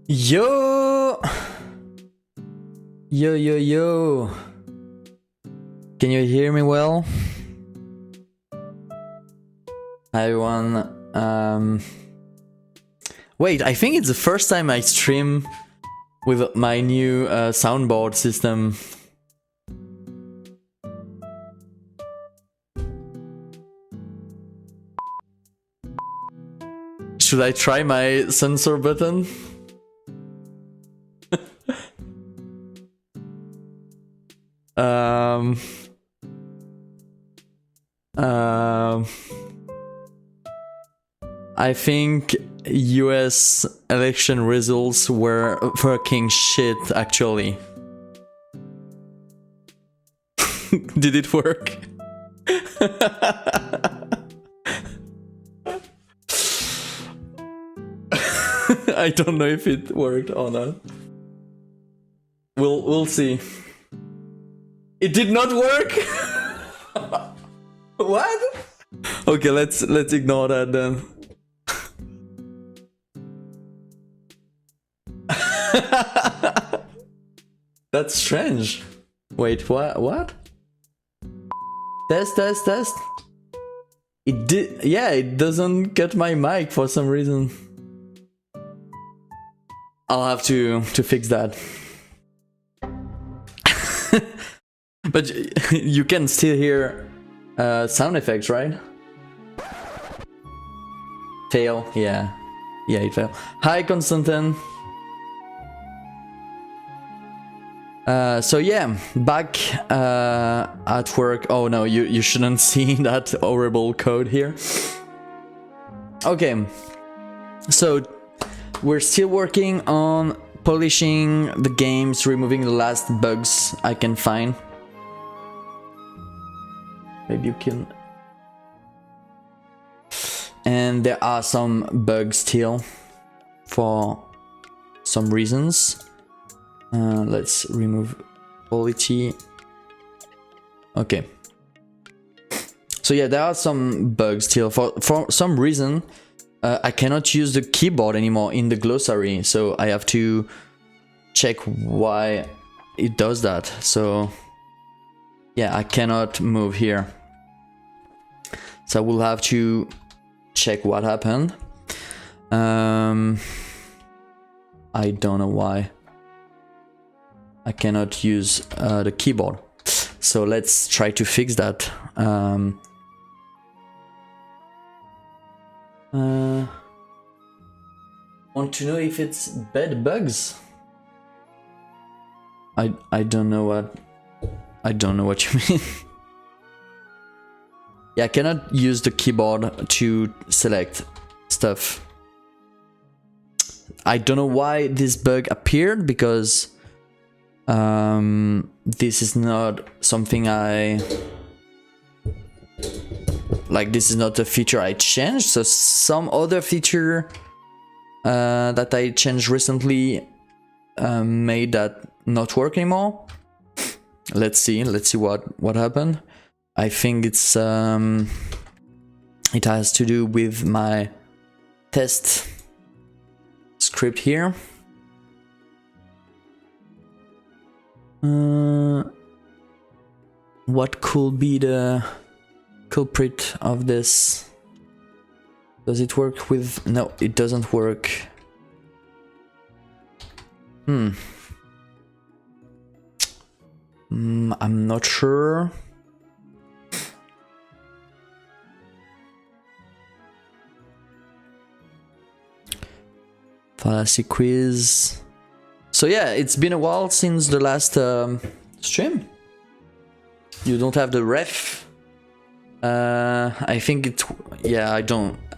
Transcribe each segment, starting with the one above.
Yo! Yo, yo, yo. Can you hear me well? Hi everyone. Wait, I think it's the first time I stream with my new soundboard system. Should I try my sensor button? I think US election results were fucking shit, actually. Did it work? I don't know if it worked or not. We'll see. It did not work. What? Okay, let's ignore that then. That's strange. Wait, what? Test. It did. Yeah, it doesn't get my mic for some reason. I'll have to fix that. But you can still hear sound effects, right? Fail, yeah. Yeah, it failed. Hi, Konstantin. So yeah, back at work. Oh no, you shouldn't see that horrible code here. Okay, so we're still working on polishing the games, removing the last bugs I can find. Maybe you can... And there are some bugs still for some reasons. Let's remove quality. Okay. So yeah, there are some bugs still. For some reason, I cannot use the keyboard anymore in the glossary. So I have to check why it does that. So yeah, I cannot move here. So I will have to check what happened. I don't know why I cannot use the keyboard. So let's try to fix that. Want to know if it's bad bugs? I don't know what you mean. Yeah, I cannot use the keyboard to select stuff. I don't know why this bug appeared, because this is not something this is not a feature I changed. So some other feature that I changed recently made that not work anymore. Let's see what happened. I think it's it has to do with my test script here. What could be the culprit of this? Does it work with... No, it doesn't work. I'm not sure. Fallacy quiz. So yeah, it's been a while since the last stream. You don't have the ref. I think it... Yeah,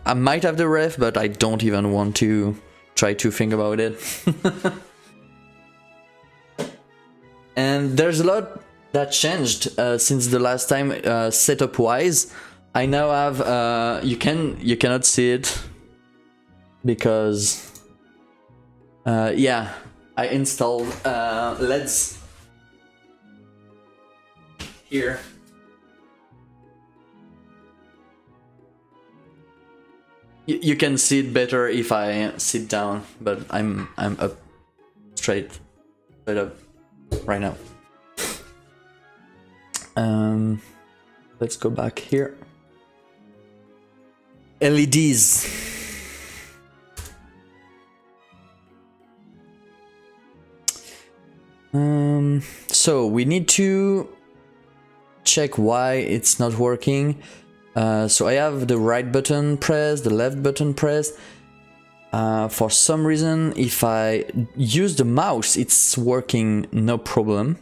I might have the ref, but I don't even want to try to think about it. And there's a lot that changed since the last time, setup wise. I now have you cannot see it because yeah, I installed LEDs here. You can see it better if I sit down, but I'm up. straight up right now. Let's go back here. LEDs. So we need to check why it's not working. So I have the right button pressed, the left button pressed. For some reason, if I use the mouse, it's working no problem.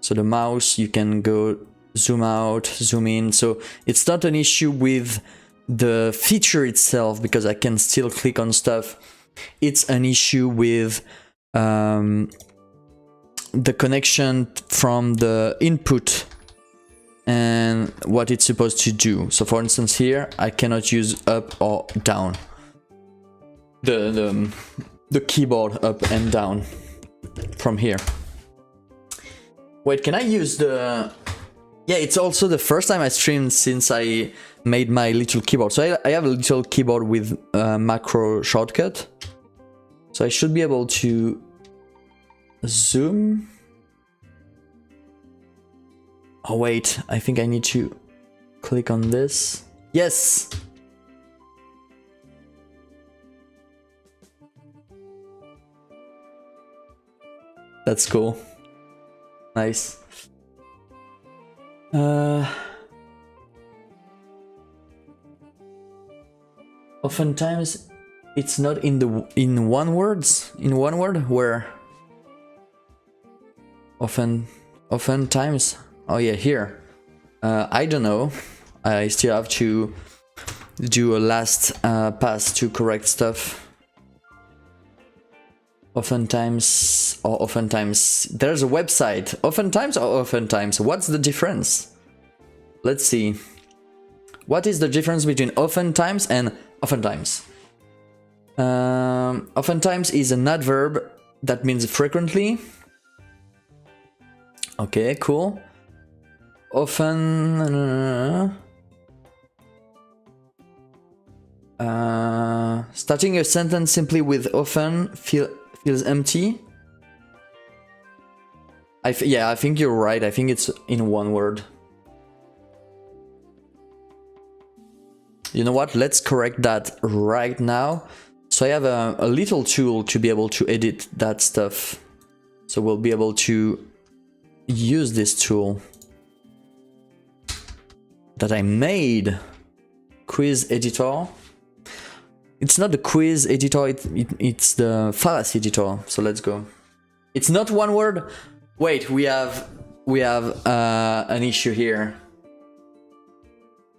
So the mouse, you can go zoom out, zoom in. So it's not an issue with the feature itself, because I can still click on stuff. It's an issue with the connection from the input and what it's supposed to do. So for instance here, I cannot use up or down. The keyboard up and down from here. Wait, can I use the... Yeah, it's also the first time I streamed since I made my little keyboard. So I have a little keyboard with macro shortcut. So I should be able to zoom. Oh wait, I think I need to click on this. Yes! That's cool. Nice. Oftentimes it's not in one word where oftentimes. Oh yeah, here. I don't know. I still have to do a last pass to correct stuff. Oftentimes, there's a website. Oftentimes, what's the difference? Let's see. What is the difference between oftentimes and oftentimes? Oftentimes is an adverb that means frequently. Okay, cool. Often, starting a sentence simply with often feels empty. Yeah, I think you're right. I think it's in one word. You know what? Let's correct that right now. So I have a little tool to be able to edit that stuff. So we'll be able to use this tool that I made. Quiz editor. It's not the quiz editor, it's the fallacy editor. So let's go. It's not one word. Wait, we have an issue here.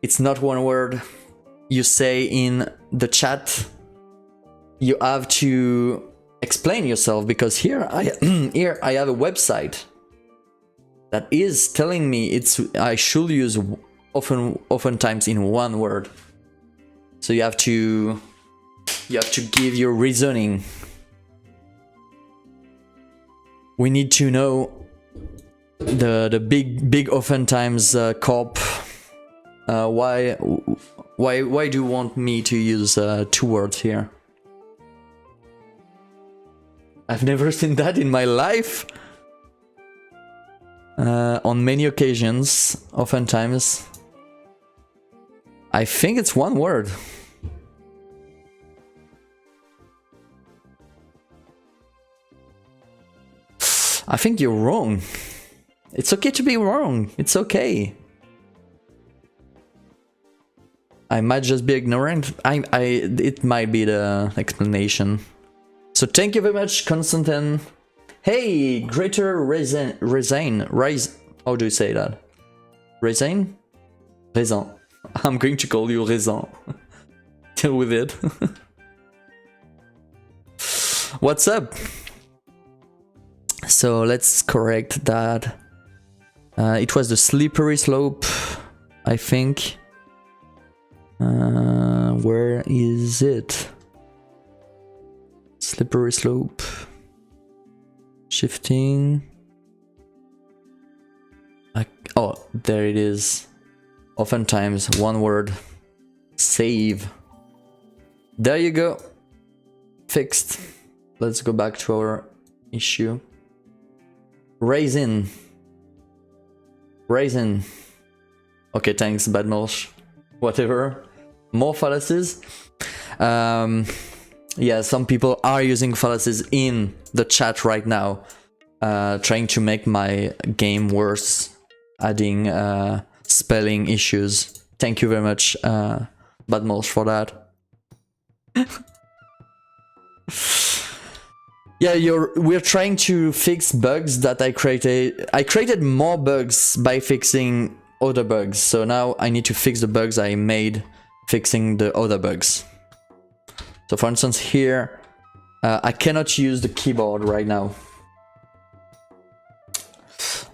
It's not one word. You say in the chat, you have to explain yourself, because here I have a website that is telling me I should use oftentimes in one word. So you have to give your reasoning. We need to know the big oftentimes corp. Why do you want me to use two words here? I've never seen that in my life. On many occasions, oftentimes. I think it's one word. I think you're wrong. It's okay to be wrong. It's okay. I might just be ignorant. It might be the explanation. So thank you very much, Constantin. Hey, Greater Raisin. How do you say that? Raisin? Raisin. I'm going to call you Raisin. Deal with it. What's up? So let's correct that. It was the slippery slope, I think. Where is it? Slippery slope. Shifting. Oh, there it is. Oftentimes, one word. Save. There you go. Fixed. Let's go back to our issue. Raisin. Raisin. Okay, thanks, Badmilch. Whatever. More fallacies. Yeah, some people are using fallacies in the chat right now, trying to make my game worse, adding spelling issues. Thank you very much, Badmilch, for that. Yeah, we're trying to fix bugs that I created. I created more bugs by fixing other bugs, so now I need to fix the bugs I made fixing the other bugs. So for instance here, I cannot use the keyboard right now.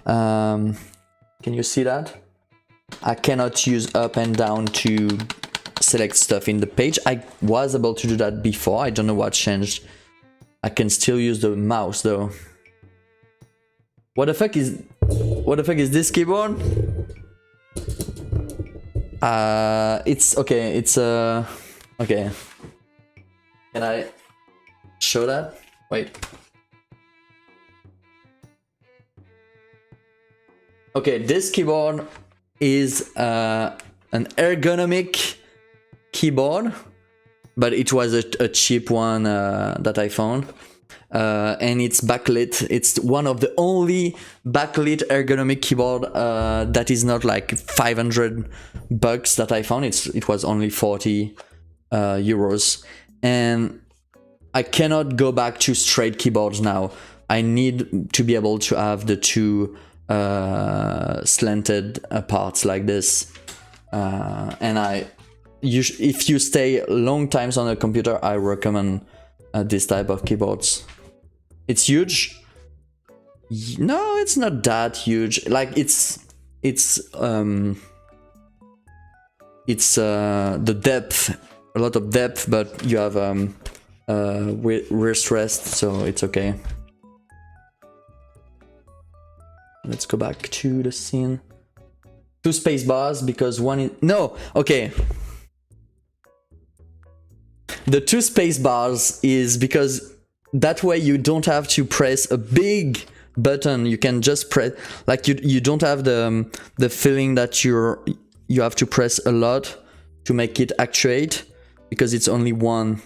Can you see that? I cannot use up and down to select stuff in the page. I was able to do that before, I don't know what changed. I can still use the mouse though. What the fuck is this keyboard? It's okay, it's okay. Can I show that? Wait. Okay, this keyboard is an ergonomic keyboard, but it was a cheap one that I found. And it's backlit. It's one of the only backlit ergonomic keyboard that is not like $500 that I found. It was only 40 euros. And I cannot go back to straight keyboards now. I need to be able to have the two slanted parts like this. And if you stay long times on a computer, I recommend this type of keyboards. It's huge. No, it's not that huge. Like it's the depth, a lot of depth, but you have wrist rest, so it's okay. Let's go back to the scene. 2 space bars because one is no. Okay. The 2 space bars is because that way you don't have to press a big button. You can just press, like you don't have the feeling that you have to press a lot to make it actuate, because it's only one,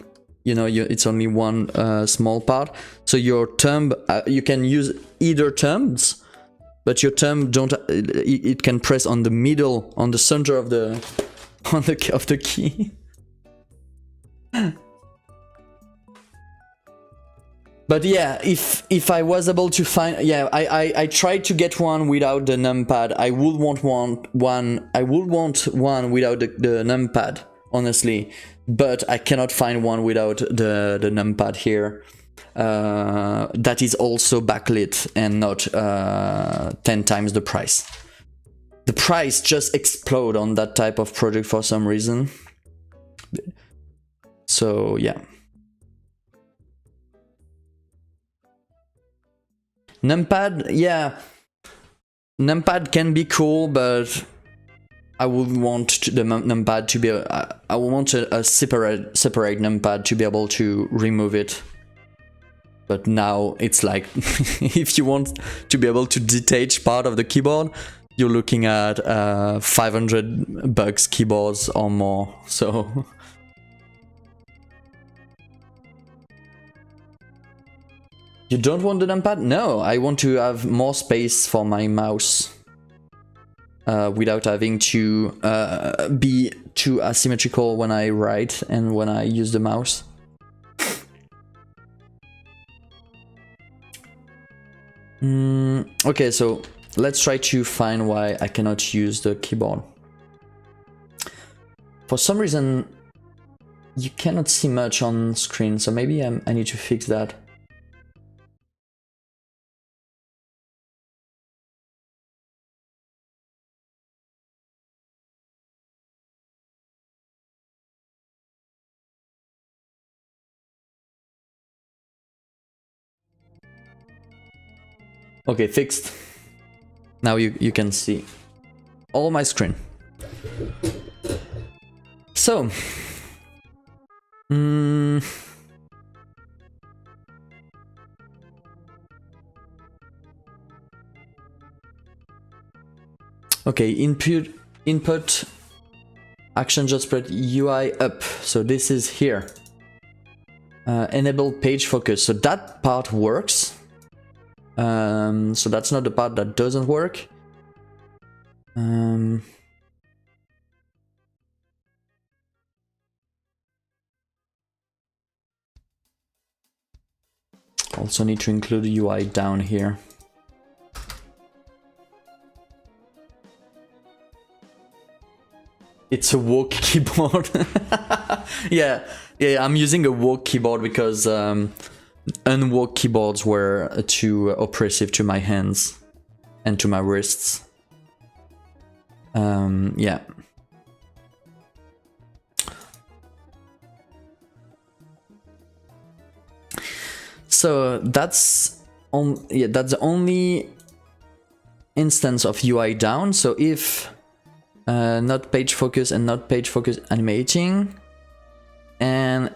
you know, it's only one small part. So your thumb, you can use either thumbs, but your thumb don't. It can press on the middle, on the center of the key. But yeah, if I was able to find, yeah, I tried to get one without the numpad. I would want one. I would want one without the numpad, honestly. But I cannot find one without the numpad here. That is also backlit and not 10 times the price. The price just explode on that type of product for some reason. So yeah. Numpad, yeah. Numpad can be cool, but I would want the numpad to be I would want a separate numpad to be able to remove it. But now it's like if you want to be able to detach part of the keyboard, you're looking at $500 keyboards or more. So you don't want the numpad? No, I want to have more space for my mouse without having to be too asymmetrical when I write and when I use the mouse. Okay, so let's try to find why I cannot use the keyboard. For some reason, you cannot see much on screen, so maybe I need to fix that. Okay, fixed. Now you can see all my screen. So, Okay, input action just spread UI up. So this is here. Enable page focus. So that part works. So that's not the part that doesn't work. Also need to include UI down here. It's a walk keyboard. yeah, I'm using a walk keyboard because unwalk keyboards were too oppressive to my hands and to my wrists. Yeah. So that's the only instance of UI down. So if not page focus and not page focus animating and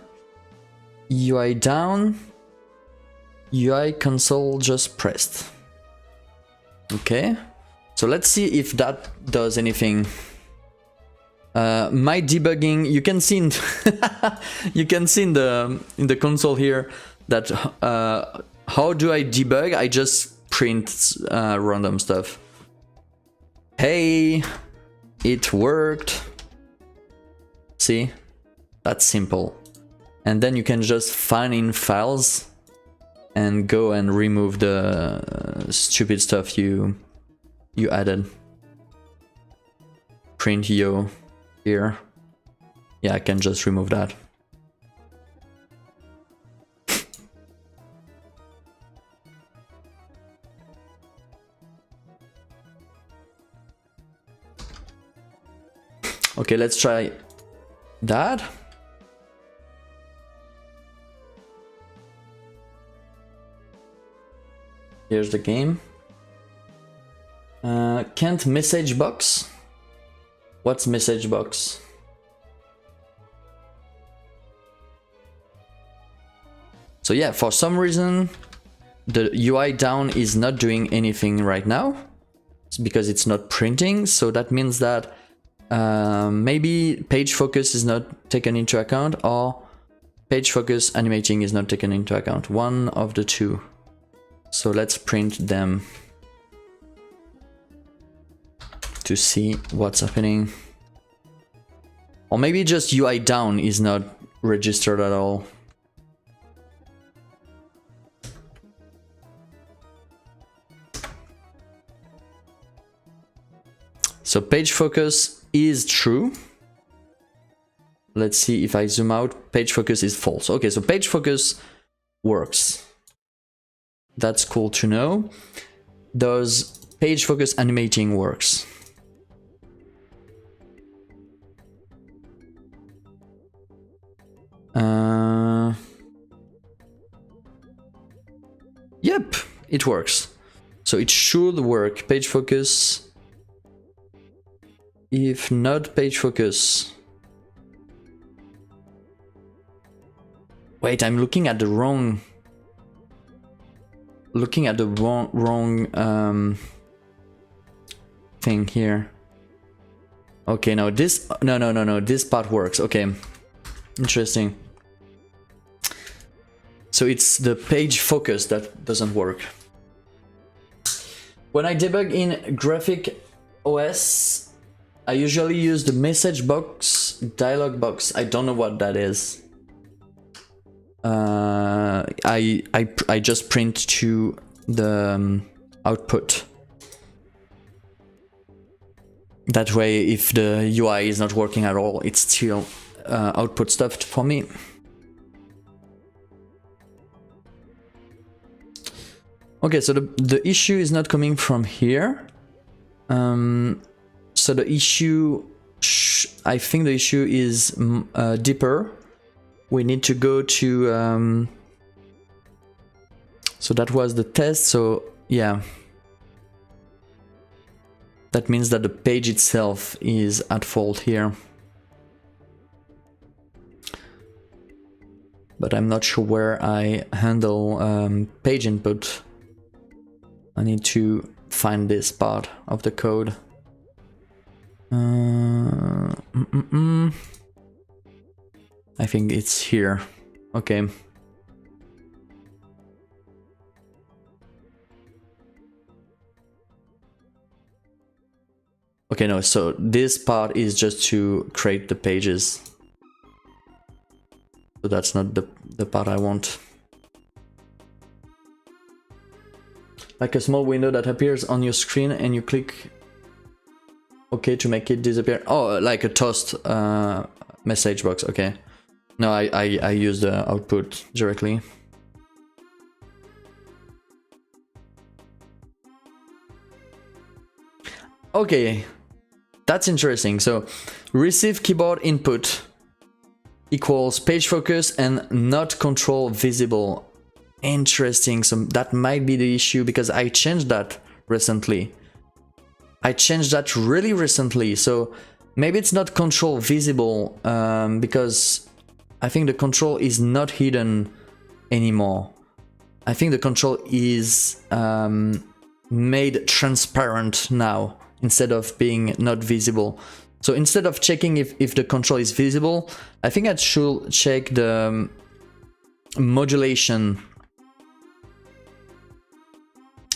UI down, UI console just pressed. Okay, so let's see if that does anything. My debugging, you can see in you can see in the console here that how do I debug? I just print random stuff. Hey, it worked. See, that's simple. And then you can just find in files and go and remove the stupid stuff you added. Print yo here. Yeah, I can just remove that. Okay, let's try that. Here's the game. Can't message box? What's message box? So yeah, for some reason the UI down is not doing anything right now. It's because it's not printing, so that means that maybe page focus is not taken into account, or page focus animating is not taken into account. One of the two. So let's print them to see what's happening. Or maybe just UI down is not registered at all. So page focus is true. Let's see if I zoom out, page focus is false. Okay, so page focus works. That's cool to know. Does page focus animating works? Yep, it works. So it should work. Page focus. If not page focus. Wait, I'm looking at the wrong. Looking at the wrong thing here. Okay, no, this no, this part works. Okay, interesting. So it's the page focus that doesn't work. When I debug in Graphic OS, I usually use the message box dialog box. I don't know what that is. I just print to the output. That way, if the UI is not working at all, it's still output stuff for me. Okay, so the issue is not coming from here. So the issue, I think the issue is deeper. We need to go to, so that was the test, so yeah. That means that the page itself is at fault here. But I'm not sure where I handle page input. I need to find this part of the code. I think it's here. Okay. Okay, no, so this part is just to create the pages. So that's not the part I want. Like a small window that appears on your screen and you click OK to make it disappear. Oh, like a toast message box, okay. No, I use the output directly. Okay, that's interesting. So receive keyboard input equals page focus and not control visible. Interesting. So that might be the issue because I changed that recently. I changed that really recently. So maybe it's not control visible because I think the control is not hidden anymore. I think the control is made transparent now instead of being not visible. So instead of checking if the control is visible, I think I should check the modulation.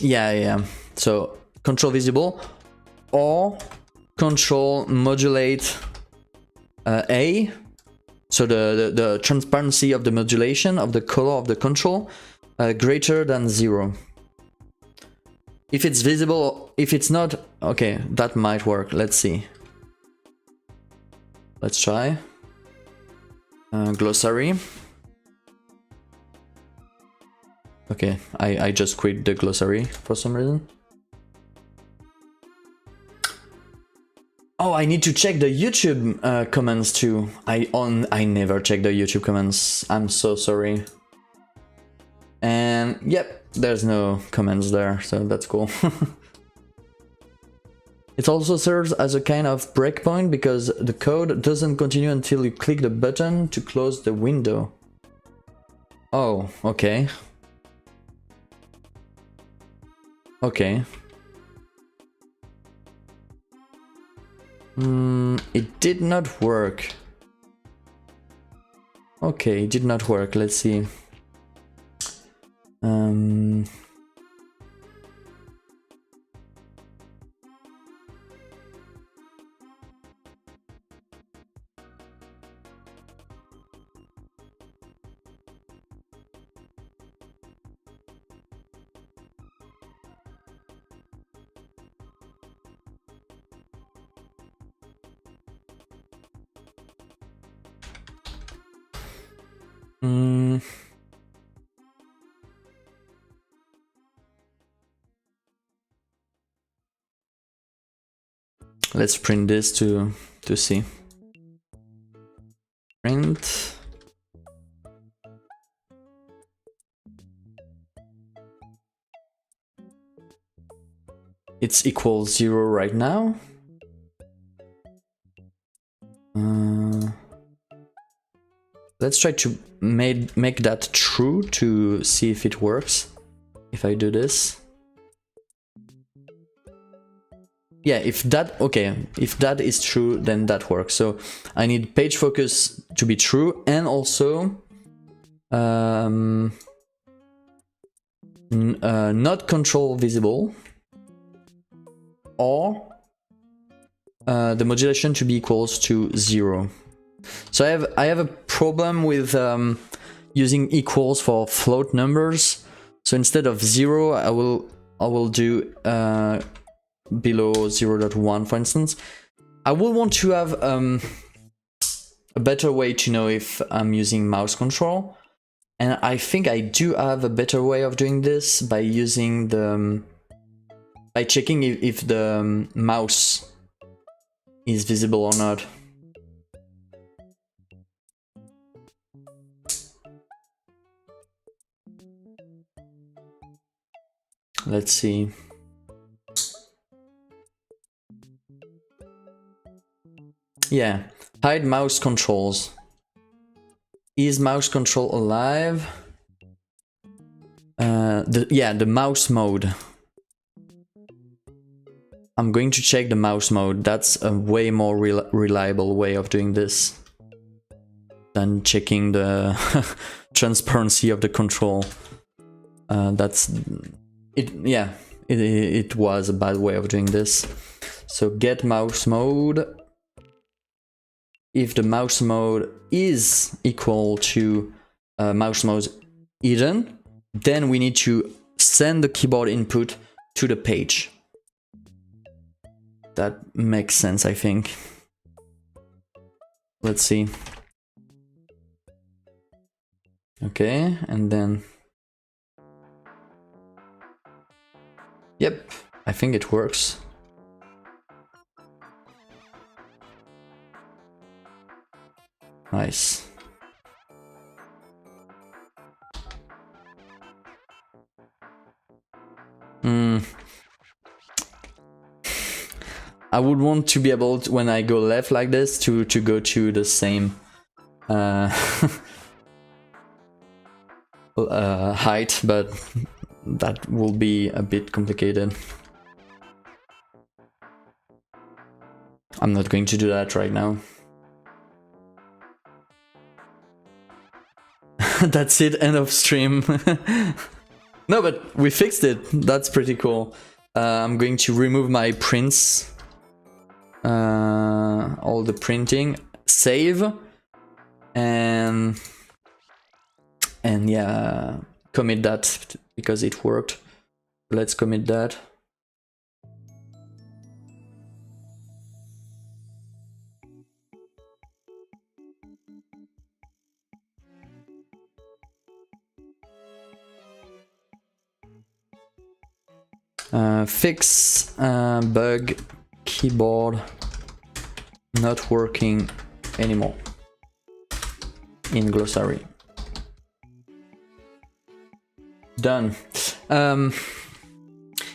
Yeah. So control visible or control modulate A. So the transparency of the modulation of the color of the control greater than 0. If it's visible, if it's not, okay, that might work. Let's see. Let's try. Glossary. Okay, I just quit the glossary for some reason. Oh, I need to check the YouTube comments too. I never check the YouTube comments. I'm so sorry. And yep, there's no comments there, so that's cool. It also serves as a kind of breakpoint because the code doesn't continue until you click the button to close the window. Oh, okay. Okay. It did not work. Okay, it did not work. Let's see. Let's print this to see. Print. It's equals 0 right now. Let's try to make that true to see if it works. If I do this. Yeah, if that, okay, if that is true, then that works. So I need page focus to be true and also not control visible or the modulation to be equals to 0. So I have a problem with using equals for float numbers. So instead of 0, I will do below 0.1, for instance. I will want to have a better way to know if I'm using mouse control, and I think I do have a better way of doing this by using by checking if the mouse is visible or not. Let's see. Yeah, hide mouse controls. Is mouse control alive? The mouse mode. I'm going to check the mouse mode. That's a way more reliable way of doing this than checking the transparency of the control. That's it. Yeah, it was a bad way of doing this. So get mouse mode. If the mouse mode is equal to mouse mode hidden, then we need to send the keyboard input to the page. That makes sense, I think. Let's see. Okay, and then... Yep, I think it works. Nice. I would want to be able to, when I go left like this, to go to the same height, but that will be a bit complicated. I'm not going to do that right now. That's it, end of stream. No, but we fixed it. That's pretty cool. I'm going to remove my prints. All the printing. Save. And yeah, commit that because it worked. Let's commit that. Fix bug keyboard not working anymore in glossary. Done.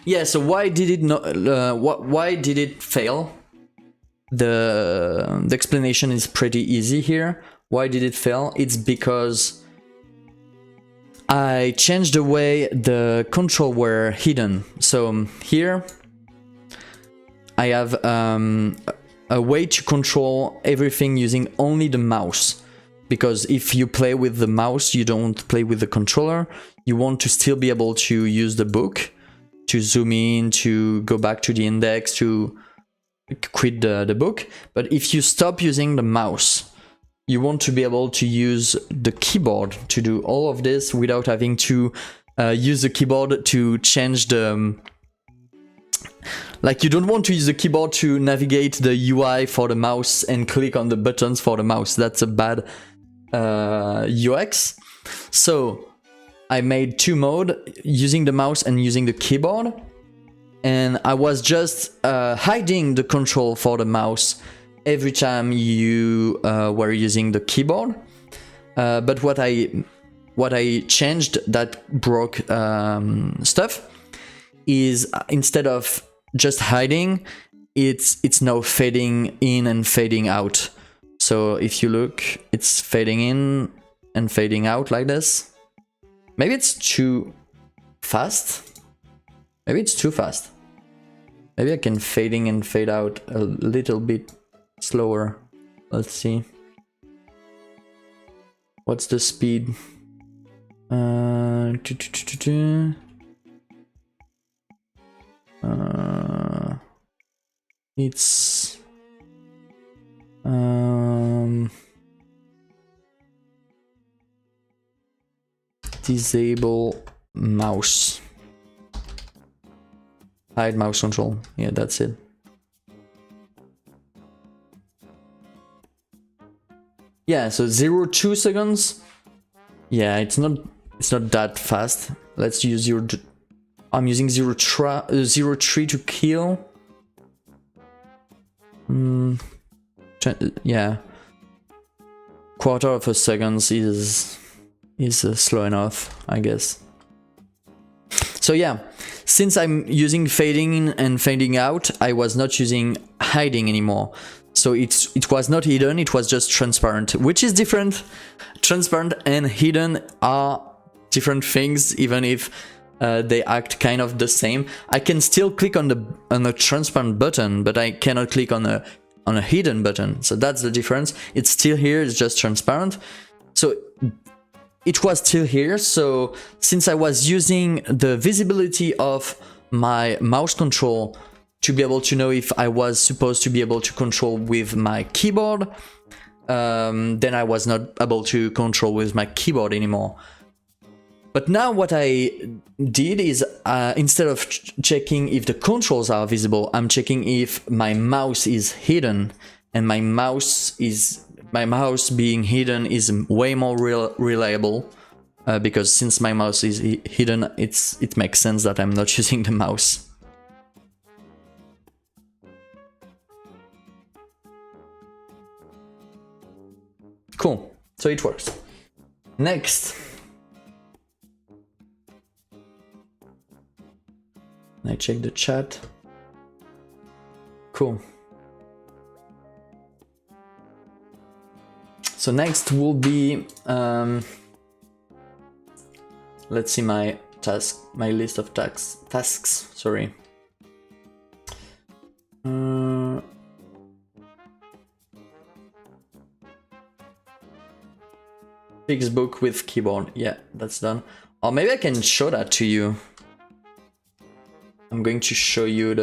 Yeah, so why did it not why did it fail? The explanation is pretty easy here. Why did it fail? It's because I changed the way the control were hidden. So here I have a way to control everything using only the mouse. Because if you play with the mouse, you don't play with the controller. You want to still be able to use the book, to zoom in, to go back to the index, to quit the book. But if you stop using the mouse, you want to be able to use the keyboard to do all of this without having to use the keyboard to change the... Like, you don't want to use the keyboard to navigate the UI for the mouse and click on the buttons for the mouse. That's a bad UX. So I made two modes, using the mouse and using the keyboard. And I was just hiding the control for the mouse every time you were using the keyboard. But what I changed that broke stuff is instead of just hiding, it's now fading in and fading out. So if you look, it's fading in and fading out like this. Maybe it's too fast. Maybe it's too fast. Maybe I can fade in and fade out a little bit slower. Let's see. What's the speed? It's disable mouse. Hide mouse control. Yeah, that's it. Yeah, so 0.2 seconds. Yeah, it's not that fast. Let's use your... I'm using 0.3 to kill. Yeah. Quarter of a second is slow enough, I guess. So yeah, since I'm using fading in and fading out, I was not using hiding anymore. So it was not hidden, it was just transparent, which is different. Transparent and hidden are different things, even if they act kind of the same. I can still click on the transparent button, but I cannot click on a hidden button. So that's the difference. It's still here, it's just transparent. So it was still here. So since I was using the visibility of my mouse control to be able to know if I was supposed to be able to control with my keyboard, then I was not able to control with my keyboard anymore. But now what I did is instead of checking if the controls are visible, I'm checking if my mouse is hidden, and my mouse being hidden is way more reliable because since my mouse is hidden, it makes sense that I'm not using the mouse. Cool, so it works. Next. I check the chat. Cool. So next will be, let's see my list of tasks, sorry. Fix book with keyboard, yeah, that's done. Or maybe I can show that to you. I'm going to show you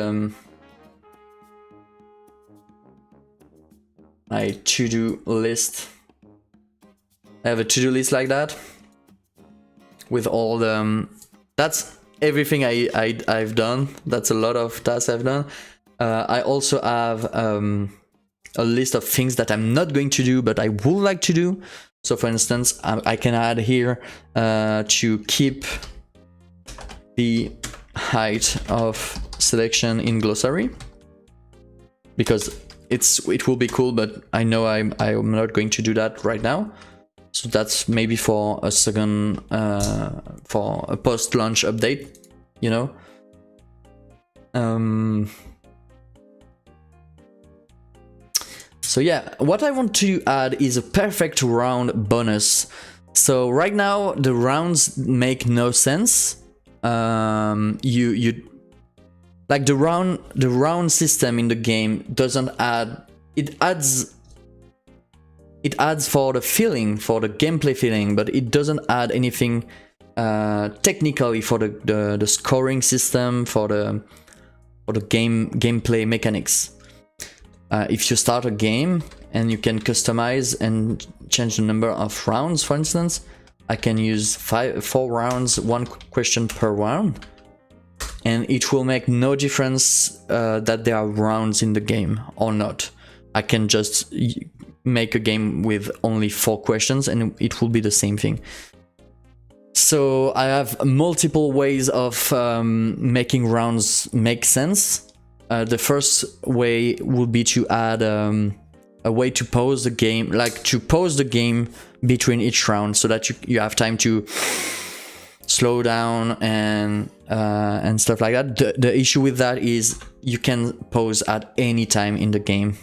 my to-do list. I have a to-do list like that with all the that's everything I've done. That's a lot of tasks I've done. I also have a list of things that I'm not going to do but I would like to do. So for instance, I can add here to keep the height of selection in glossary, because it will be cool, but I know I'm not going to do that right now. So that's maybe for a second, for a post-launch update, you know. So yeah, what I want to add is a perfect round bonus. So right now the rounds make no sense. You like the round system in the game doesn't add, it adds for the feeling, for the gameplay feeling, but it doesn't add anything technically for the scoring system, for the gameplay mechanics. If you start a game and you can customize and change the number of rounds, for instance, I can use 4 rounds, 1 question per round, and it will make no difference that there are rounds in the game or not. I can just make a game with only 4 questions and it will be the same thing. So I have multiple ways of making rounds make sense. The first way would be to add a way to pause the game, like to pause the game between each round, so that you have time to slow down and stuff like that. The issue with that is you can pause at any time in the game.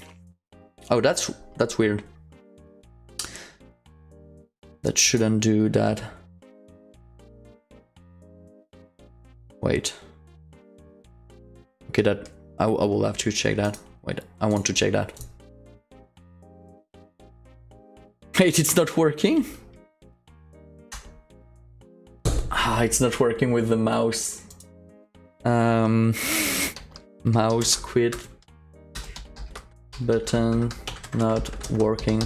Oh, that's weird. That shouldn't do that. Wait. Okay, that I will have to check that. Wait, I want to check that. Wait, it's not working? Ah, it's not working with the mouse. Mouse quit button not working.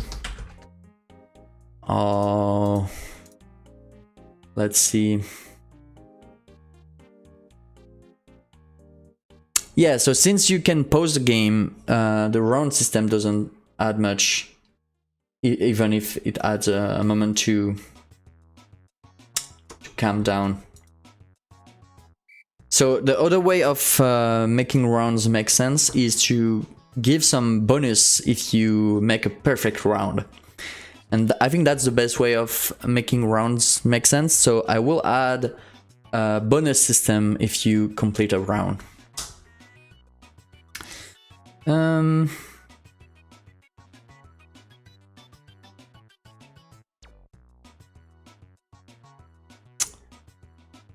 Oh, let's see. Yeah, so since you can pause the game, the round system doesn't add much, even if it adds a moment to calm down. So the other way of making rounds make sense is to give some bonus if you make a perfect round. And I think that's the best way of making rounds make sense. So I will add a bonus system if you complete a round.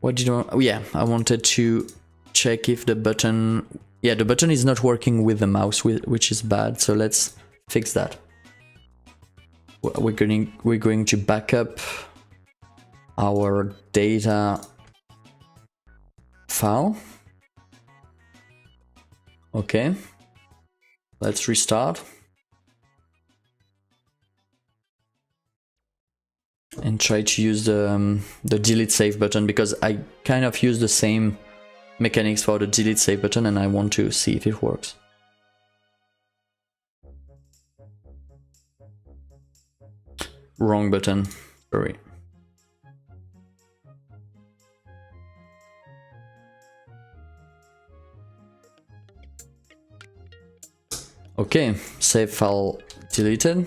What did I... Oh yeah, I wanted to check if the button... Yeah, the button is not working with the mouse, which is bad, so let's fix that. We're going to back up our data file. Okay, let's restart. And try to use the delete save button, because I kind of use the same mechanics for the delete save button and I want to see if it works. Wrong button, sorry. Okay, save file deleted.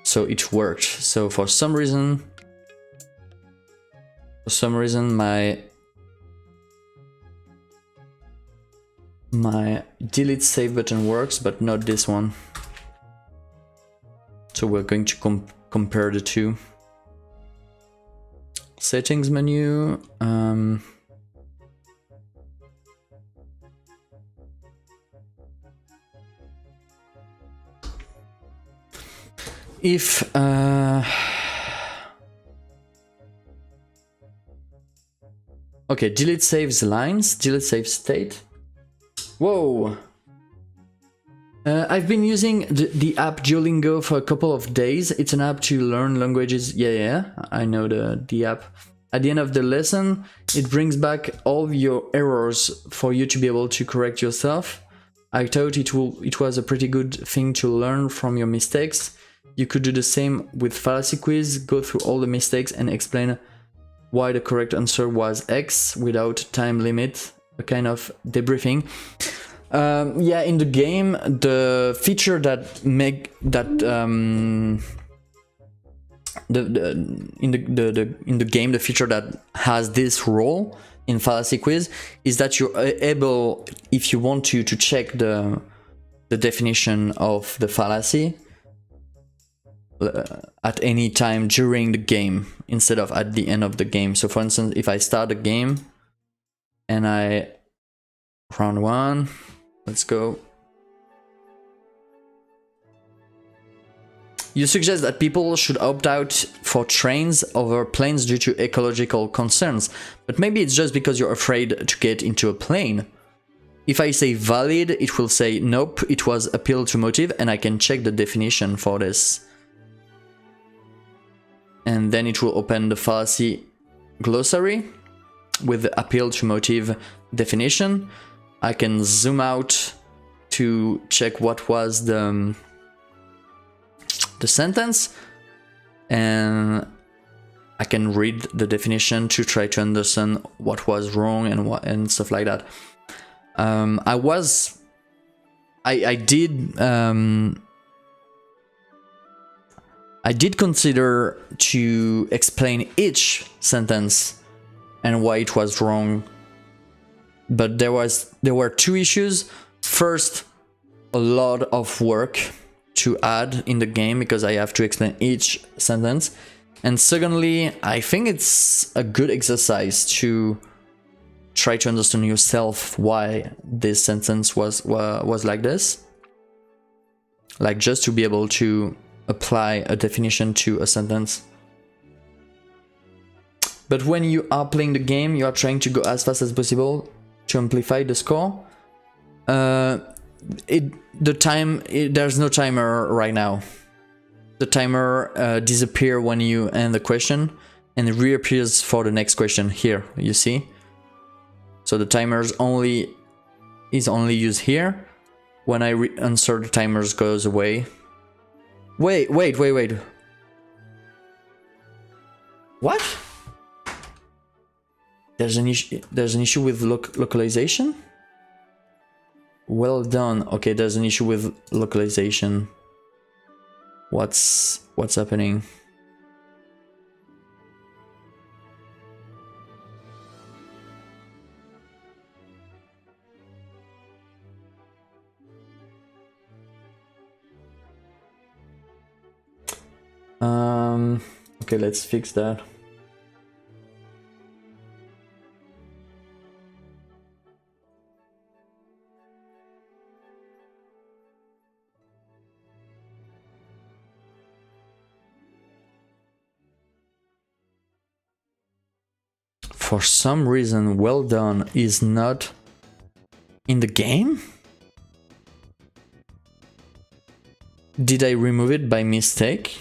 So it worked. So for some reason my delete save button works, but not this one. So we're going to compare the two. Settings menu. If okay, delete saves lines, delete save state. Whoa! I've been using the app Duolingo for a couple of days. It's an app to learn languages. Yeah, I know the app. At the end of the lesson, it brings back all your errors for you to be able to correct yourself. I thought it was a pretty good thing to learn from your mistakes. You could do the same with fallacy quiz, go through all the mistakes and explain why the correct answer was X without time limit, a kind of debriefing. Yeah, in the game, the feature that in the game, the feature that has this role in fallacy quiz is that you're able, if you want to check the definition of the fallacy at any time during the game instead of at the end of the game. So for instance, if I start a game and round one, let's go. You suggest that people should opt out for trains over planes due to ecological concerns, but maybe it's just because you're afraid to get into a plane. If I say valid, it will say nope, it was appeal to motive, and I can check the definition for this. And then it will open the fallacy glossary with the appeal to motive definition. I can zoom out to check what was the sentence, and I can read the definition to try to understand what was wrong and stuff like that. I did consider to explain each sentence and why it was wrong, but there were two issues. First, a lot of work to add in the game because I have to explain each sentence, and secondly, I think it's a good exercise to try to understand yourself why this sentence was like this, like just to be able to apply a definition to a sentence. But when you are playing the game, you are trying to go as fast as possible to amplify the score. There's no timer right now. The timer disappears when you end the question and it reappears for the next question here, you see? So the timer is only used here. When I answer, the timer goes away. Wait. What? There's an issue with localization? Well done. Okay, there's an issue with localization. What's happening? Okay, let's fix that. for some reason well done is not in the game? Did I remove it by mistake?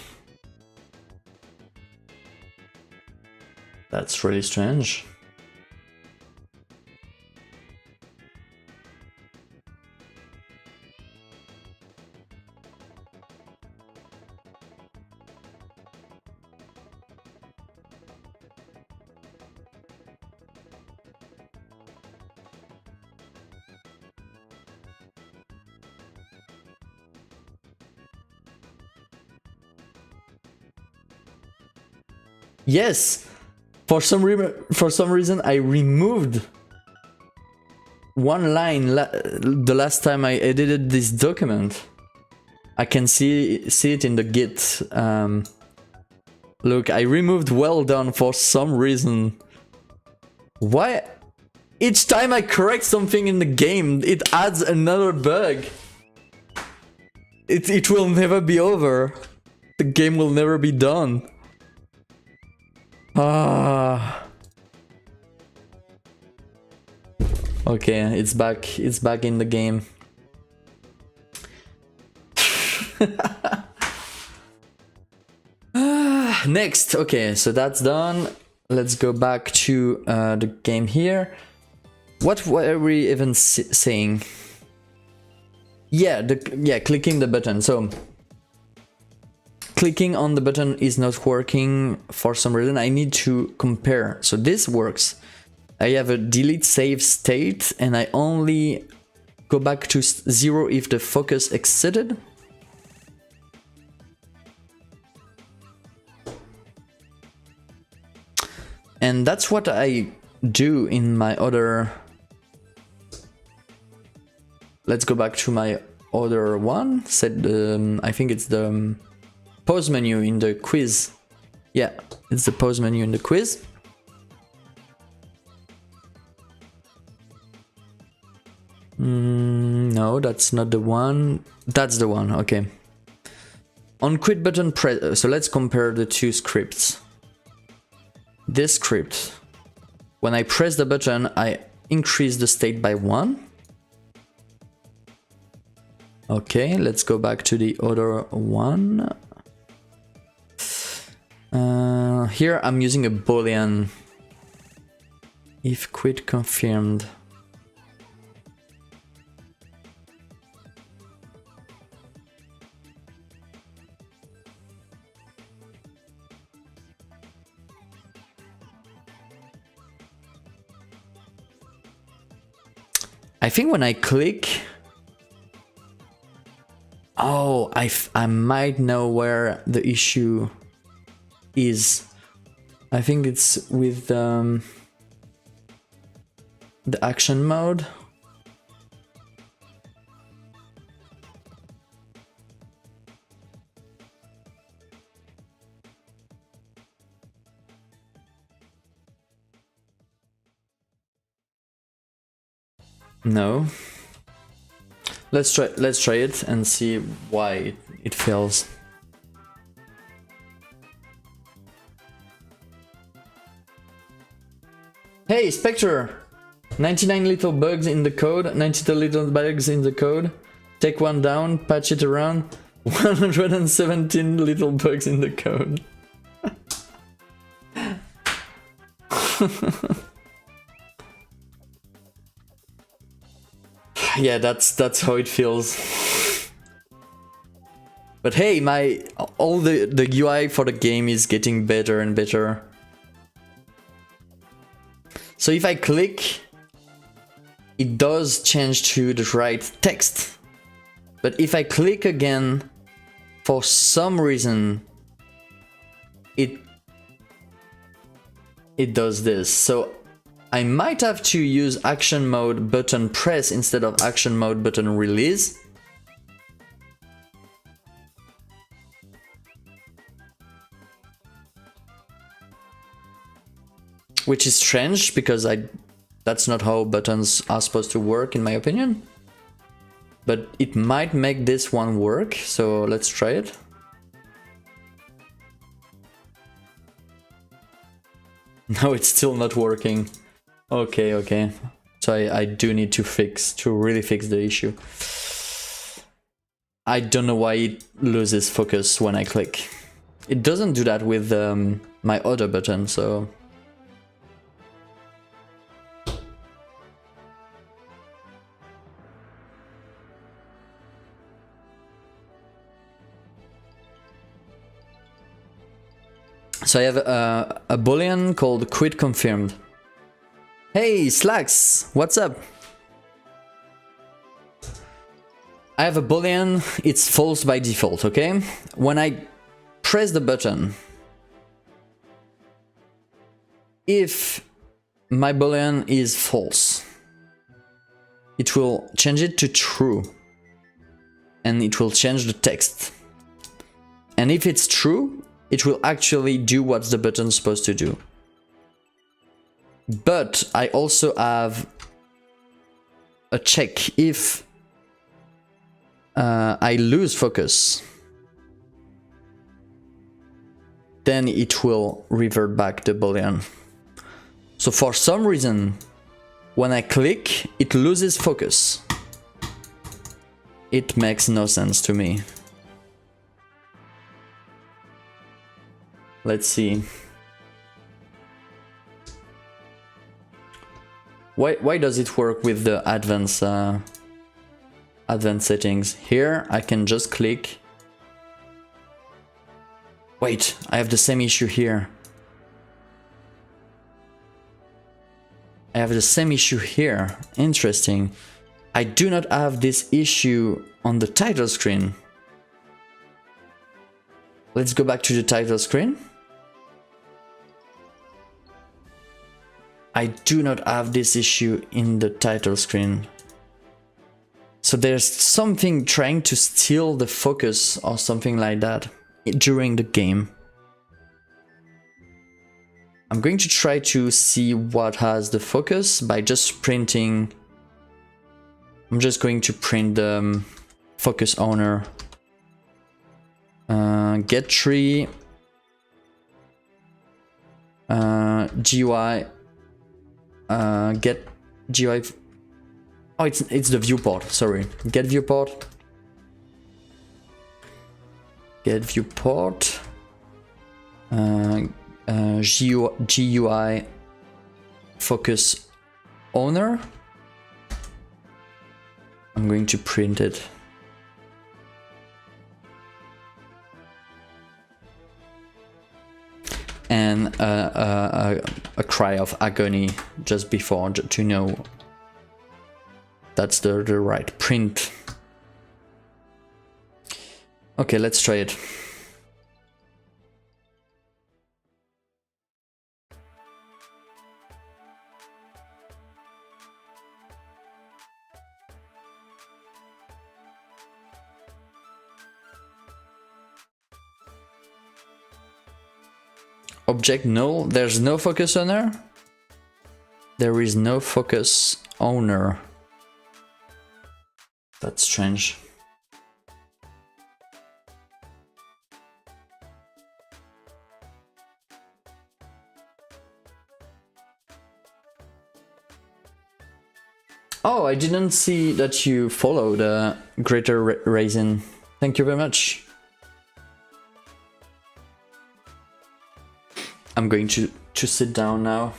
That's really strange. Yes, for some reason I removed one line the last time I edited this document. I can see it in the Git. Look, I removed well done for some reason. Why? Each time I correct something in the game, it adds another bug. It will never be over. The game will never be done. Ah. Okay, it's back. It's back in the game. Next, okay, so that's done. Let's go back to the game here. What were we even saying? Yeah, clicking the button. So clicking on the button is not working for some reason. I need to compare. So this works. I have a delete save state and I only go back to 0 if the focus exceeded. And that's what I do in my other... Let's go back to my other one. Set I think it's the pause menu in the quiz. Yeah, it's the pause menu in the quiz. No, that's not the one. That's the one, okay. On quit button press, so let's compare the two scripts. This script, when I press the button, I increase the state by 1. Okay, let's go back to the other one. Here I'm using a boolean. If quit confirmed. I think when I click... Oh, I might know where the issue is. I think it's with the action mode. No. Let's try it and see why it fails. Hey, Spectre! 99 little bugs in the code, 92 little bugs in the code. Take one down, patch it around. 117 little bugs in the code. Yeah, that's how it feels. But hey, all the UI for the game is getting better and better. So if I click, it does change to the right text. But if I click again, for some reason, it does this. So I might have to use action mode button press instead of action mode button release. Which is strange because that's not how buttons are supposed to work in my opinion. But it might make this one work, so let's try it. No, it's still not working. Okay, okay. So I do need to really fix the issue. I don't know why it loses focus when I click. It doesn't do that with my other button, so... So I have a boolean called quit confirmed. Hey, Slacks, what's up? I have a boolean, it's false by default, okay? When I press the button, if my boolean is false, it will change it to true, and it will change the text. And if it's true, it will actually do what the button's supposed to do. But I also have a check if I lose focus, then it will revert back the boolean. So for some reason, when I click, it loses focus. It makes no sense to me. Let's see. Why does it work with the advanced settings? Here I can just click. Wait, I have the same issue here. I have the same issue here. Interesting. I do not have this issue on the title screen. Let's go back to the title screen. I do not have this issue in the title screen. So there's something trying to steal the focus or something like that during the game. I'm going to try to see what has the focus by just printing. I'm just going to print the focus owner. Get tree. GUI. Get GUI. Oh, it's the viewport. Sorry. Get viewport. Get viewport. GUI focus owner. I'm going to print it. And a cry of agony just before to know that's the right print. Okay, let's try it. Object null, there's no focus owner. There is no focus owner. That's strange. Oh, I didn't see that you followed Greater Raisin. Thank you very much. I'm going to sit down now.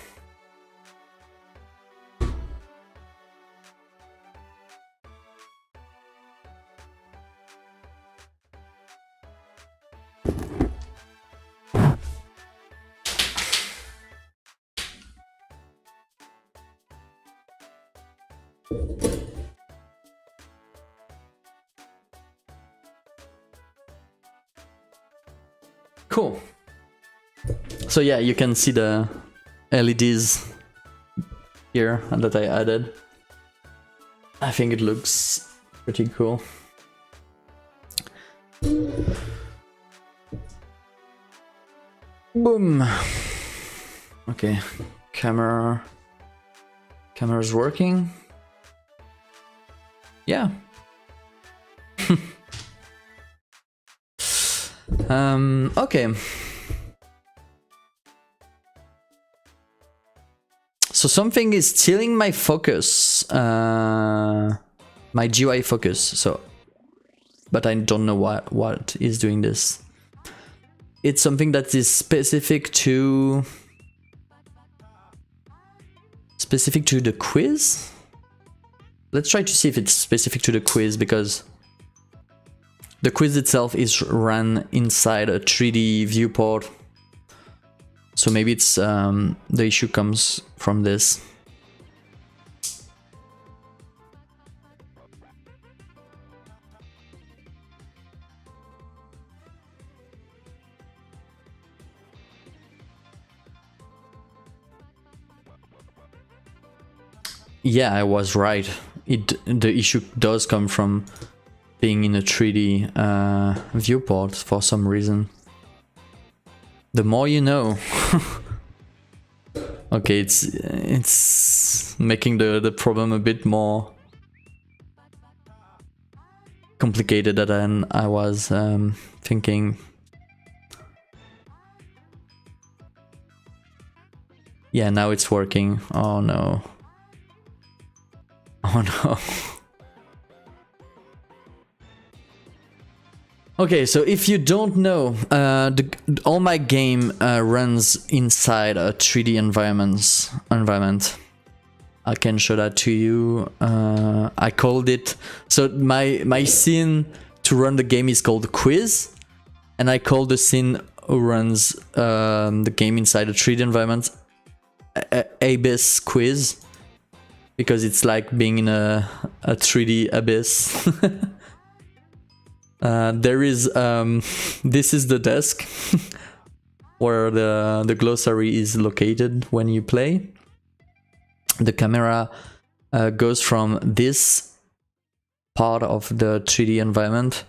Cool. So yeah, you can see the LEDs here that I added. I think it looks pretty cool. Boom. Okay, camera's working. Yeah. Okay. So something is stealing my focus, my GUI focus. So, but I don't know what is doing this. It's something that is specific to the quiz. Let's try to see if it's specific to the quiz, because the quiz itself is run inside a 3D viewport. So maybe it's the issue comes from this. Yeah, I was right. The issue does come from being in a 3D viewport for some reason. The more you know. Okay, it's making the problem a bit more complicated than I was thinking. Yeah, now it's working. Oh no. Oh no. Okay, so if you don't know, all my game runs inside a 3D environment. I can show that to you. I called it, so my scene to run the game is called Quiz, and I call the scene who runs the game inside a 3D environment Abyss Quiz, because it's like being in a 3D abyss. There is this is the desk where the glossary is located when you play. The camera goes from this part of the 3D environment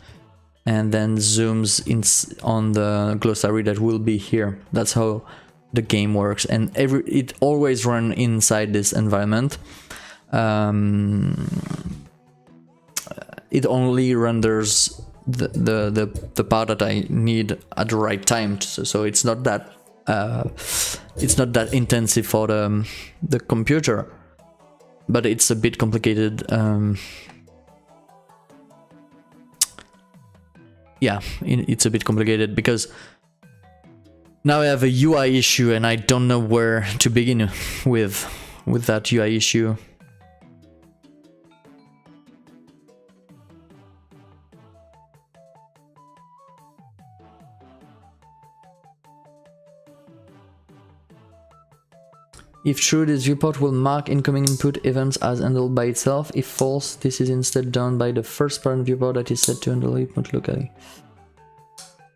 and then zooms in on the glossary that will be here. That's how the game works, and it always runs inside this environment. It only renders the part that I need at the right time, so it's not that intensive for the computer, but it's a bit complicated. Yeah, it's a bit complicated because now I have a UI issue and I don't know where to begin with that UI issue. If true, this viewport will mark incoming input events as handled by itself. If false, this is instead done by the first parent viewport that is set to handle input locally.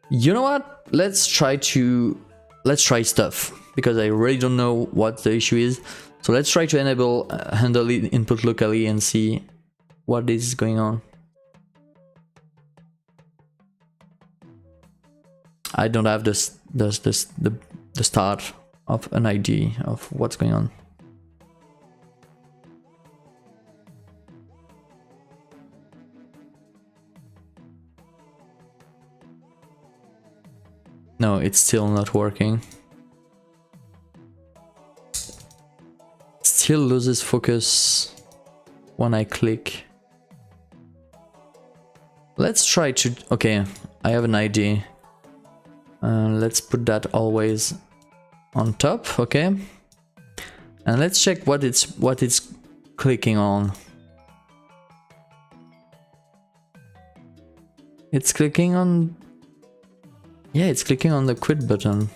You know what? Let's try stuff, because I really don't know what the issue is. So let's try to enable handle input locally and see what is going on. I don't have the start of an idea of what's going on. No, it's still not working. Still loses focus when I click. Let's try to... Okay, I have an idea. Let's put that always on top, okay? And let's check what it's clicking on. It's clicking on... Yeah, it's clicking on the quit button.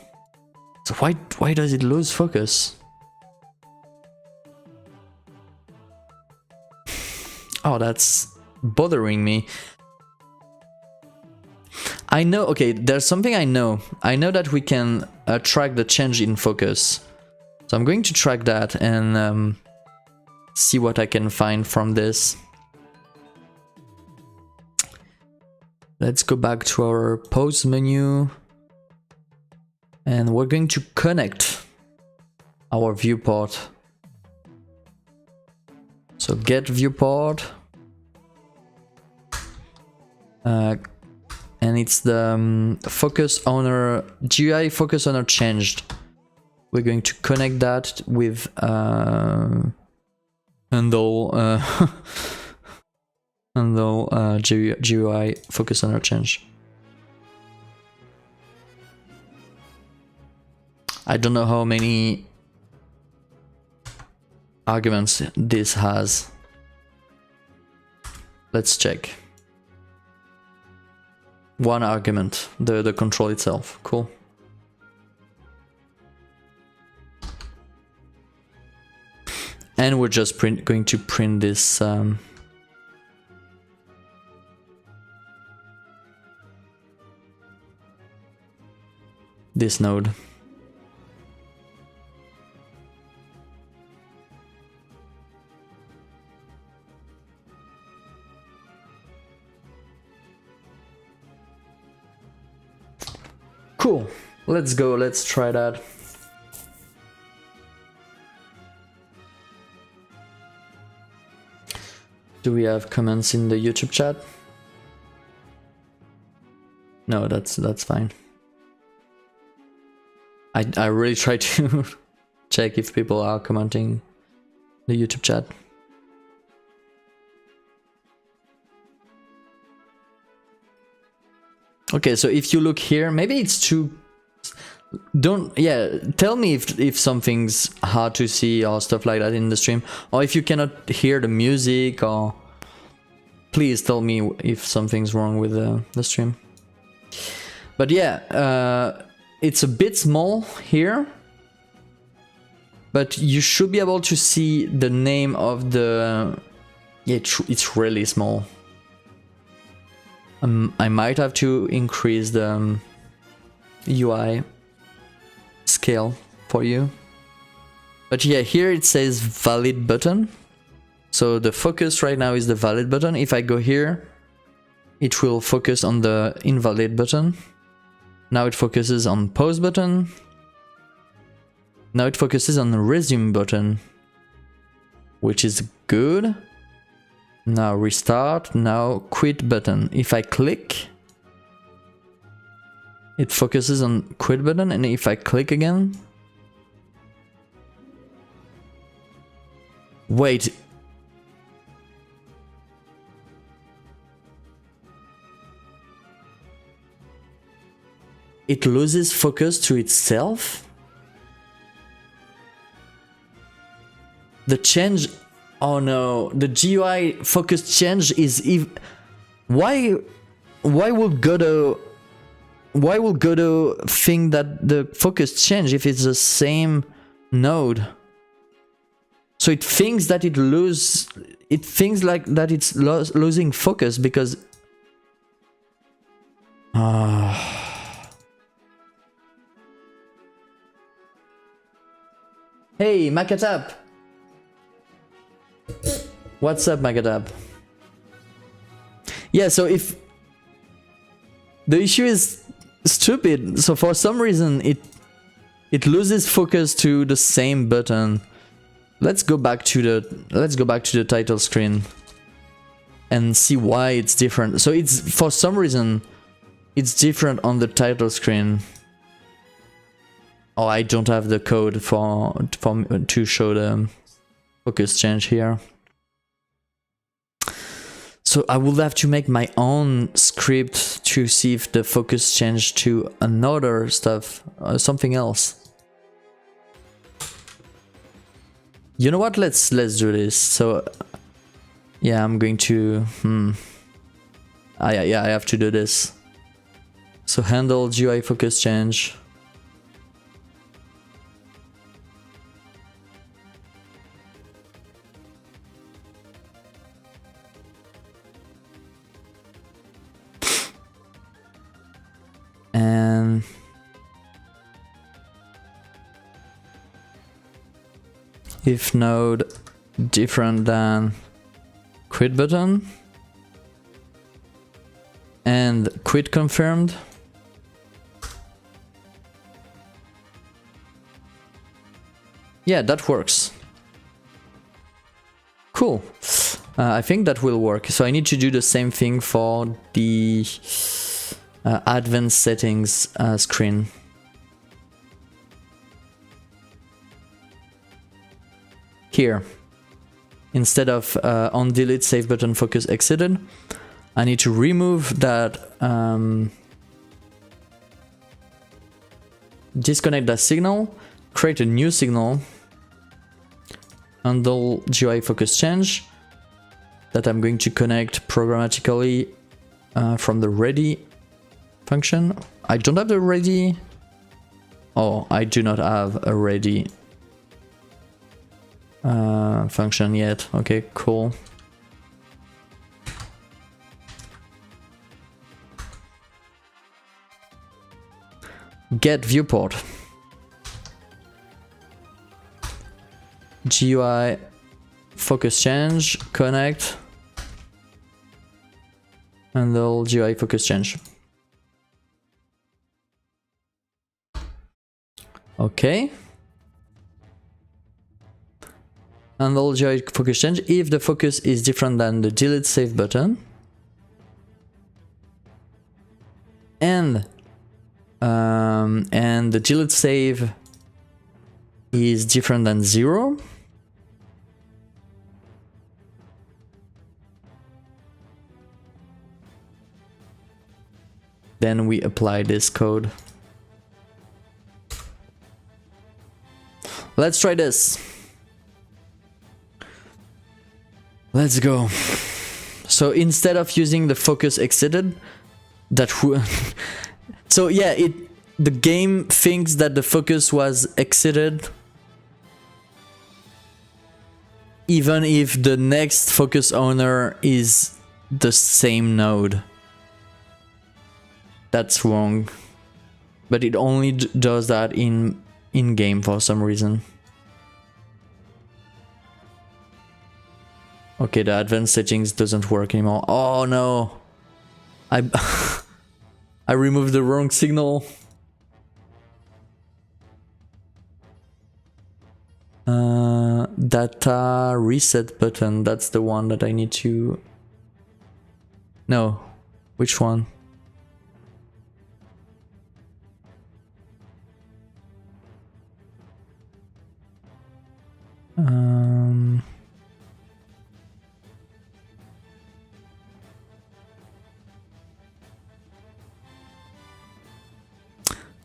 So why does it lose focus? Oh, that's bothering me. I know, okay, there's something I know. I know that we can track the change in focus. So I'm going to track that and see what I can find from this. Let's go back to our pause menu. And we're going to connect our viewport. So get viewport. And it's the focus owner, GUI focus owner changed. We're going to connect that with handle GUI focus on change. I don't know how many arguments this has. Let's check. One argument, the control itself. Cool. And we're just going to print this this node. Cool. Let's go. Let's try that. Do we have comments in the YouTube chat? No, that's fine. I really try to check if people are commenting the YouTube chat. Okay, so if you look here, maybe it's too... tell me if something's hard to see or stuff like that in the stream, or if you cannot hear the music, or please tell me if something's wrong with the stream. But yeah, it's a bit small here, but you should be able to see the name of the... Yeah, it's really small. I might have to increase the UI scale for you. But yeah, here it says valid button. So the focus right now is the valid button. If I go here, it will focus on the invalid button. Now it focuses on pause button. Now it focuses on the resume button, which is good. Now restart, now quit button. If I click, it focuses on quit button, and if I click again... Wait. It loses focus to itself? The change... Oh no, the GUI focus change is why would Godot think that the focus change if it's the same node? So it thinks that it's losing focus because Hey, Makatap. What's up, Magadab? Yeah, so if the issue is stupid, so for some reason it loses focus to the same button. Let's go back to the title screen and see why it's different. So it's for some reason it's different on the title screen. Oh, I don't have the code to show the focus change here. So I will have to make my own script to see if the focus changed to another stuff, something else. You know what? Let's do this. So yeah, I'm going to I have to do this. So handle GUI focus change. And if node different than quit button and quit confirmed, yeah, that works. Cool. I think that will work. So I need to do the same thing for the advanced settings screen. here, instead of on delete save button focus exited, I need to remove that, disconnect that signal, create a new signal, handle GUI focus change that I'm going to connect programmatically from the ready function. I don't have the ready. Oh, I do not have a ready function yet. Okay, cool. Get viewport. GUI focus change, connect, handle GUI focus change. Okay. Handle GUI focus change if the focus is different than the delete save button. And the delete save is different than 0. Then we apply this code. Let's try this. Let's go. So instead of using the focus exited, so yeah, the game thinks that the focus was exited even if the next focus owner is the same node. That's wrong. But it only does that in game for some reason. Okay, the advanced settings doesn't work anymore. Oh no. I removed the wrong signal. Data reset button, that's the one that I need to... No, which one?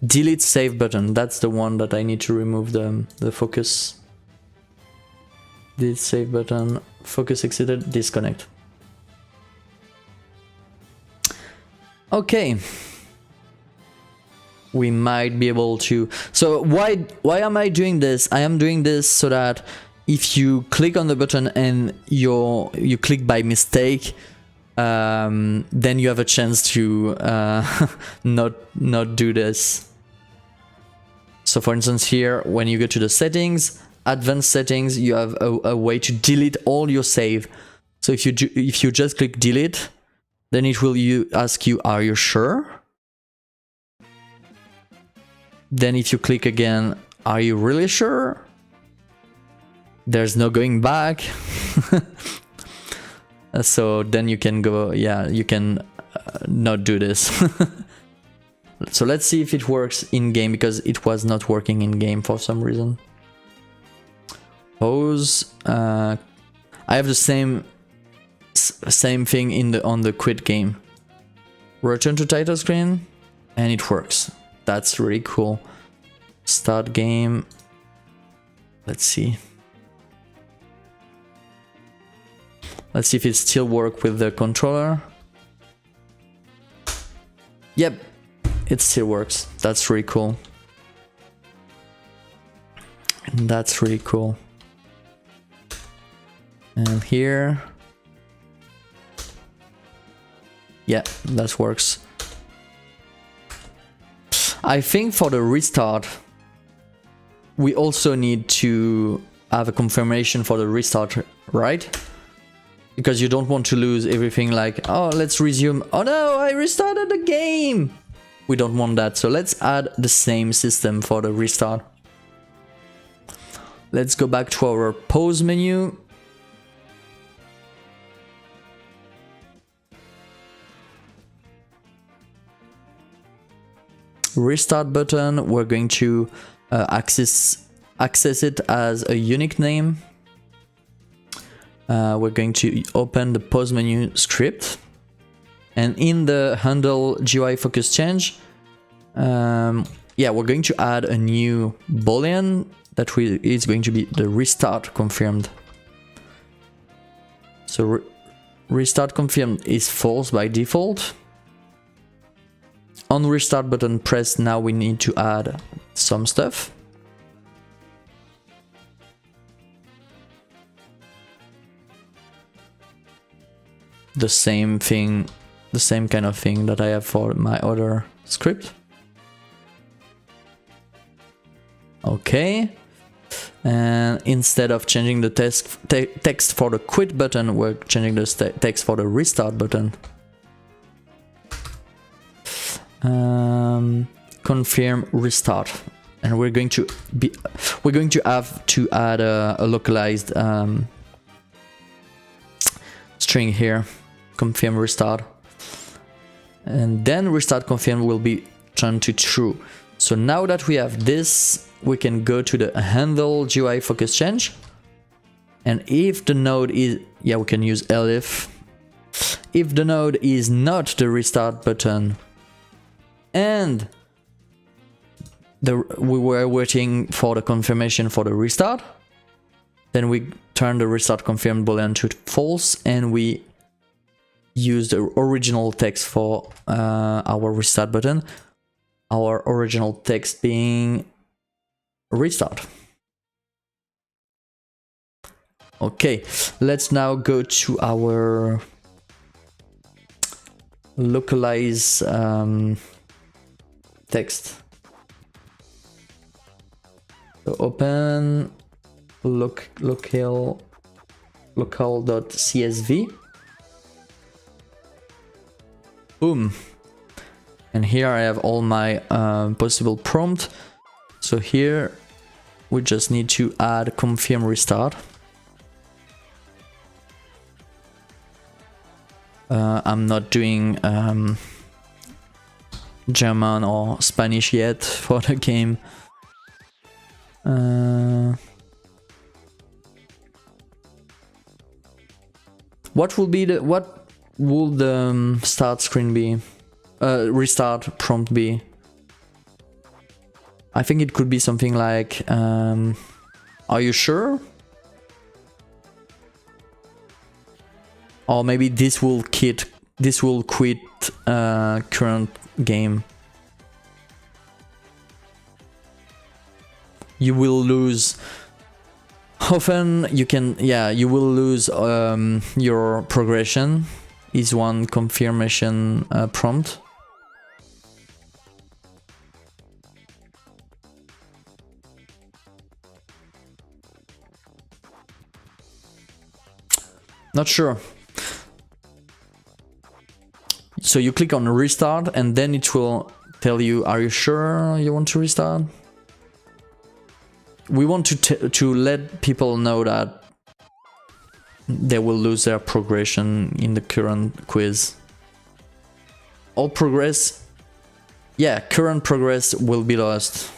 Delete save button, that's the one that I need to remove the focus. Delete save button, focus exited, disconnect. Okay. We might be able to... So why am I doing this? I am doing this so that if you click on the button and you click by mistake, then you have a chance to not do this. So for instance here, when you go to the settings, advanced settings, you have a way to delete all your save. So if you just click delete, then it will ask you, are you sure? Then if you click again, are you really sure? There's no going back. So then you can go, yeah, you can not do this. So let's see if it works in game, because it was not working in game for some reason. Pause. I have the same thing on the quit game. Return to title screen, and it works. That's really cool. Start game. Let's see. Let's see if it still works with the controller. Yep, it still works. That's really cool. And that's really cool. And here. Yeah, that works. I think for the restart, we also need to have a confirmation for the restart, right? Because you don't want to lose everything, like, oh, let's resume. Oh no, I restarted the game. We don't want that. So let's add the same system for the restart. Let's go back to our pause menu. Restart button, we're going to access it as a unique name. we're going to open the pause menu script, and in the handle GUI focus change, yeah, we're going to add a new boolean that is going to be the restart confirmed. So restart confirmed is false by default. On restart button pressed, now we need to add some stuff. The same thing, the same kind of thing that I have for my other script. Okay. And instead of changing the text for the quit button, we're changing the text for the restart button. Confirm restart, and we're going to have to add a localized string here. Confirm restart, and then restart confirm will be turned to true. So now that we have this, we can go to the handle GUI focus change, and if the node is, yeah, we can use elif. If the node is not the restart button and we were waiting for the confirmation for the restart, then we turn the restart confirmed boolean to false, and we use the original text for our restart button. Our original text being restart. Okay, let's now go to our localize text. So open local.csv. Boom. And here I have all my possible prompt. So here we just need to add confirm restart. I'm not doing German or Spanish yet for the game. What will the start screen be? Restart prompt be? I think it could be something like, are you sure? Or maybe this will quit current game. You will lose. Often you can, yeah, you will lose your progression is one confirmation prompt. Not sure. So you click on restart and then it will tell you, are you sure you want to restart? We want to let people know that they will lose their progression in the current quiz. All progress, yeah, current progress will be lost.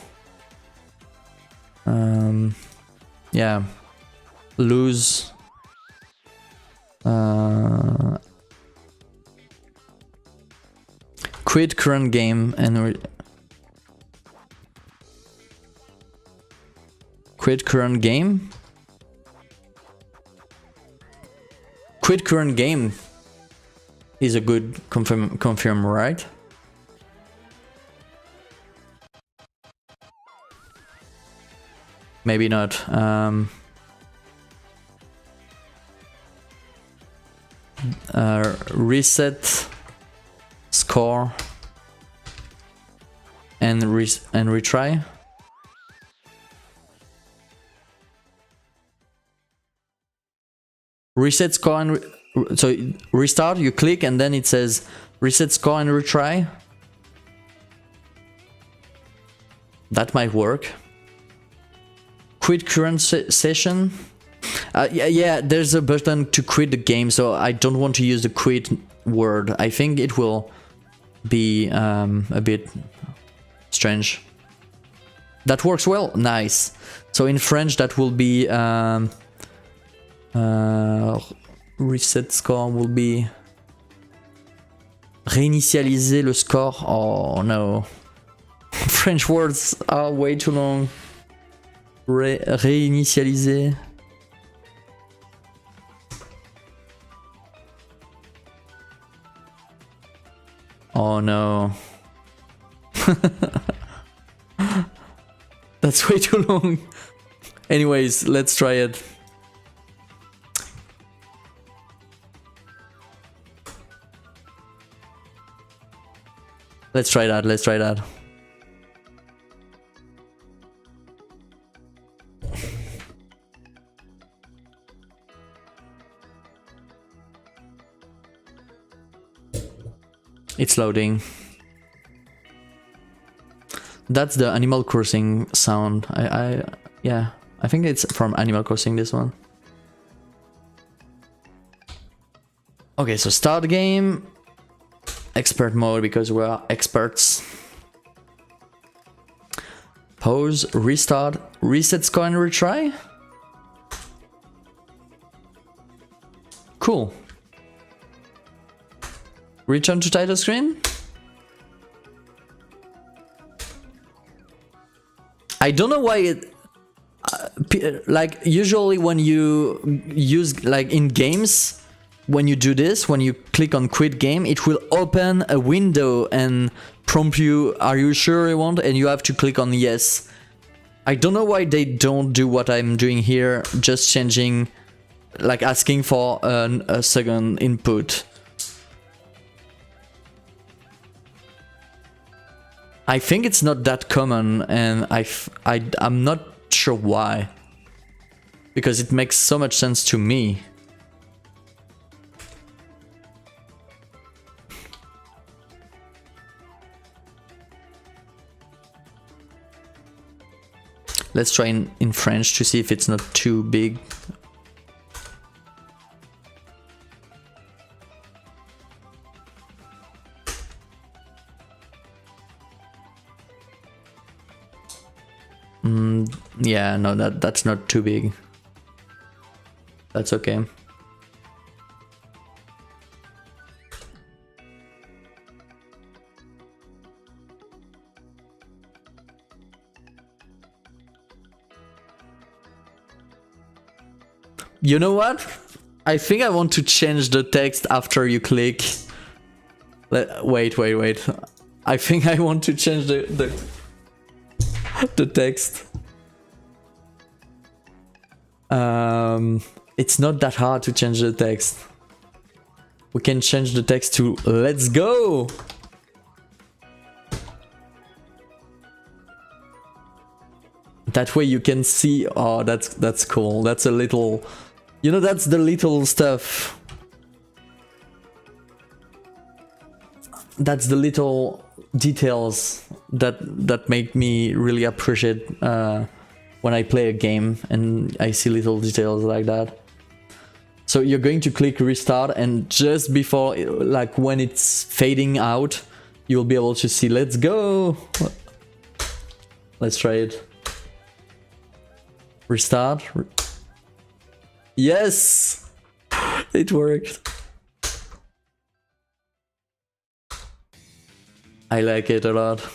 Yeah, lose. Quit current game and quit current game. Quit current game is a good confirm, right? Maybe not. Reset score and retry. Reset score and so restart, you click and then it says reset score and retry. That might work. Quit current session. Yeah, there's a button to quit the game, so I don't want to use the quit word. I think it will be a bit strange. That works well. Nice. So in French that will be Reset score will be réinitialiser le score. Oh no. French words are way too long. Réinitialiser. Oh no. That's way too long. Anyways, let's try it. Let's try that, let's try that. It's loading. That's the Animal Crossing sound. Yeah, I think it's from Animal Crossing, this one. Okay, so start game. Expert mode because we are experts. Pause, restart, reset score and retry. Cool. Return to title screen. I don't know why it like usually when you use like in games, when you do this, when you click on quit game, it will open a window and prompt you, are you sure you want? And you have to click on yes. I don't know why they don't do what I'm doing here, just changing, like asking for a second input. I think it's not that common, and I'm not sure why. Because it makes so much sense to me. Let's try in French to see if it's not too big. Yeah, no, that's not too big. That's okay. You know what? I think I want to change the text after you click. Wait. I think I want to change the text. It's not that hard to change the text. We can change the text to let's go. That way you can see. Oh, that's cool. That's a little, you know, that's the little stuff. That's the little details that make me really appreciate when I play a game and I see little details like that. So you're going to click restart, and just before, like when it's fading out, you'll be able to see let's go. Let's try it. Restart. Yes! It worked. I like it a lot.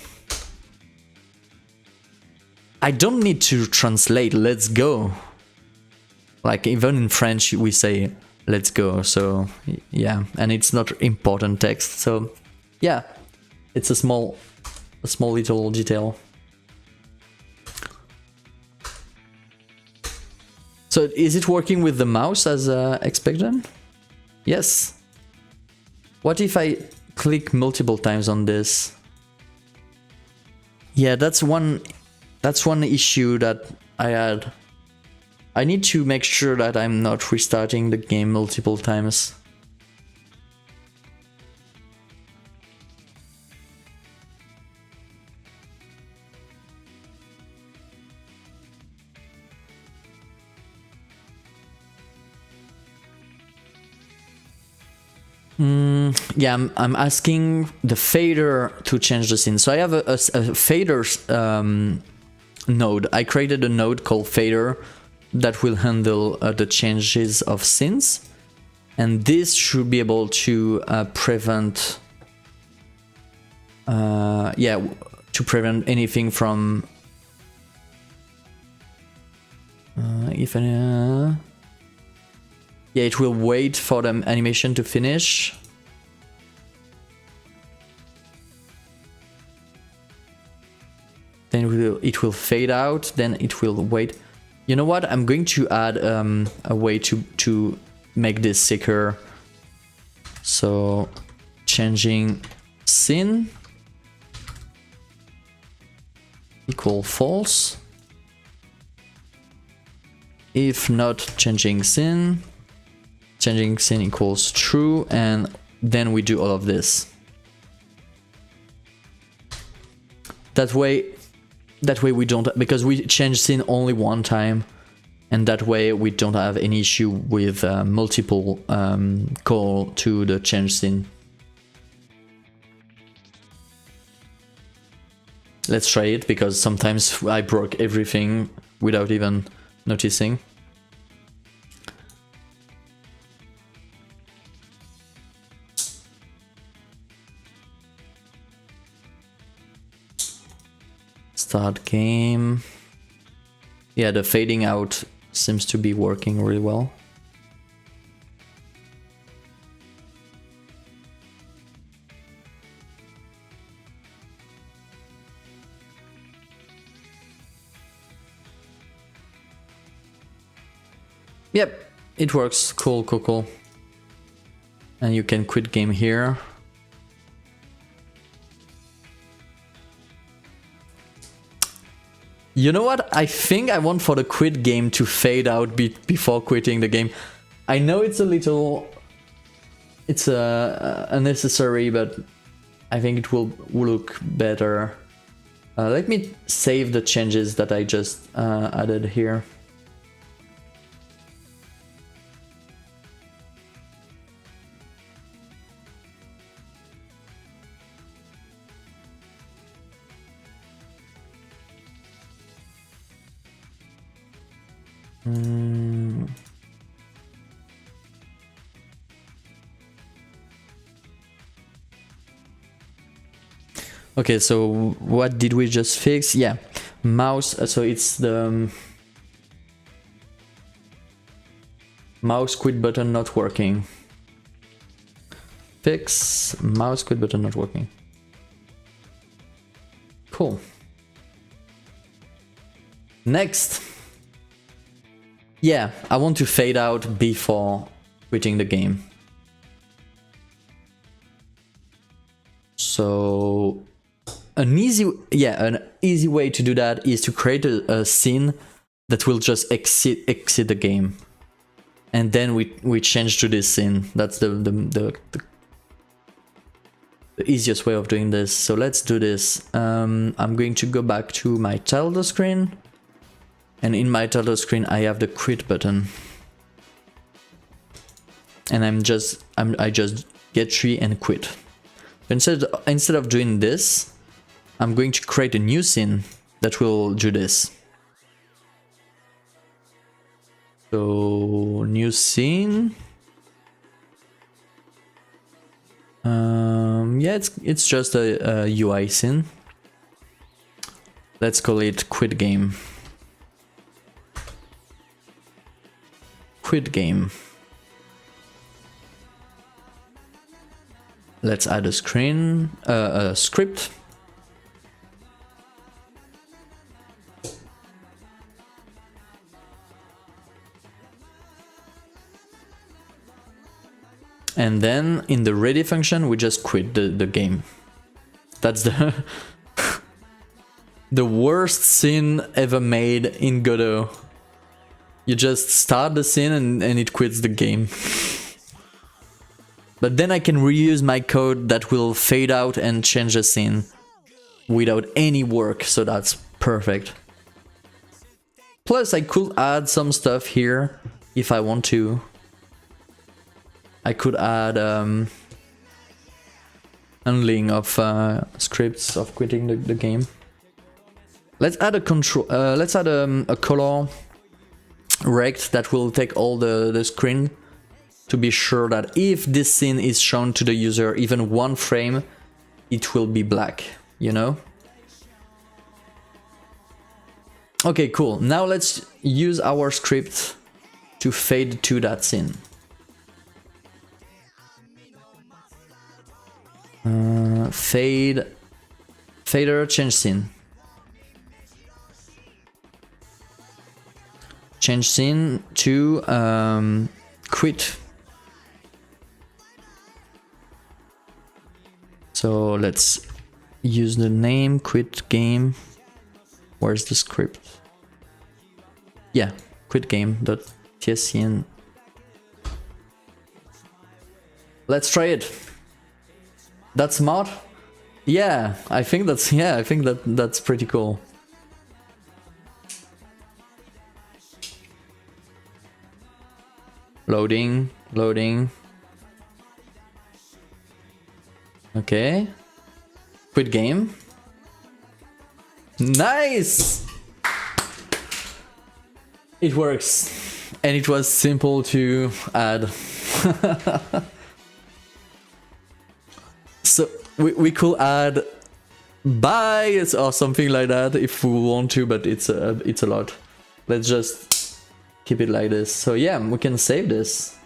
I don't need to translate let's go. Like even in French we say let's go, so yeah, and it's not important text, so yeah, it's a small little detail. So is it working with the mouse as expected? Yes. What if I click multiple times on this? Yeah, that's one issue that I had. I need to make sure that I'm not restarting the game multiple times. Yeah, I'm asking the fader to change the scene. So I have a fader node. I created a node called fader. that will handle the changes of scenes, and this should be able to prevent to prevent anything from it will wait for the animation to finish. Then it will fade out, then it will wait. You know what? I'm going to add a way to make this sicker. So changing scene equal false. If not changing scene equals true, and then we do all of this. That way we don't, because we change scene only one time, and that way we don't have any issue with multiple call to the change scene. Let's try it, because sometimes I broke everything without even noticing. Start game. Yeah, the fading out seems to be working really well. Yep, it works. Cool, cool, cool. And you can quit game here. You know what? I think I want for the quit game to fade out before quitting the game. I know it's a little... It's unnecessary, but I think it will look better. Let me save the changes that I just added here. Okay, so what did we just fix? Yeah, mouse. So it's the mouse quit button not working. Fix mouse quit button not working. Cool. Next. Yeah, I want to fade out before quitting the game. So an easy way to do that is to create a scene that will just exit the game, and then we change to this scene. That's the easiest way of doing this. So let's do this. I'm going to go back to my title screen, and in my title screen I have the quit button, and I just get tree and quit. Instead of doing this, I'm going to create a new scene that will do this. So new scene. Yeah, it's just a UI scene. Let's call it quit game. Quit game. Let's add a screen, a script. And then in the ready function, we just quit the game. That's the the worst scene ever made in Godot. You just start the scene and it quits the game. But then I can reuse my code that will fade out and change the scene without any work, so that's perfect. Plus I could add some stuff here if I want to. I could add handling of scripts of quitting the game. Let's add a control. Let's add a color rect that will take all the screen to be sure that if this scene is shown to the user even one frame, it will be black, you know? Okay, cool. Now let's use our script to fade to that scene. Fader, change scene. Change scene to quit. So let's use the name quit game. Where's the script? Yeah, quit game.tscn. Let's try it. That's smart. Yeah, I think that's pretty cool. Loading. Okay. Quit game. Nice! It works. And it was simple to add. So we could add bye or something like that if we want to, but it's a lot. Let's just keep it like this. So yeah, we can save this.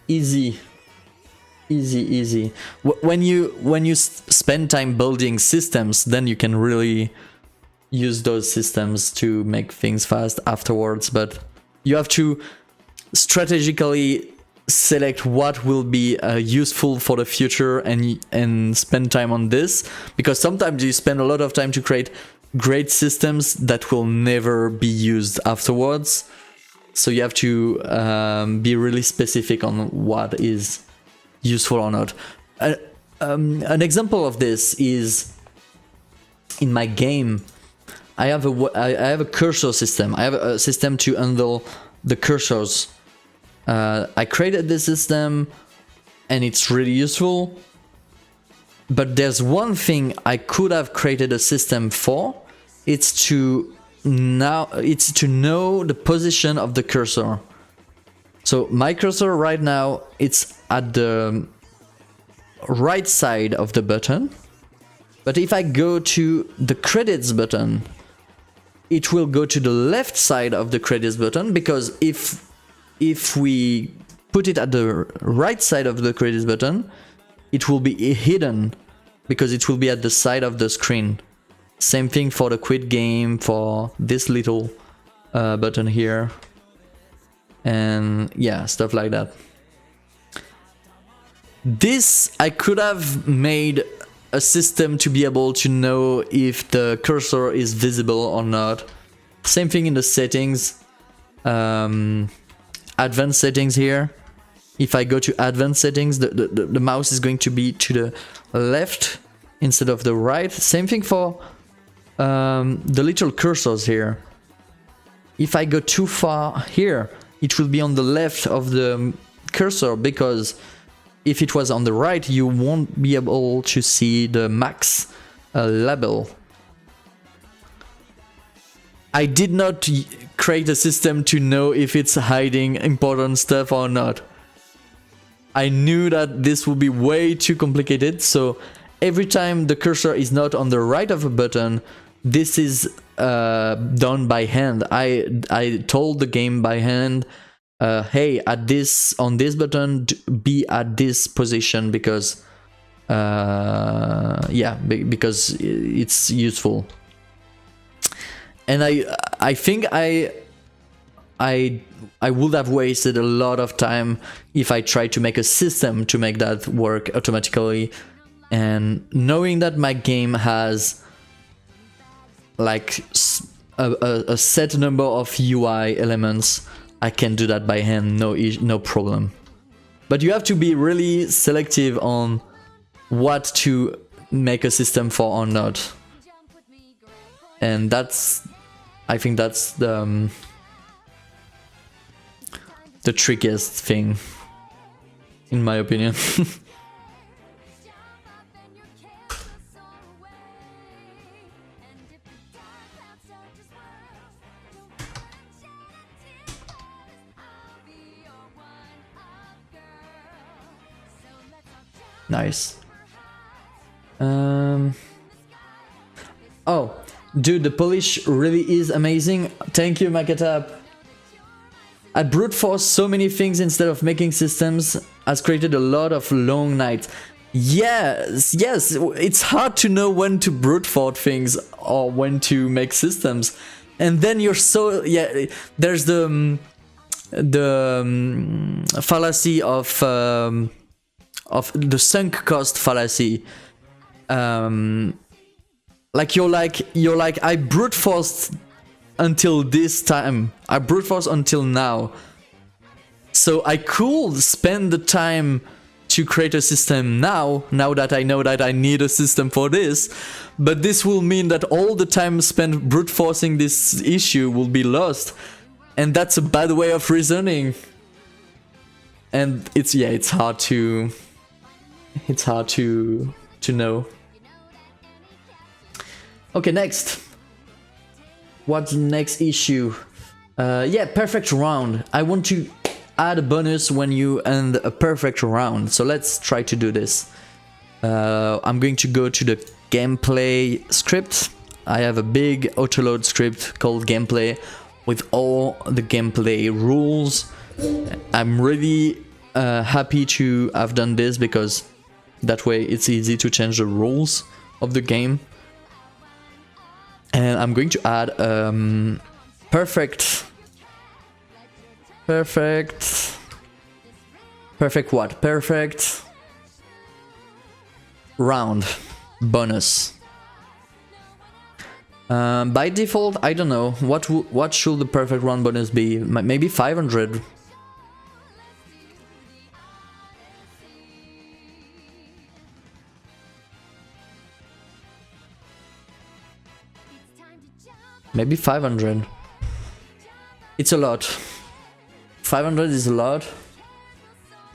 Easy. When you spend time building systems, then you can really use those systems to make things fast afterwards, but you have to strategically select what will be useful for the future and spend time on this, because sometimes you spend a lot of time to create great systems that will never be used afterwards. So you have to be really specific on what is useful or not. An example of this is in my game. I have a cursor system. I have a system to handle the cursors. I created this system and it's really useful. But there's one thing I could have created a system for. It's to know the position of the cursor. So my cursor right now, it's at the right side of the button. But if I go to the credits button, it will go to the left side of the credits button, because if we put it at the right side of the credits button, it will be hidden because it will be at the side of the screen. Same thing for the quit game, for this little button here, and yeah, stuff like that. This I could have made a system to be able to know if the cursor is visible or not. Same thing in the settings, advanced settings here. If I go to advanced settings, the mouse is going to be to the left instead of the right. Same thing for the little cursors here. If I go too far here, it will be on the left of the cursor, because if it was on the right, you won't be able to see the max label. I did not create a system to know if it's hiding important stuff or not. I knew that this would be way too complicated, so every time the cursor is not on the right of a button, this is done by hand. I told the game by hand, hey, on this button, be at this position, because because it's useful. And I think I would have wasted a lot of time if I tried to make a system to make that work automatically. And knowing that my game has like a set number of UI elements, I can do that by hand, no problem. But you have to be really selective on what to make a system for or not. And I think that's the trickiest thing, in my opinion. Nice. Oh, dude, the polish really is amazing. Thank you, Makatap. I brute force so many things instead of making systems has created a lot of long nights. Yes, it's hard to know when to brute force things or when to make systems. And then you're so, yeah, there's the fallacy of the sunk cost fallacy. Like you're like I brute forced until this time. I brute force until now. So I could spend the time to create a system now that I know that I need a system for this. But this will mean that all the time spent brute forcing this issue will be lost. And that's a bad way of reasoning. And it's hard to know. Okay, next. What's the next issue? Yeah, perfect round. I want to add a bonus when you end a perfect round. So let's try to do this. I'm going to go to the gameplay script. I have a big autoload script called gameplay with all the gameplay rules. I'm really happy to have done this because that way it's easy to change the rules of the game. And I'm going to add perfect what? Perfect round bonus. By default, I don't know what should the perfect round bonus be. Maybe 500. Maybe 500. It's a lot. 500 is a lot.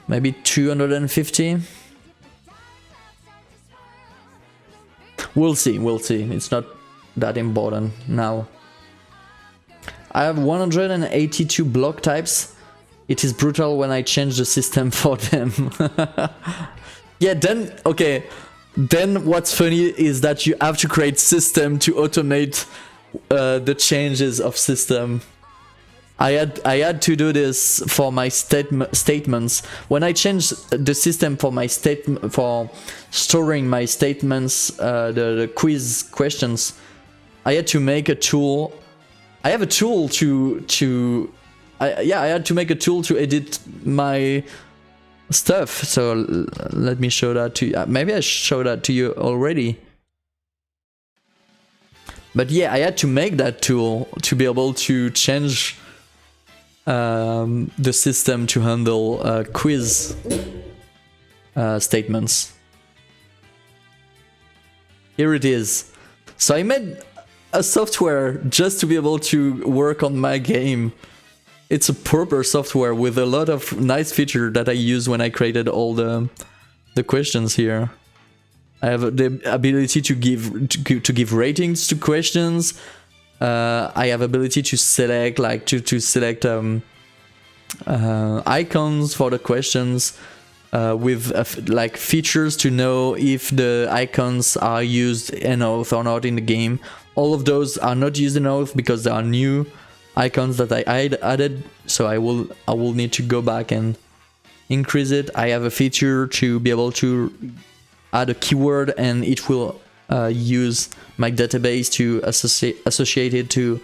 Maybe 250. We'll see. It's not that important now. I have 182 block types. It is brutal when I change the system for them. Yeah, then, okay. Then what's funny is that you have to create system to automate the changes of system. I had to do this for my statements. When I changed the system for my for storing my statements, the quiz questions, I had to make a tool. I have a tool I had to make a tool to edit my stuff. So let me show that to you. Maybe I showed that to you already. But yeah, I had to make that tool to be able to change the system to handle quiz statements. Here it is. So I made a software just to be able to work on my game. It's a proper software with a lot of nice features that I use when I created all the questions here. I have the ability to give ratings to questions. I have ability to select select icons for the questions with like features to know if the icons are used in Oath or not in the game. All of those are not used in Oath because there are new icons that I added. So I will need to go back and increase it. I have a feature to be able to add a keyword and it will use my database to associate it to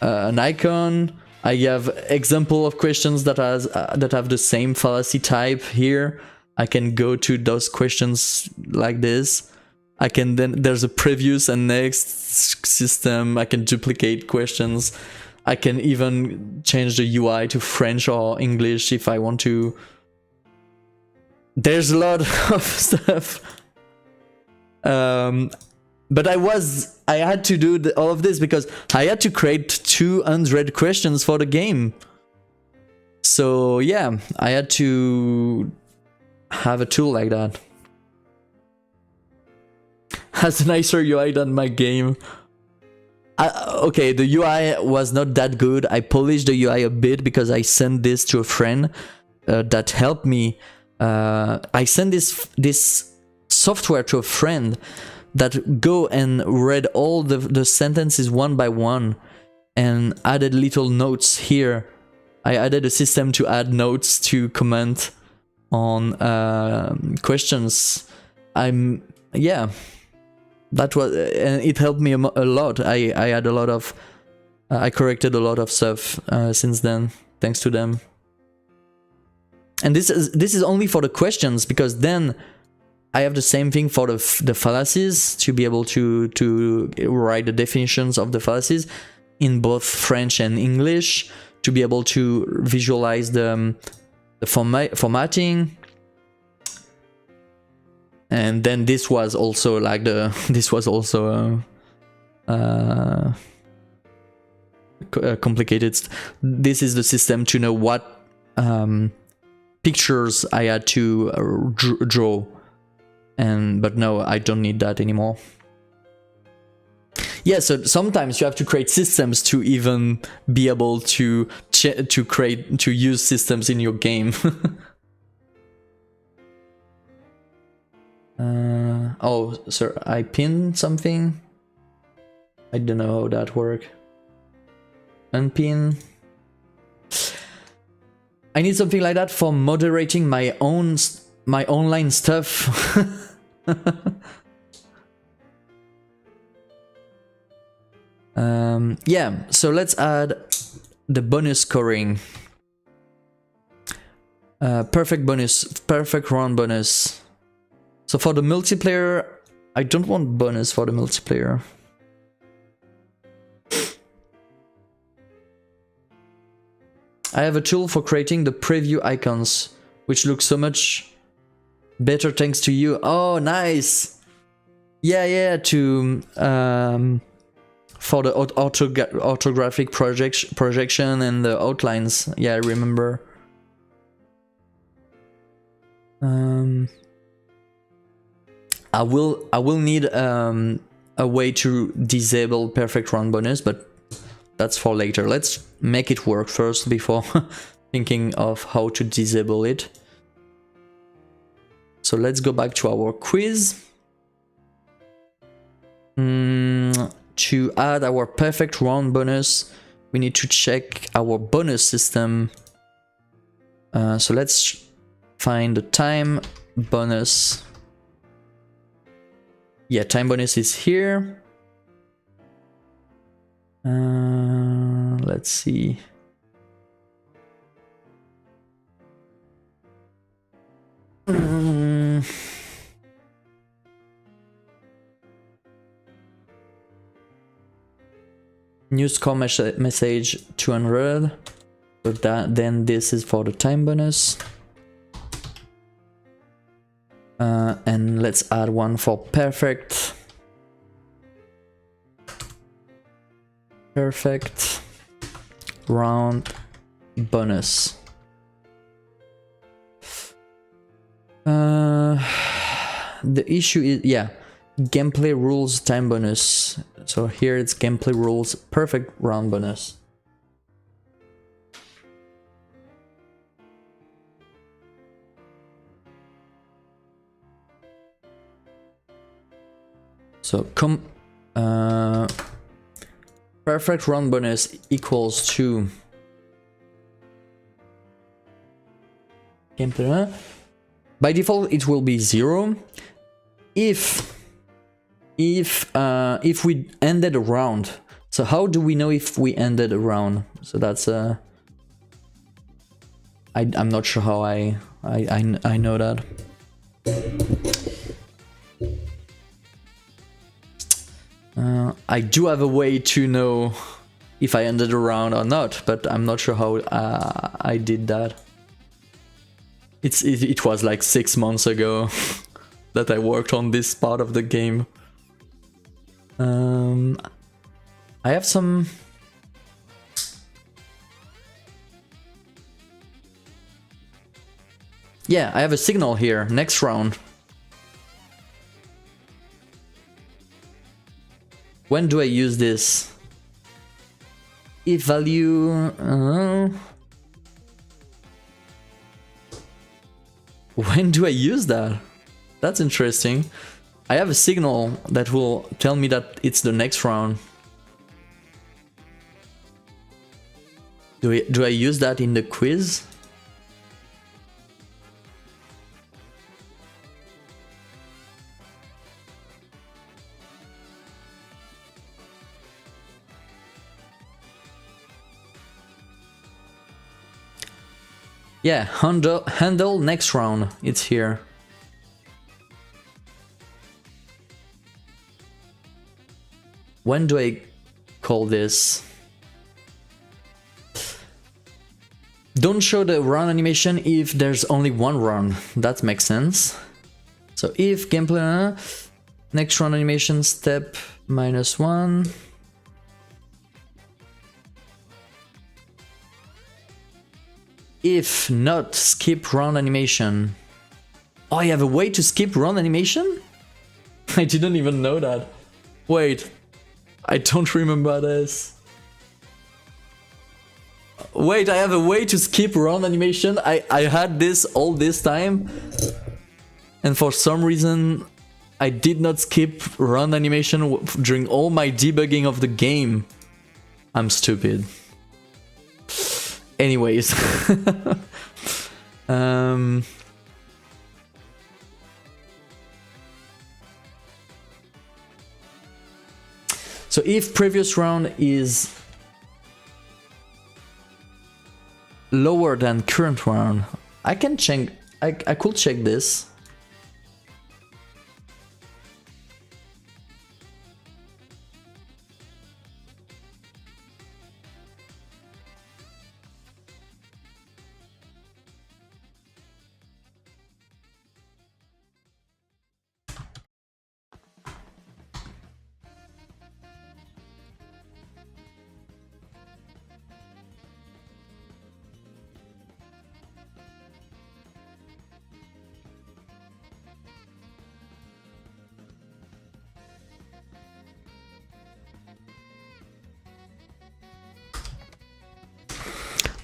an icon. I have example of questions that have the same fallacy type here. I can go to those questions like this. I can then, there's a previous and next system. I can duplicate questions. I can even change the UI to French or English if I want to. There's a lot of stuff. But I had to do all of this because I had to create 200 questions for the game. So yeah, I had to have a tool like that. Has a nicer UI than my game. Okay, the UI was not that good. I polished the UI a bit because I sent this to a friend that helped me I sent this software to a friend that go and read all the sentences one by one and added little notes here. I added a system to add notes to comment on questions. Yeah, that was, and it helped me a lot. I had a lot of, I corrected a lot of stuff since then, thanks to them. And this is only for the questions, because then I have the same thing for the fallacies, to be able to write the definitions of the fallacies in both French and English, to be able to visualize the formatting. And then this was also like complicated. This is the system to know what pictures I had to draw. But no, I don't need that anymore. Yeah, so sometimes you have to create systems to even be able to use systems in your game. Oh, sir, I pinned something. I don't know how that works. Unpin. I need something like that for moderating my online stuff. Yeah, so let's add the bonus scoring. Perfect bonus, perfect round bonus. So for the multiplayer, I don't want bonus for the multiplayer. I have a tool for creating the preview icons, which looks so much better thanks to you. Oh, nice! Yeah, to for the orthographic projection and the outlines. Yeah, I remember. I will need a way to disable perfect round bonus, but that's for later. Let's make it work first before thinking of how to disable it. So let's go back to our quiz. To add our perfect round bonus, we need to check our bonus system. So let's find the time bonus. Yeah, time bonus is here. Let's see. New score message 200. So then this is for the time bonus. And let's add one for perfect. Perfect round bonus. The issue is, yeah, gameplay rules time bonus. So here it's gameplay rules perfect round bonus. So perfect round bonus equals to gameplay. By default, it will be 0. If we ended a round, so how do we know if we ended a round? So that's I'm not sure how I know that. I do have a way to know if I ended a round or not, but I'm not sure how I did that. It was like 6 months ago that I worked on this part of the game. I have some... Yeah, I have a signal here. Next round. When do I use this? If value... When do I use that? That's interesting. I have a signal that will tell me that it's the next round. Do I use that in the quiz? Yeah, handle next round. It's here. When do I call this? Don't show the run animation if there's only one run. That makes sense. So if gameplay next run animation step -1. If not, skip round animation. Oh, I have a way to skip round animation? I didn't even know that. Wait, I don't remember this. Wait, I have a way to skip round animation? I had this all this time. And for some reason, I did not skip round animation during all my debugging of the game. I'm stupid. Anyways. So if previous round is lower than current round, I can check. I could check this.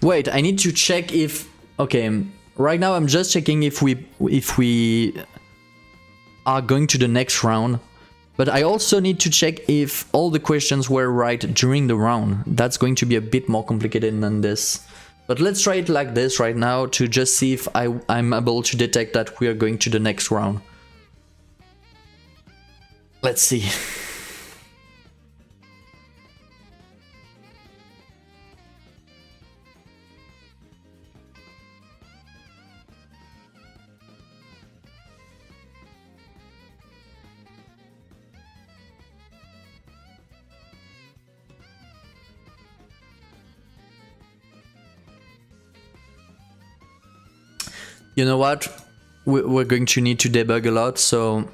Wait, I need to check if... Okay, right now I'm just checking if we are going to the next round. But I also need to check if all the questions were right during the round. That's going to be a bit more complicated than this. But let's try it like this right now to just see if I'm able to detect that we are going to the next round. Let's see. You know what? We're going to need to debug a lot, so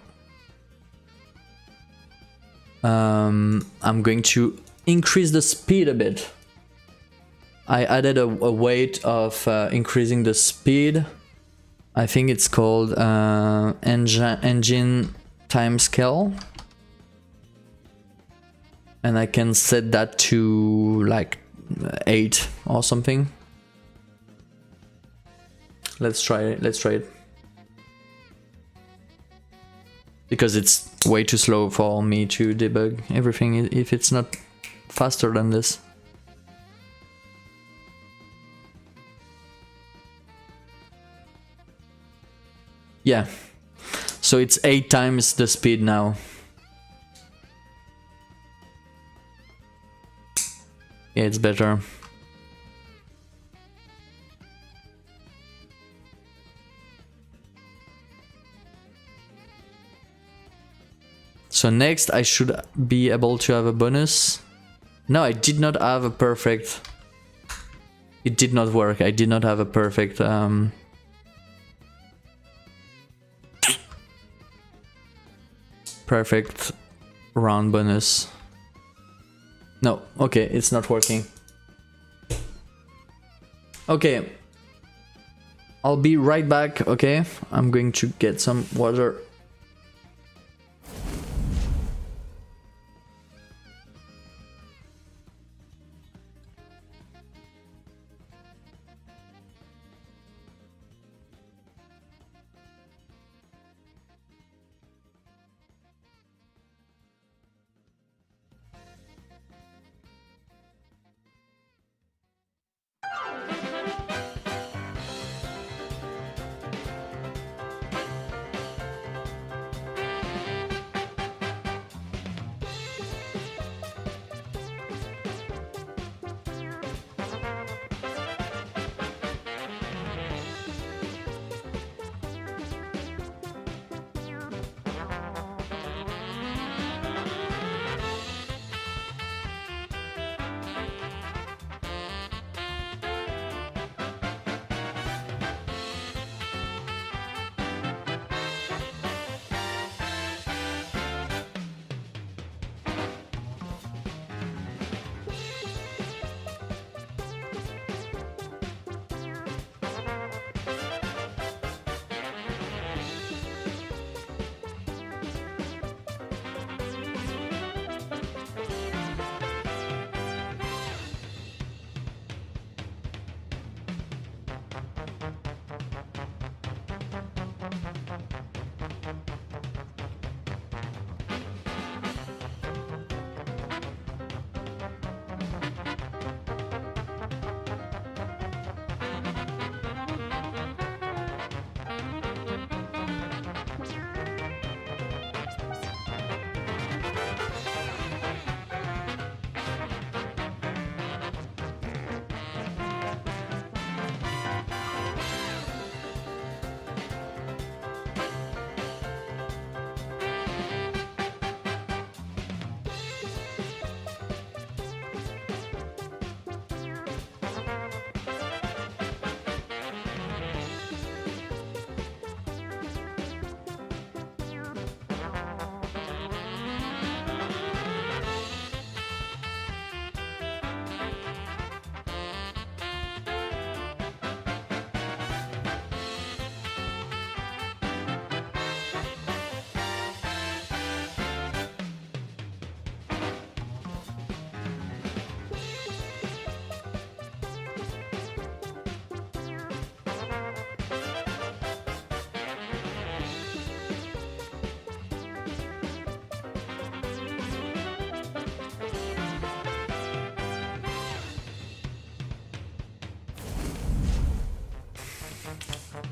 I'm going to increase the speed a bit. I added a way of increasing the speed. I think it's called engine timescale. And I can set that to like 8 or something. Let's try it. Because it's way too slow for me to debug everything if it's not faster than this. Yeah. So it's 8 times the speed now. Yeah, it's better. So next I should be able to have a bonus. No, I did not have a perfect... It did not work. I did not have a perfect... perfect round bonus. No, okay, it's not working. Okay. I'll be right back, okay? I'm going to get some water.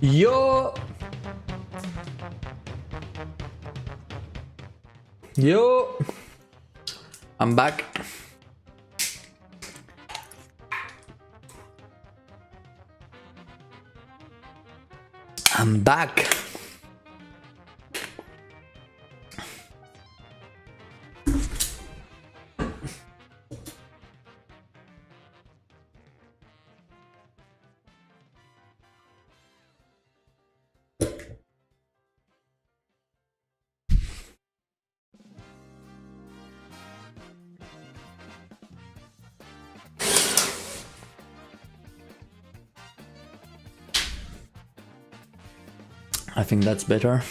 Yo! Yo! I'm back. I'm back. I think that's better.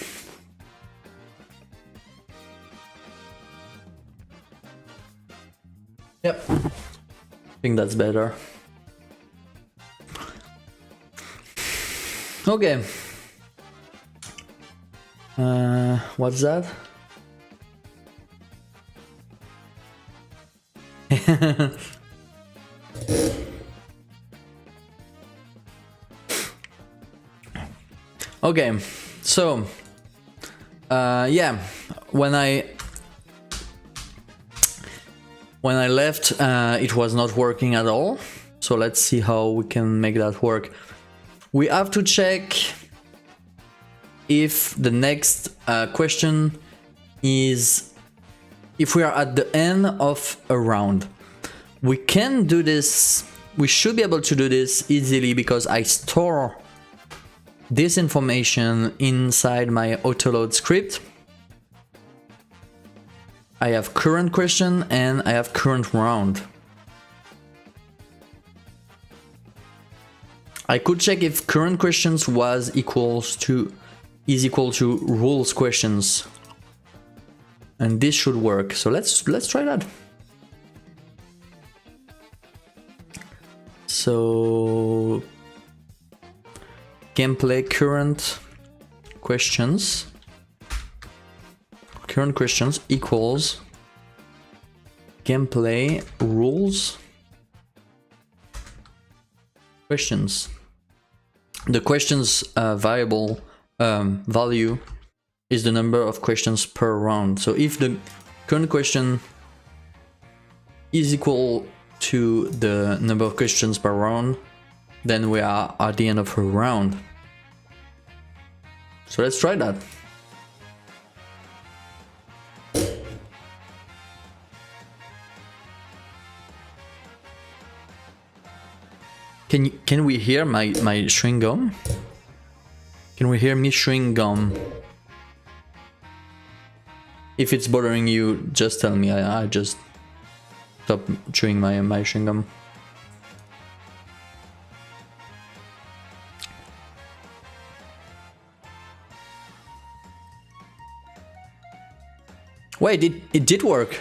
Yep. I think that's better. Okay. What's that? Okay, so yeah, when I left, it was not working at all. So let's see how we can make that work. We have to check if the next question is if we are at the end of a round. We can do this. We should be able to do this easily because I store this information inside my autoload script. I have current question and I have current round. I could check if current questions is equal to rules questions, and this should work. So let's try that. So gameplay current questions equals gameplay rules questions. The questions variable value is the number of questions per round. So if the current question is equal to the number of questions per round, then we are at the end of a round. So let's try that. Can we hear my chewing gum? Can we hear me chewing gum? If it's bothering you, just tell me. I just stop chewing my chewing gum. Wait, it did work.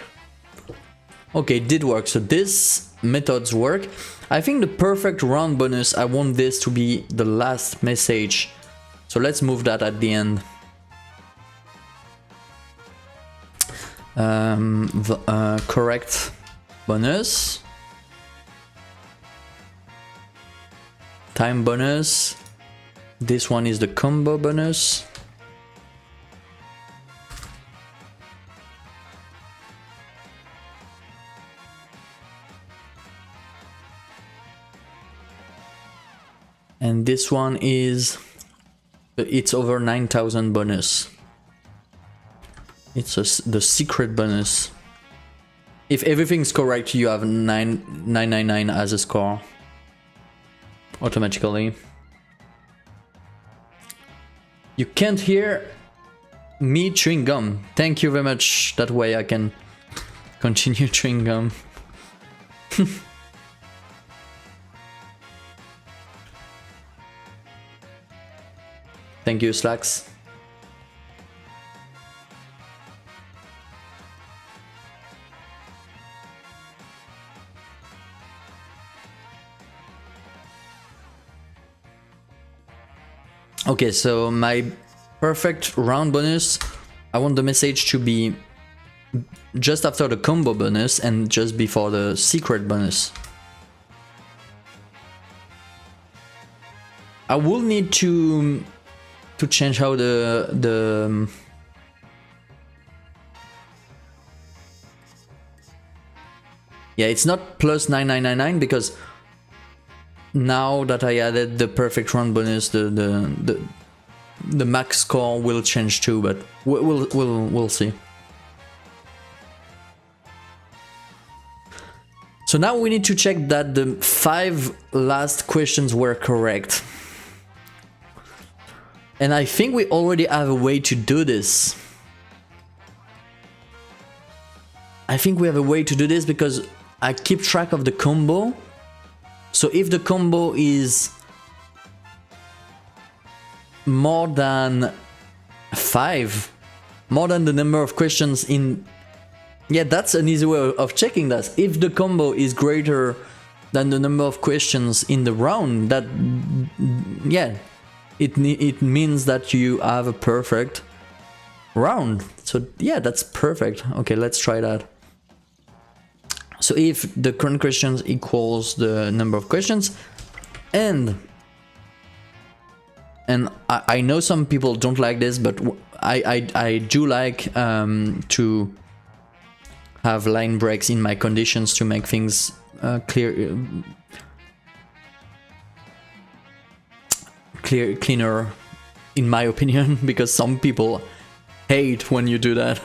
Okay, it did work. So this methods work. I think the perfect round bonus, I want this to be the last message. So let's move that at the end. Correct bonus. Time bonus. This one is the combo bonus. And this one is, it's over 9,000 bonus. It's the secret bonus. If everything's correct, you have 999 as a score automatically. You can't hear me chewing gum. Thank you very much. That way I can continue chewing gum. Thank you, Slacks. Okay, so my perfect round bonus, I want the message to be just after the combo bonus and just before the secret bonus. I will need to change how the yeah, it's not plus 9999 because now that I added the perfect round bonus, the max score will change too, but we'll see. So now we need to check that the 5 last questions were correct. And I think we already have a way to do this. I think we have a way to do this because I keep track of the combo. So if the combo is more than 5, more than the number of questions in... Yeah, that's an easy way of checking that. If the combo is greater than the number of questions in the round, that... yeah, it means that you have a perfect round. So yeah, that's perfect. Okay, let's try that. So if the current questions equals the number of questions, and I know some people don't like this, but I do like to have line breaks in my conditions to make things cleaner, in my opinion, because some people hate when you do that.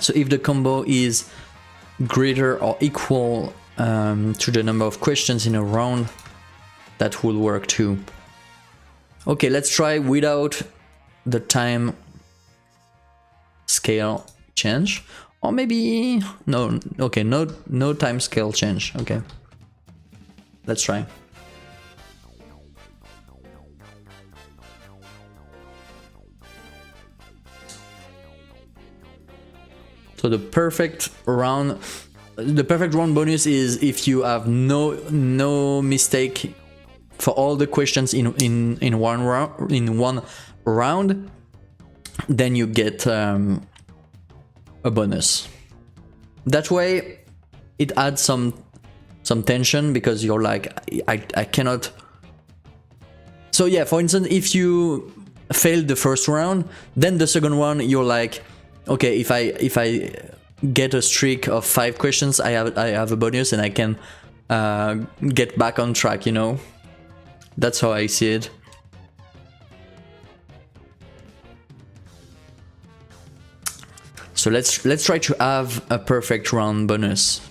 So if the combo is greater or equal to the number of questions in a round, that will work too. Okay, let's try without the time scale change, or maybe no. Okay, no time scale change. Okay, let's try. So the perfect round bonus is if you have no mistake for all the questions in one round, then you get a bonus. That way, it adds some tension because you're like, I cannot. So yeah, for instance, if you failed the first round, then the second one you're like, okay, if I get a streak of 5 questions, I have a bonus and I can get back on track, you know? That's how I see it. So let's try to have a perfect round bonus.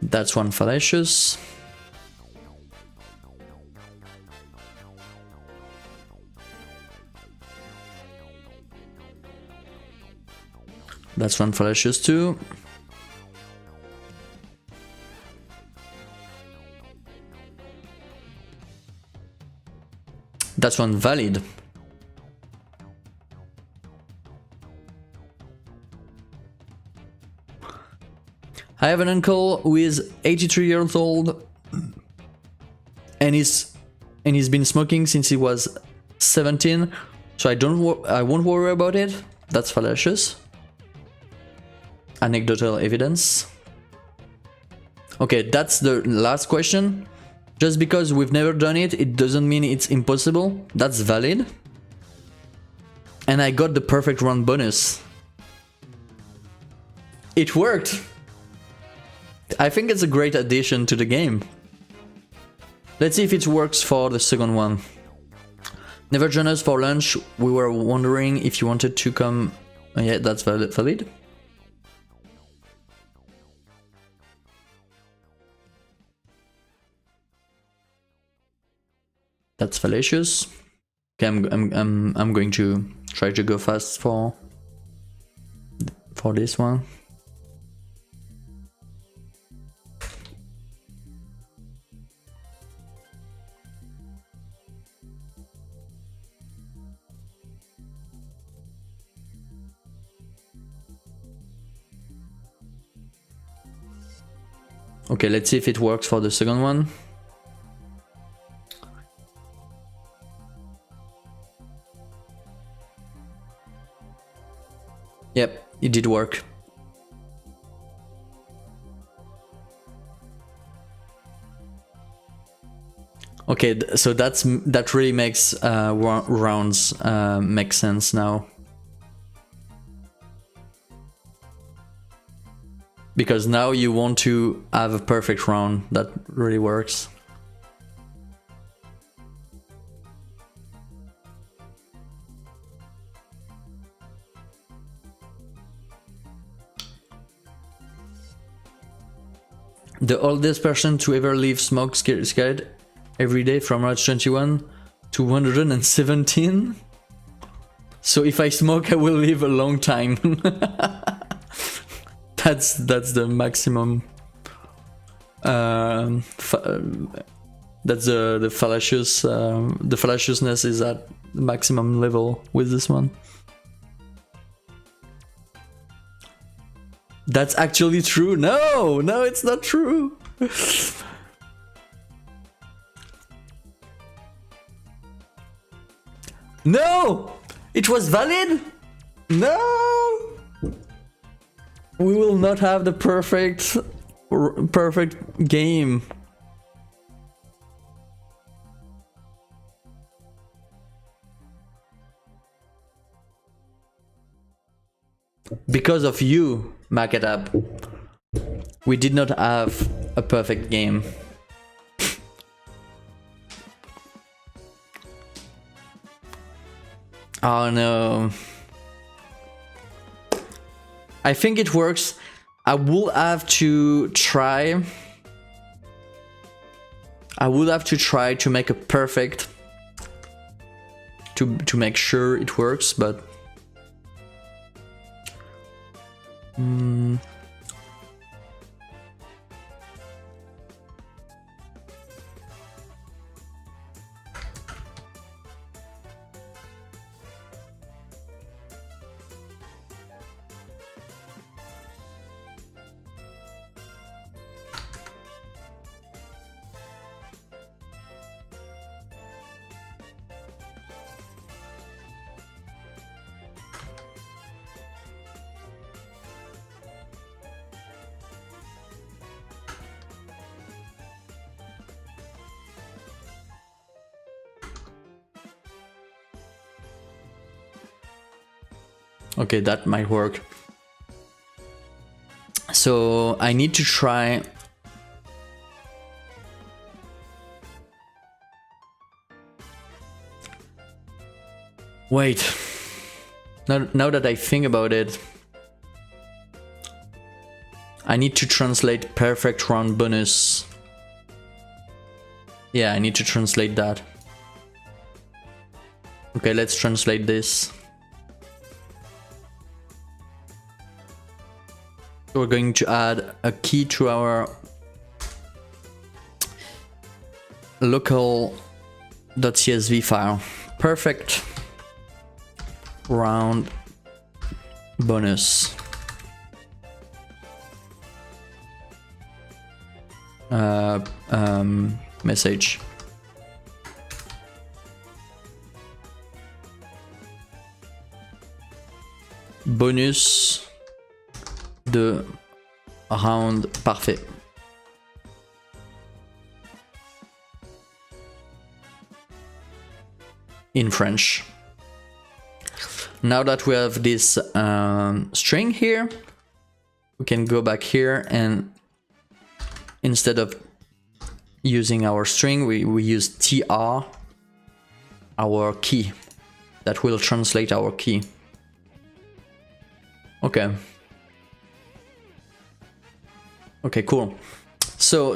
That's one fallacious. That's one fallacious too. That's one valid. I have an uncle who is 83 years old and he's been smoking since he was 17, so I won't worry about it. That's fallacious. Anecdotal evidence. Okay, that's the last question. Just because we've never done it, it doesn't mean it's impossible. That's valid. And I got the perfect round bonus. It worked. I think it's a great addition to the game. Let's see if it works for the second one. Never join us for lunch. We were wondering if you wanted to come. Oh, yeah, that's valid. That's fallacious. Okay, I'm going to try to go fast for this one. Okay, let's see if it works for the second one. Yep, it did work. Okay, so that really makes rounds make sense now. Because now you want to have a perfect round. That really works. The oldest person to ever leave Smoke Scared every day from March 21 to 117. So if I smoke, I will live a long time. That's the maximum. That's the fallacious. The fallaciousness is at the maximum level with this one. That's actually true. No, it's not true. No, it was valid. No, we will not have the perfect game. Because of you, Makatab, we did not have a perfect game. Oh no. I think it works. I will have to try. I would have to try to make a perfect to make sure it works, but okay, that might work. So I need to try. Wait. Now that I think about it, I need to translate perfect round bonus. Yeah, I need to translate that. Okay, let's translate this. We're going to add a key to our local.csv file. Perfect round bonus. Message. Bonus de round parfait. In French. Now that we have this string here, we can go back here and instead of using our string, we use tr, our key. That will translate our key. Okay. Okay, cool. So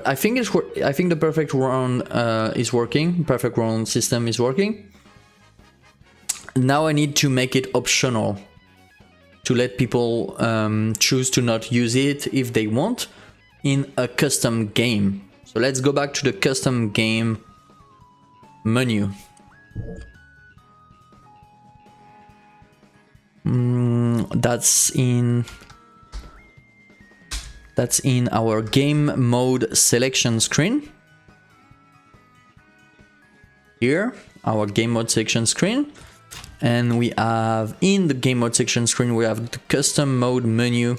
I think the perfect round is working. Perfect round system is working. Now I need to make it optional to let people choose to not use it if they want in a custom game. So let's go back to the custom game menu. That's in our game mode selection screen. Here, our game mode selection screen. And we have in the game mode section screen, we have the custom mode menu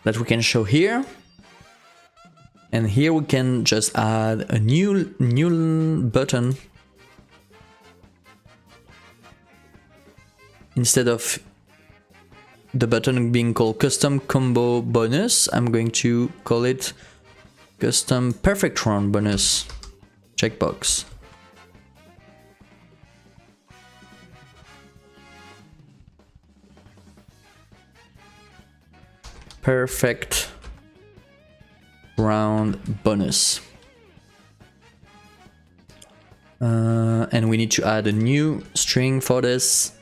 that we can show here. And here we can just add a new button instead of the button being called custom combo bonus. I'm going to call it custom perfect round bonus checkbox. Perfect round bonus. And we need to add a new string for this.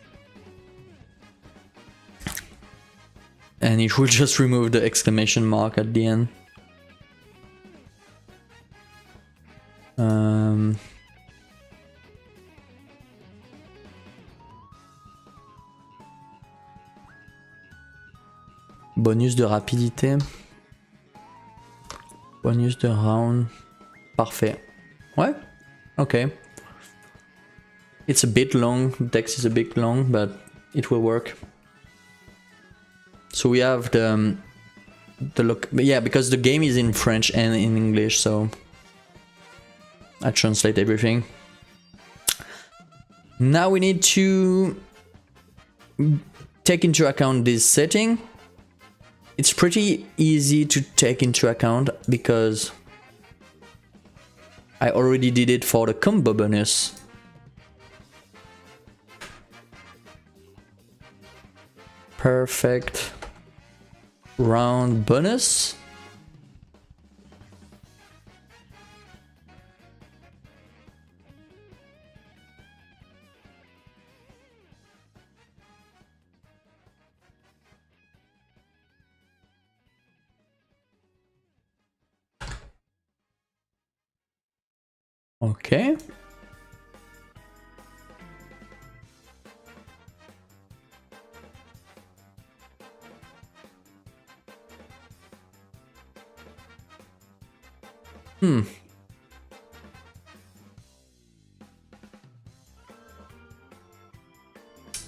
And it will just remove the exclamation mark at the end. Bonus de rapidité. Bonus de round. Parfait. Ouais. Okay. It's a bit long. The text is a bit long, but it will work. So we have the look. Yeah, because the game is in French and in English, so I translate everything. Now we need to take into account this setting. It's pretty easy to take into account because I already did it for the combo bonus. Perfect round bonus. Okay.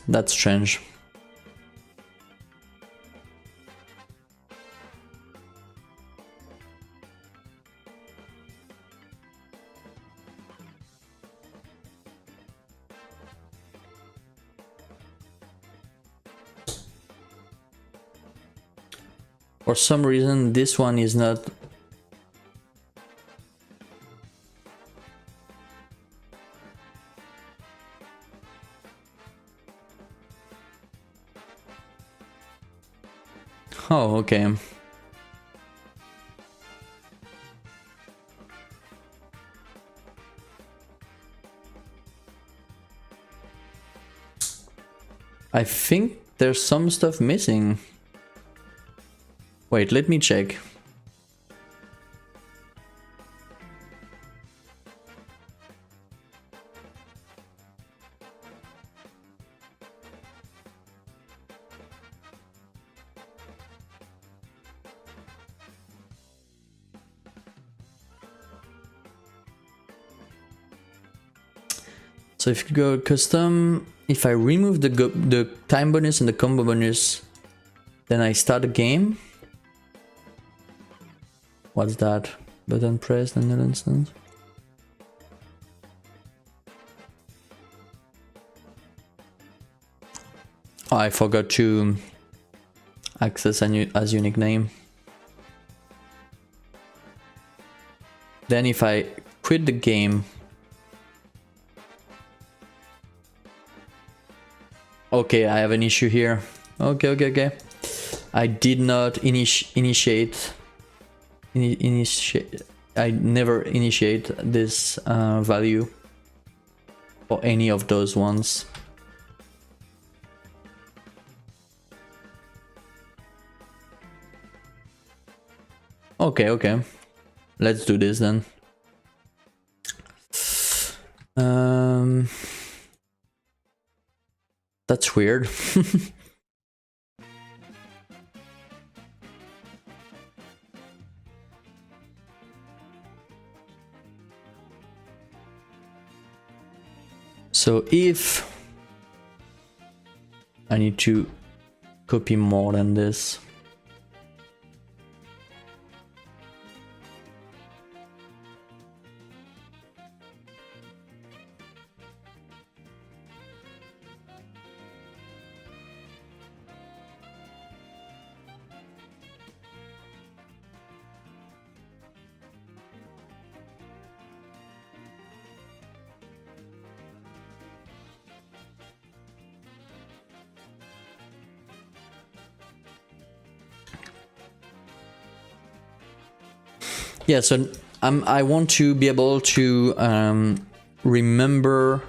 That's strange. For some reason, this one is not. Oh, okay. I think there's some stuff missing. Wait, let me check. So if you go custom, if I remove the time bonus and the combo bonus, then I start the game. What's that? Button press and an instant. Oh, I forgot to access as unique name. Then if I quit the game. Okay, I have an issue here. Okay. I did not initiate. I never initiate this value for any of those ones. Okay. Let's do this then. That's weird. So if I need to copy more than this. Yeah, so I want to be able to remember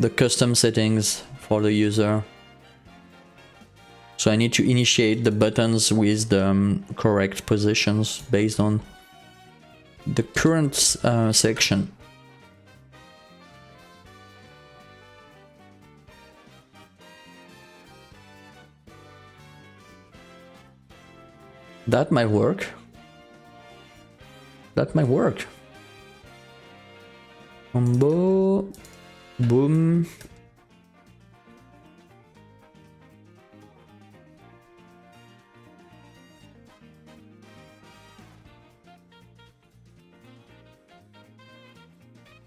the custom settings for the user. So I need to initiate the buttons with the correct positions based on the current section. That might work. That might work. Combo. Boom.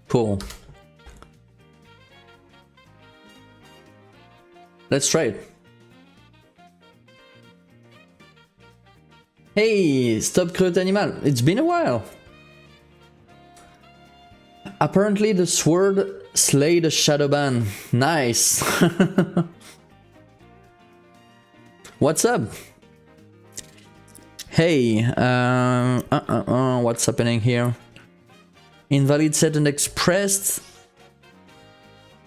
Cool. Let's try it. Hey, Stop Crude Animal. It's been a while. Apparently the sword slayed a Shadowban. Nice. What's up? Hey, what's happening here? Invalid set and expressed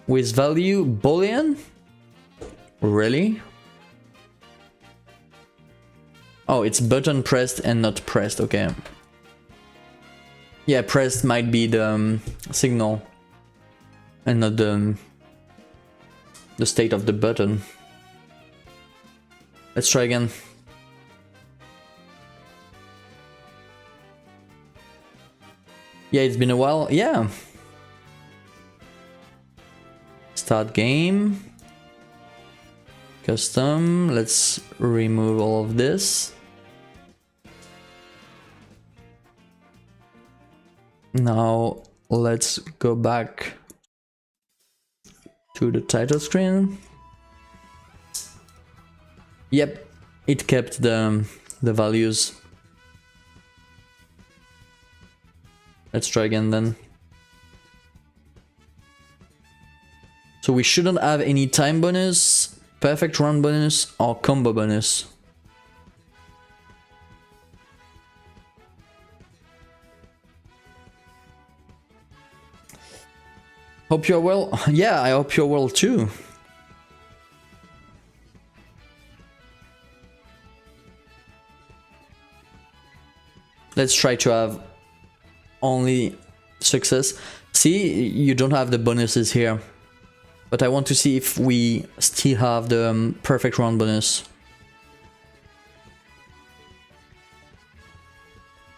with value Boolean? Really? Oh, it's button pressed and not pressed, okay. Yeah, pressed might be the signal and not the state of the button. Let's try again. Yeah, it's been a while. Yeah. Start game. Custom. Let's remove all of this. Now let's go back to the title screen. Yep, it kept the values. Let's try again then. So we shouldn't have any time bonus, perfect round bonus, or combo bonus. Hope you're well. Yeah, I hope you're well too. Let's try to have only success. See, you don't have the bonuses here. But I want to see if we still have the perfect round bonus.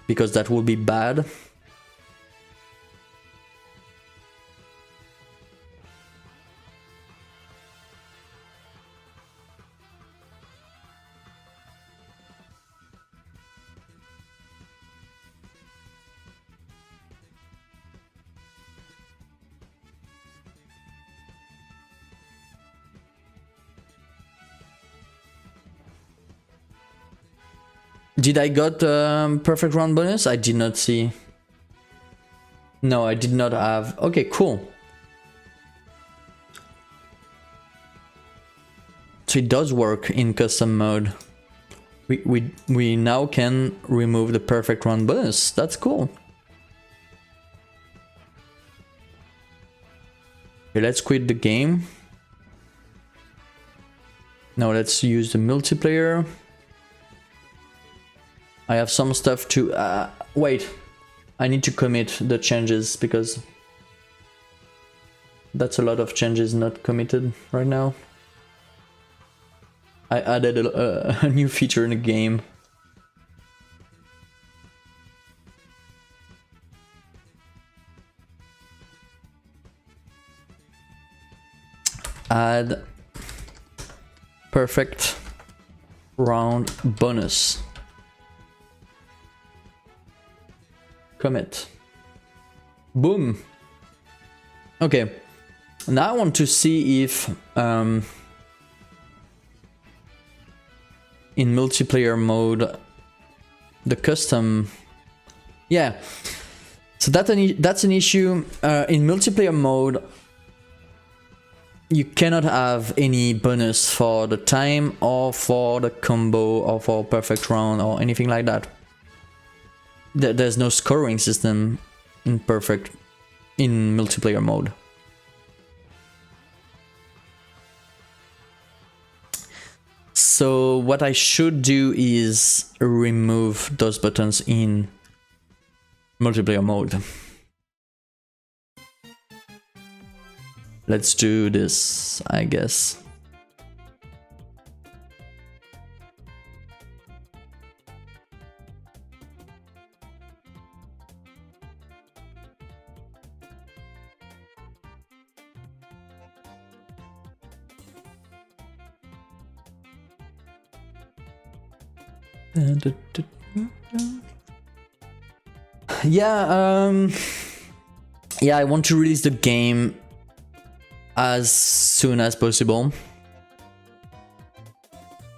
Because that would be bad. Did I got perfect round bonus? I did not see. No, I did not have. Okay, cool. So it does work in custom mode. We now can remove the perfect round bonus. That's cool. Okay, let's quit the game. Now let's use the multiplayer. I have some stuff to... wait, I need to commit the changes because that's a lot of changes not committed right now. I added a new feature in the game. Add perfect round bonus. Commit. Boom. Okay. Now I want to see if in multiplayer mode the custom. Yeah. So that's an issue in multiplayer mode. You cannot have any bonus for the time or for the combo or for perfect round or anything like that. there's no scoring system in multiplayer mode. So what I should do is remove those buttons in multiplayer mode. Let's do this, I guess. Yeah, I want to release the game as soon as possible.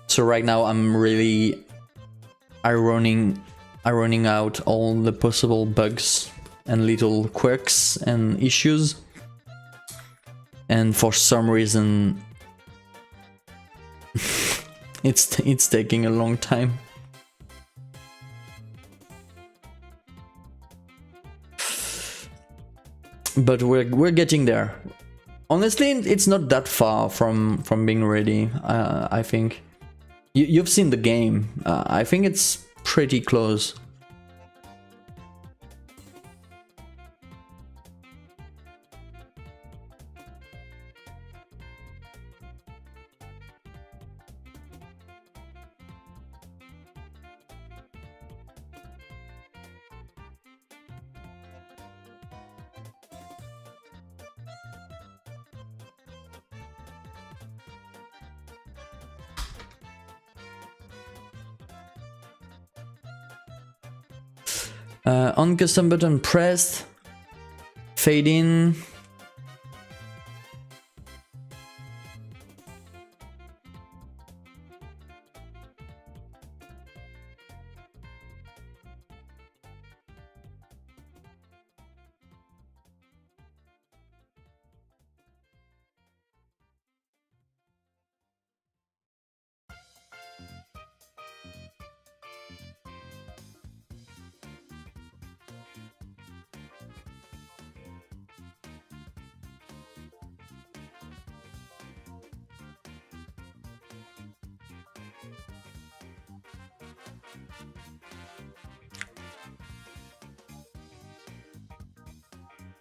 So right now I'm really ironing out all the possible bugs and little quirks and issues. And for some reason it's taking a long time. But we're getting there. Honestly, it's not that far from being ready. I think you've seen the game. I think it's pretty close. On custom button pressed, fade in.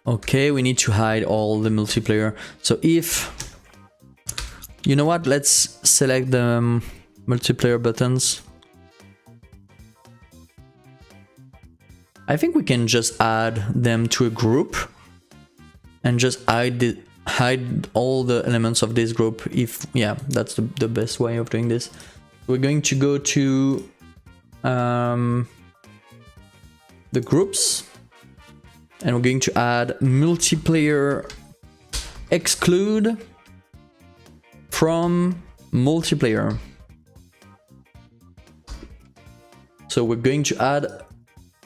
Okay, we need to hide all the multiplayer. So if... You know what? Let's select the multiplayer buttons. I think we can just add them to a group and just hide all the elements of this group. If yeah, that's the best way of doing this. We're going to go to the groups, and we're going to add multiplayer exclude from multiplayer. So we're going to add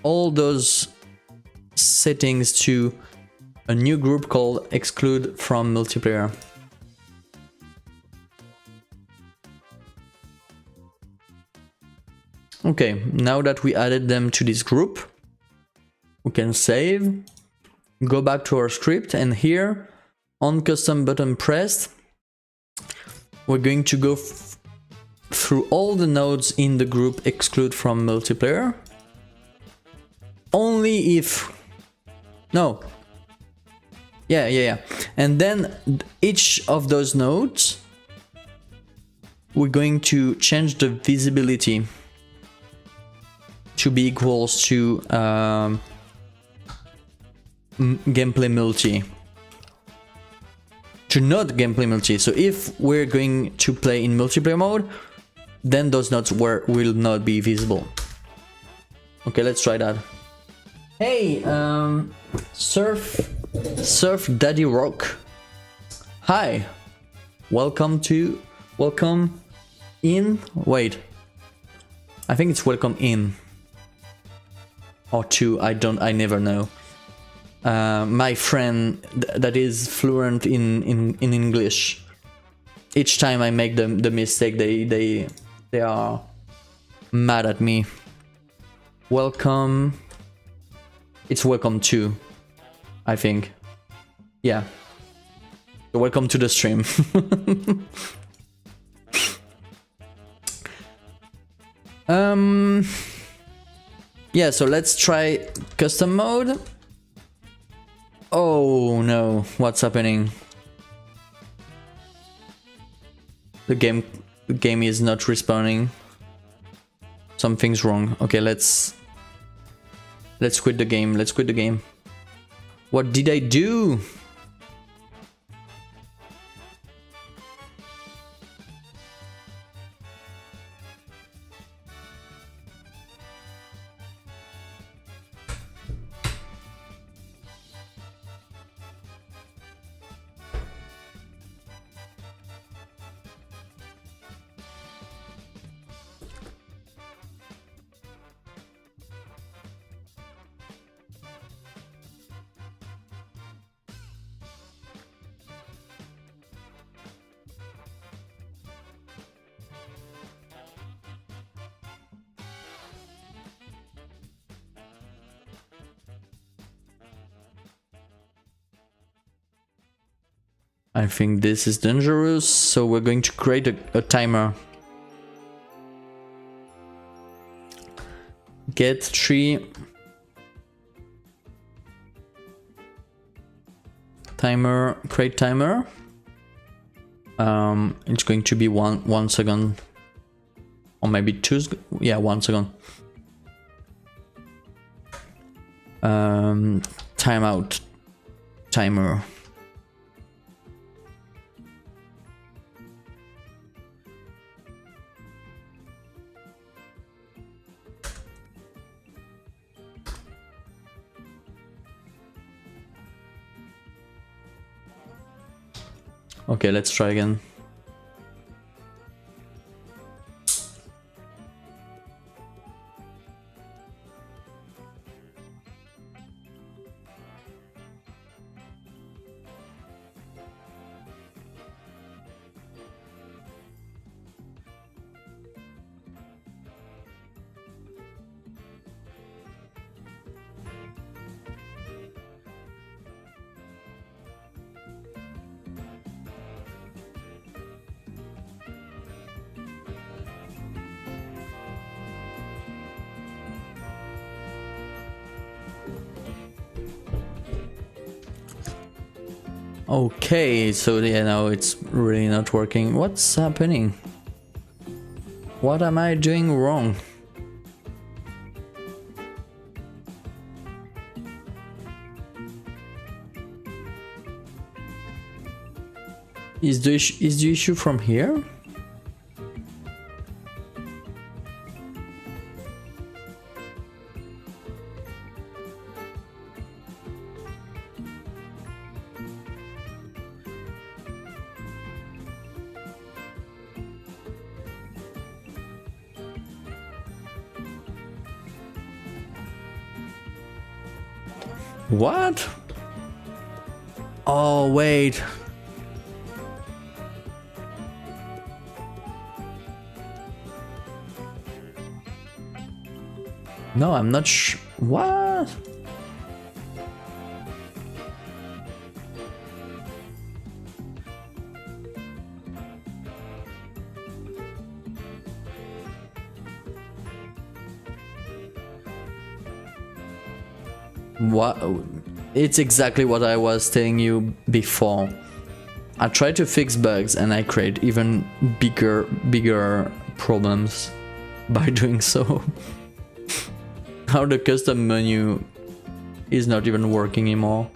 all those settings to a new group called exclude from multiplayer. Okay, now that we added them to this group, we can save, go back to our script, and here on custom button pressed, we're going to go through all the nodes in the group exclude from multiplayer. Only if... No. Yeah. And then each of those nodes, we're going to change the visibility to be equals to gameplay multi. To not gameplay multi. So if we're going to play in multiplayer mode, then those nodes will not be visible. Okay, let's try that. Hey, Surf Daddy Rock. Hi. Welcome in. Wait. I think it's welcome in. Or to, I never know. My friend that is fluent in English. Each time I make the mistake, they are mad at me. Welcome It's welcome to, I think. Yeah. So welcome to the stream. Yeah, so let's try custom mode. Oh no, what's happening? The game is not responding. Something's wrong. Okay, let's quit the game. Let's quit the game. What did I do? I think this is dangerous, so we're going to create a timer. Get tree. Timer, create timer. It's going to be 1 second. Or maybe 2, yeah, 1 second. Timeout. Timer. Okay, let's try again. Okay, so yeah, now it's really not working. What's happening? What am I doing wrong? Is the issue from here? What? Oh, wait. No, I'm not sure. What? What? It's exactly what I was telling you before. I try to fix bugs and I create even bigger problems by doing so. How the custom menu is not even working anymore.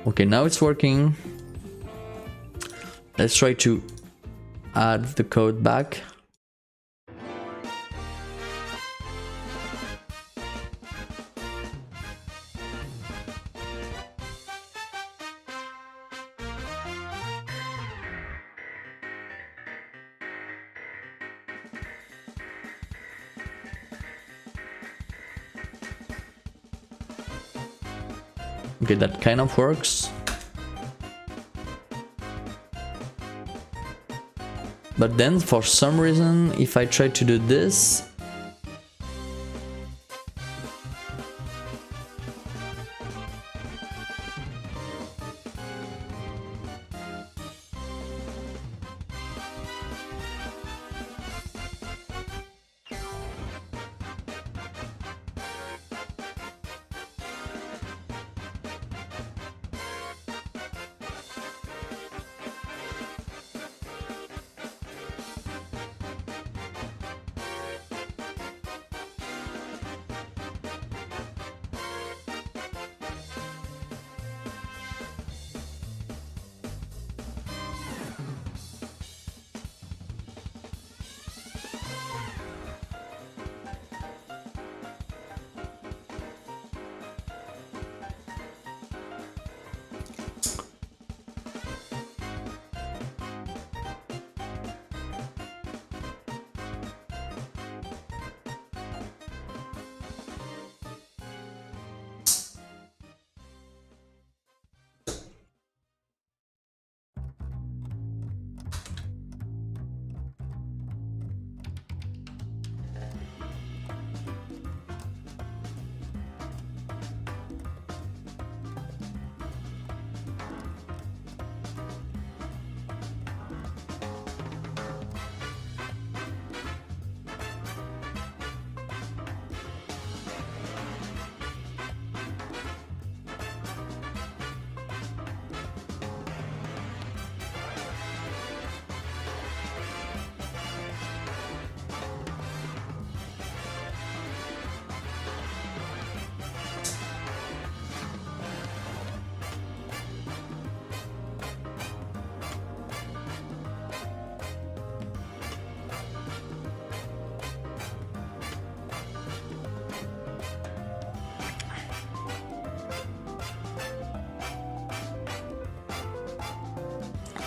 Okay, now it's working. Let's try to add the code back. Okay, that kind of works. But then for some reason, if I try to do this,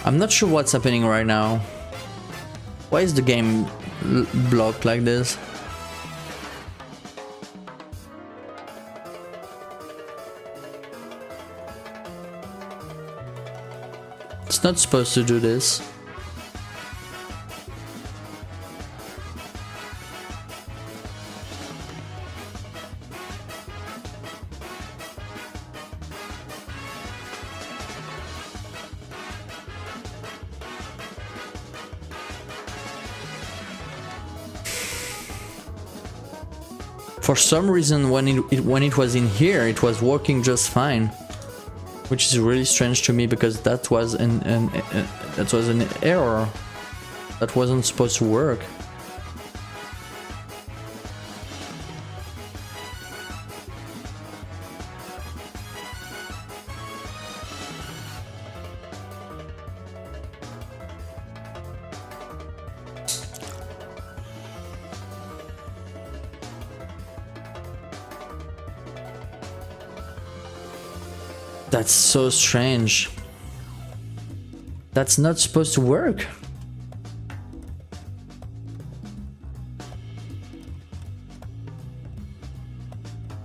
I'm not sure what's happening right now. Why is the game blocked like this? It's not supposed to do this. For some reason, when it was in here, it was working just fine, which is really strange to me because that was an error that wasn't supposed to work. That's so strange. That's not supposed to work.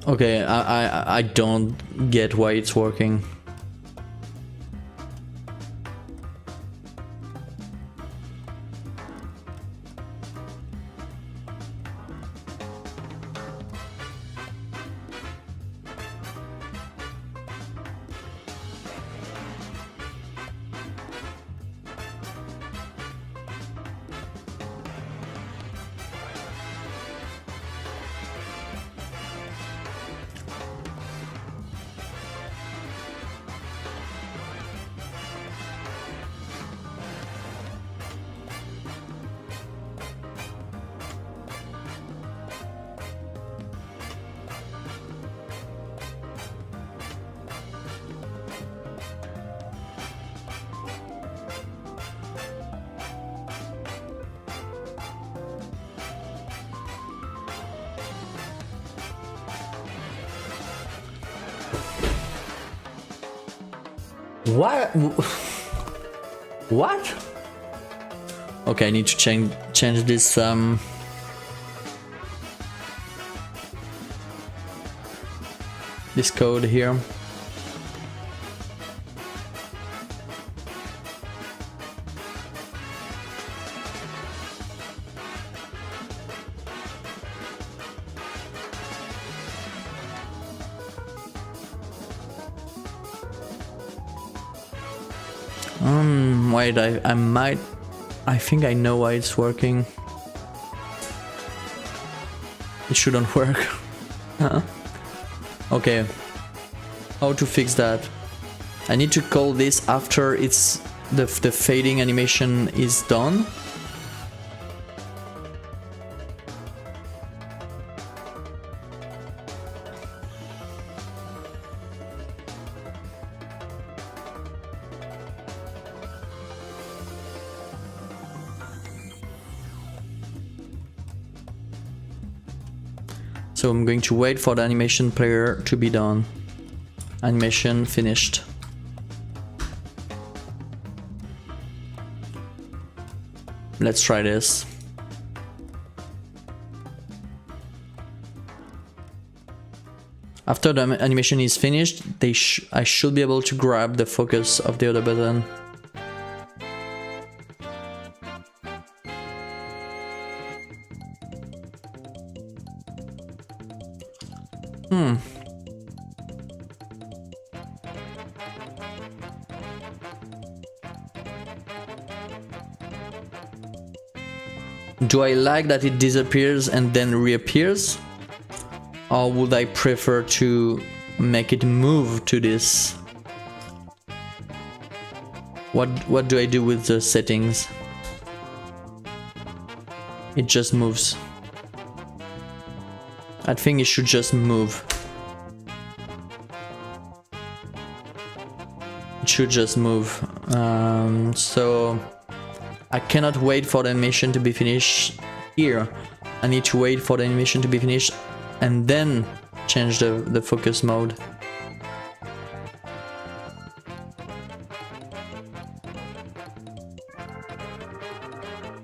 Okay, I don't get why it's working. What? What? Okay, I need to change this this code here. Wait, I think I know why it's working. It shouldn't work. Okay, how to fix that? I need to call this after it's the fading animation is done. So I'm going to wait for the animation player to be done. Animation finished. Let's try this. After the animation is finished, I should be able to grab the focus of the other button. Do I like that it disappears and then reappears? Or would I prefer to make it move to this? What do I do with the settings? It just moves. I think it should just move. It should just move. So I cannot wait for the animation to be finished here. I need to wait for the animation to be finished and then change the focus mode.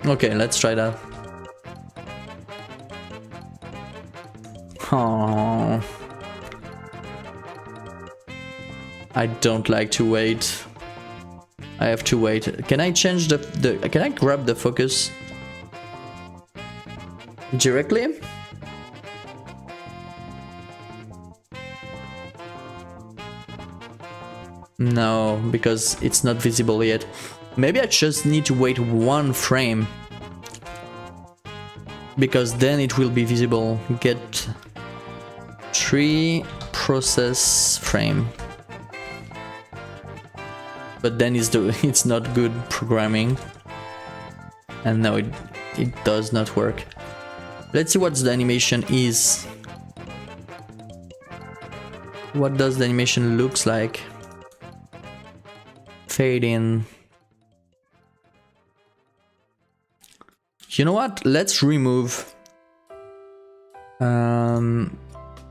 Okay, let's try that. Oh, I don't like to wait. I have to wait. Can I change the can I grab the focus directly? No, because it's not visible yet. Maybe I just need to wait 1 frame, because then it will be visible. Get 3 process frame. But then it's not good programming. And no, it does not work. Let's see what the animation is. What does the animation looks like? Fade in. You know what? Let's remove.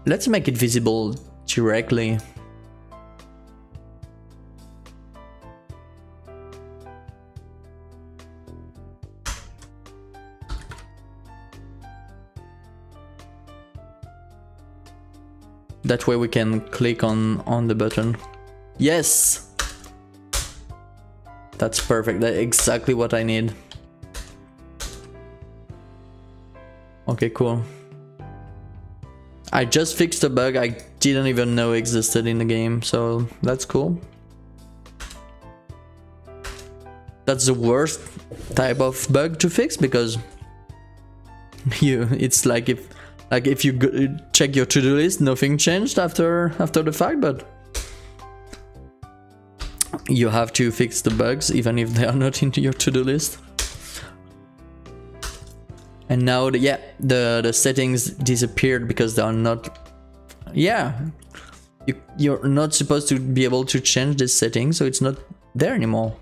Let's make it visible directly. That way we can click on the button. Yes! That's perfect. That's exactly what I need. Okay, cool. I just fixed a bug I didn't even know existed in the game, so that's cool. That's the worst type of bug to fix, because it's like if you check your to-do list, nothing changed after the fact, but you have to fix the bugs even if they are not into your to-do list. And now the settings disappeared because they are not. Yeah, you're not supposed to be able to change this setting, so it's not there anymore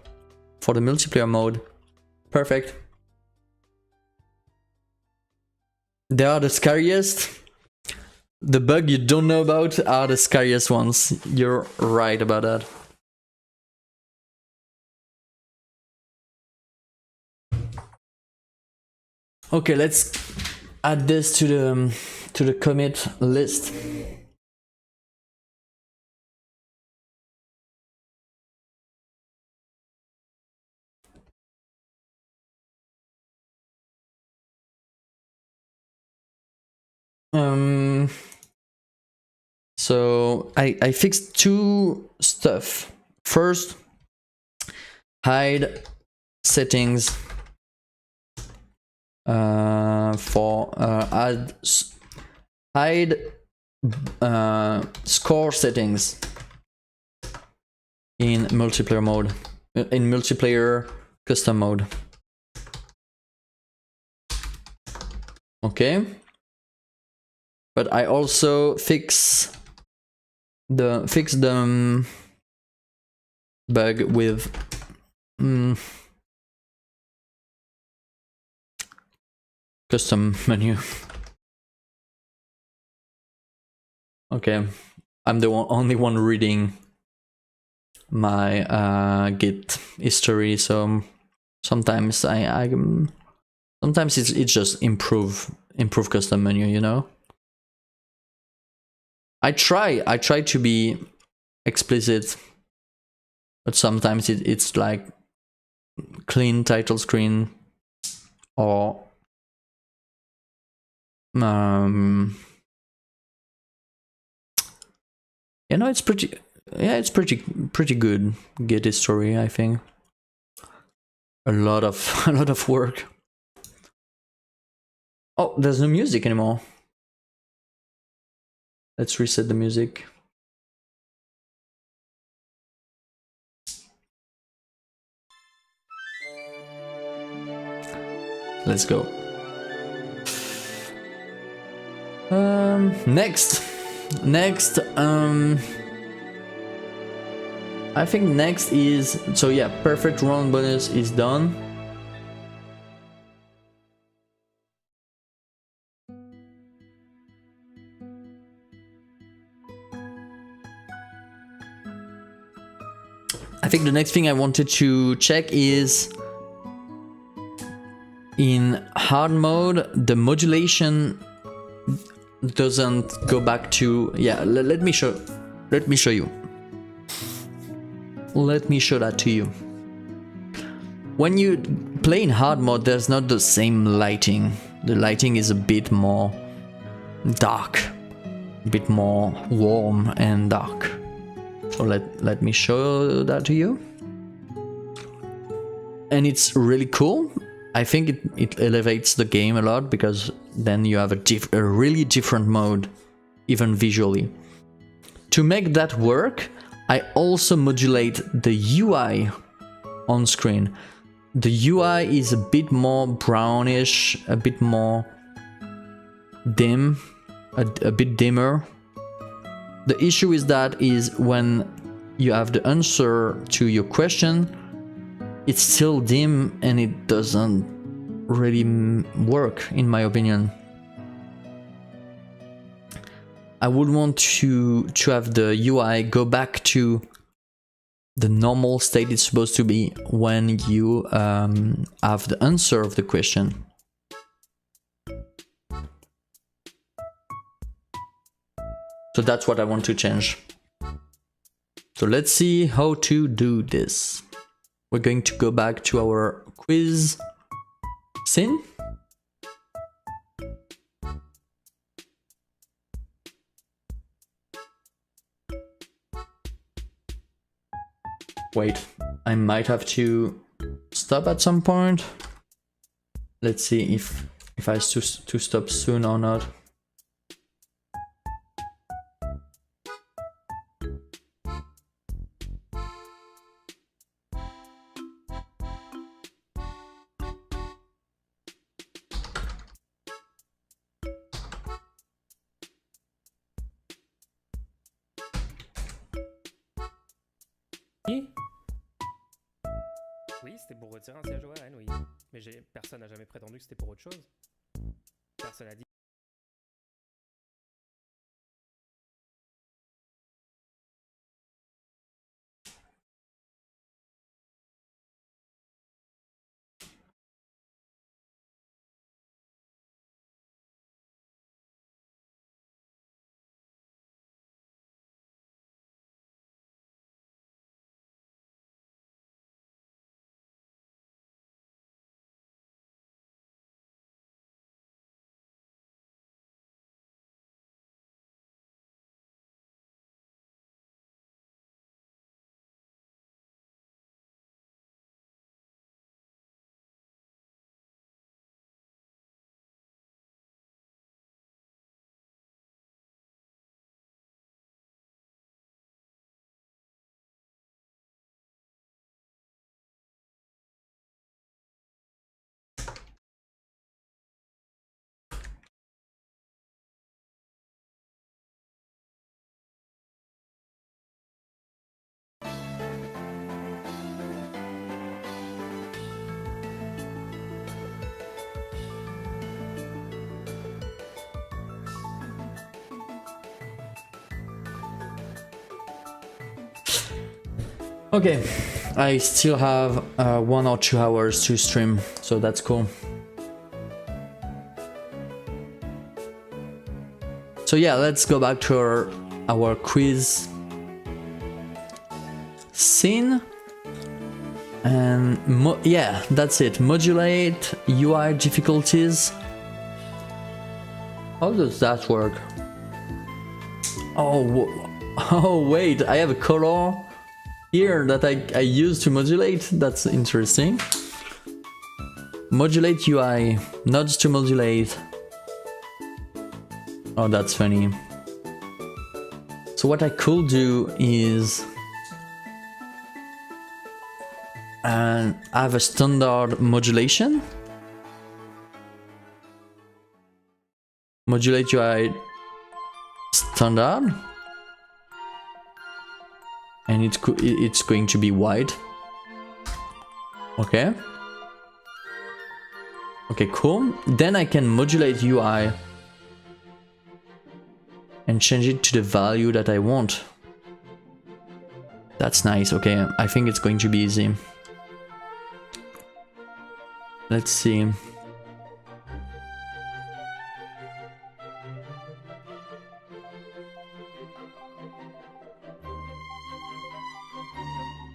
for the multiplayer mode. Perfect. They are the scariest. The bug you don't know about are the scariest ones. You're right about that. Okay, let's add this to the commit list. So I fixed 2 stuff. First, hide settings for hide score settings in multiplayer mode, in multiplayer custom mode. Okay, but I also fix the bug with custom menu. Okay, I'm the only one reading my Git history, so sometimes sometimes it's just improve custom menu, you know. I try to be explicit, but sometimes it's like clean title screen, or you know, it's pretty good Git history, I think. A lot of work. Oh, there's no music anymore. Let's reset the music. Let's go. Next, I think next is, so yeah, perfect round bonus is done. I think the next thing I wanted to check is in hard mode, the modulation doesn't go back to, yeah, let me show you. Let me show that to you. When you play in hard mode, there's not the same lighting. The lighting is a bit more dark, a bit more warm and dark. So let me show that to you. And it's really cool. I think it elevates the game a lot, because then you have a really different mode, even visually. To make that work, I also modulate the UI on screen. The UI is a bit more brownish, a bit more dim, a bit dimmer. The issue is that when you have the answer to your question, it's still dim and it doesn't really work, in my opinion. I would want to have the UI go back to the normal state it's supposed to be when you have the answer of the question. So that's what I want to change. So let's see how to do this. We're going to go back to our quiz scene. Wait, I might have to stop at some point. Let's see if I have to stop soon or not. Oui, c'était pour retirer un siège ORN, oui. Mais personne n'a jamais prétendu que c'était pour autre chose. Personne n'a dit. Okay, I still have 1 or 2 hours to stream, so that's cool. So yeah, let's go back to our quiz scene. And yeah, that's it. Modulate UI difficulties. How does that work? Oh wait, I have a color here that I use to modulate. That's interesting. Modulate UI, nodes to modulate. Oh, that's funny. So what I could do is have a standard modulation. Modulate UI standard. And it's going to be white. Okay. Okay, cool. Then I can modulate UI and change it to the value that I want. That's nice. Okay, I think it's going to be easy. Let's see.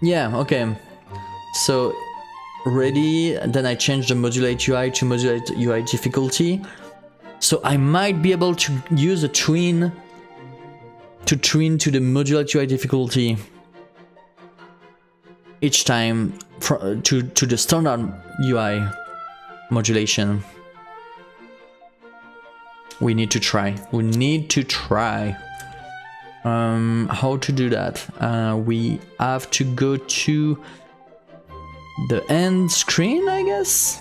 Yeah, okay. So ready, then I change the modulate UI to modulate UI difficulty. So I might be able to use a tween to the modulate UI difficulty each time to the standard UI modulation. We need to try. We need to try. How to do that? We have to go to the end screen, I guess.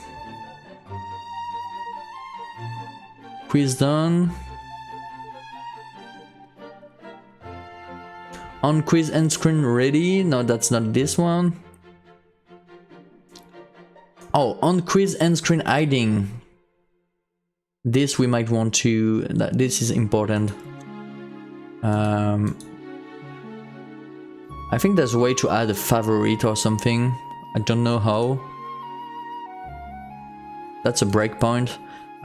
Quiz done. On quiz end screen ready. No, that's not this one. Oh, on quiz end screen hiding. This we might want to. This is important. I think there's a way to add a favorite or something. I don't know how. That's a breakpoint.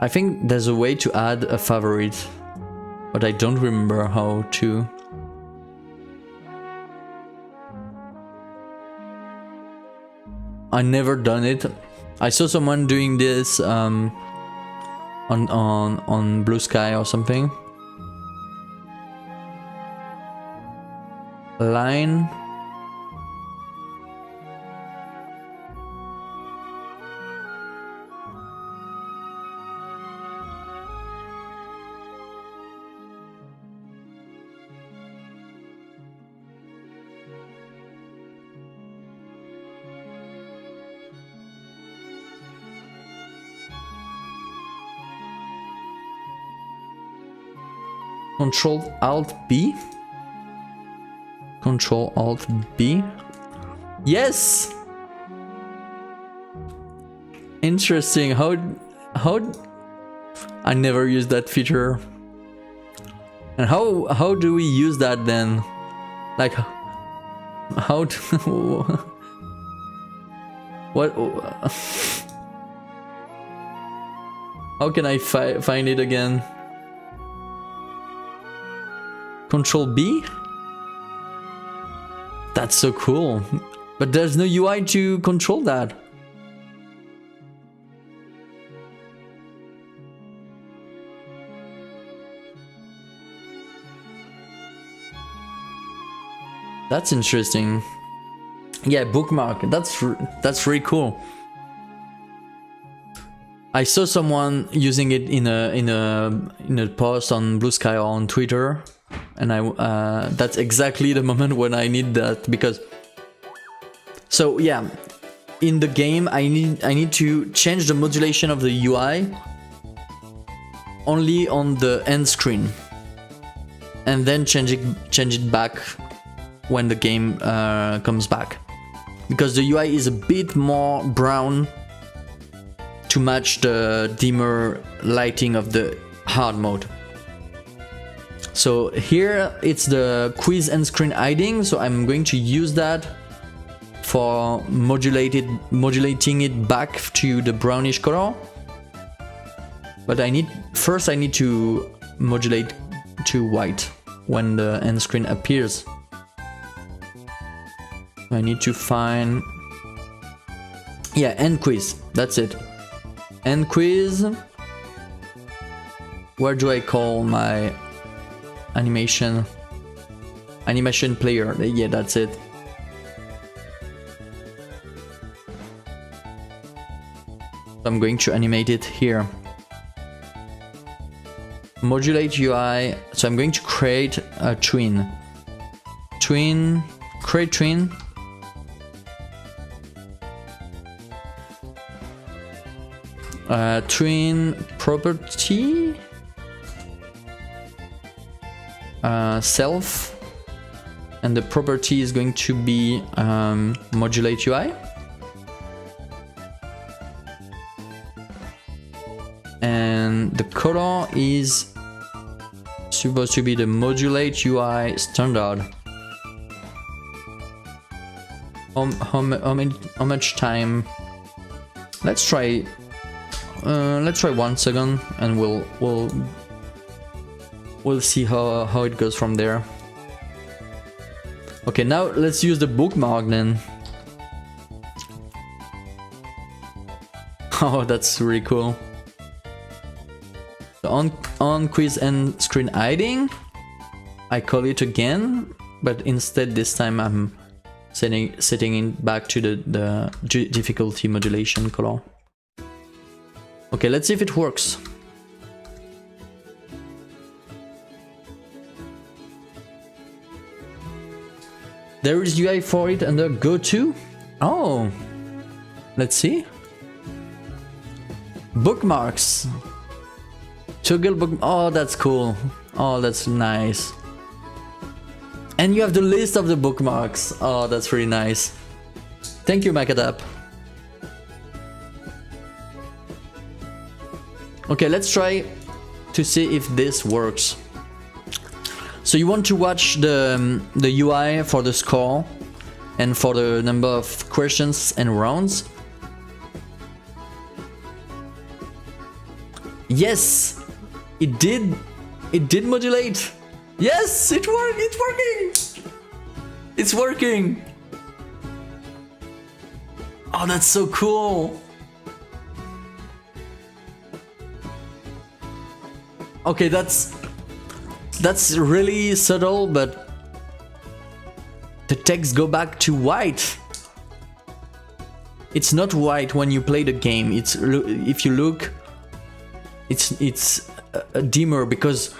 I think there's a way to add a favorite, but I don't remember how to. I never done it. I saw someone doing this on Blue Sky or something. Line. Control Alt B. Control Alt B. Yes. Interesting. How I never used that feature. And how do we use that then? Like how do what how can I find it again? Control B? That's so cool. But there's no UI to control that. That's interesting. Yeah, bookmark. That's really cool. I saw someone using it in a post on Blue Sky or on Twitter, and that's exactly the moment when I need that, because so yeah, in the game I need to change the modulation of the UI only on the end screen, and then change it back when the game comes back, because the UI is a bit more brown to match the dimmer lighting of the hard mode. So here it's the quiz end screen hiding, so I'm going to use that for modulating it back to the brownish color. But I need to modulate to white when the end screen appears. I need to find, yeah, end quiz, that's it. End quiz. Where do I call my animation player? Yeah, that's it. I'm going to animate it here. Modulate UI. So I'm going to create a tween. Create tween. Tween property. Self, and the property is going to be modulate UI, and the color is supposed to be the modulate UI standard. How much time? Let's try 1 second, and we'll see how it goes from there. Okay, now let's use the bookmark then. Oh, that's really cool. So on quiz and screen hiding, I call it again, but instead this time I'm setting it back to the difficulty modulation color. Okay, let's see if it works. There is UI for it under go to. Oh, let's see. Bookmarks. Toggle book. Oh, that's cool. Oh, that's nice. And you have the list of the bookmarks. Oh, that's really nice. Thank you, Macadap. Okay, let's try to see if this works. So you want to watch the UI for the score and for the number of questions and rounds. Yes, it did modulate. Yes, it worked. It's working. It's working. Oh, that's so cool. Okay, that's really subtle, but the text go back to white. It's not white when you play the game. It's, if you look, it's a dimmer because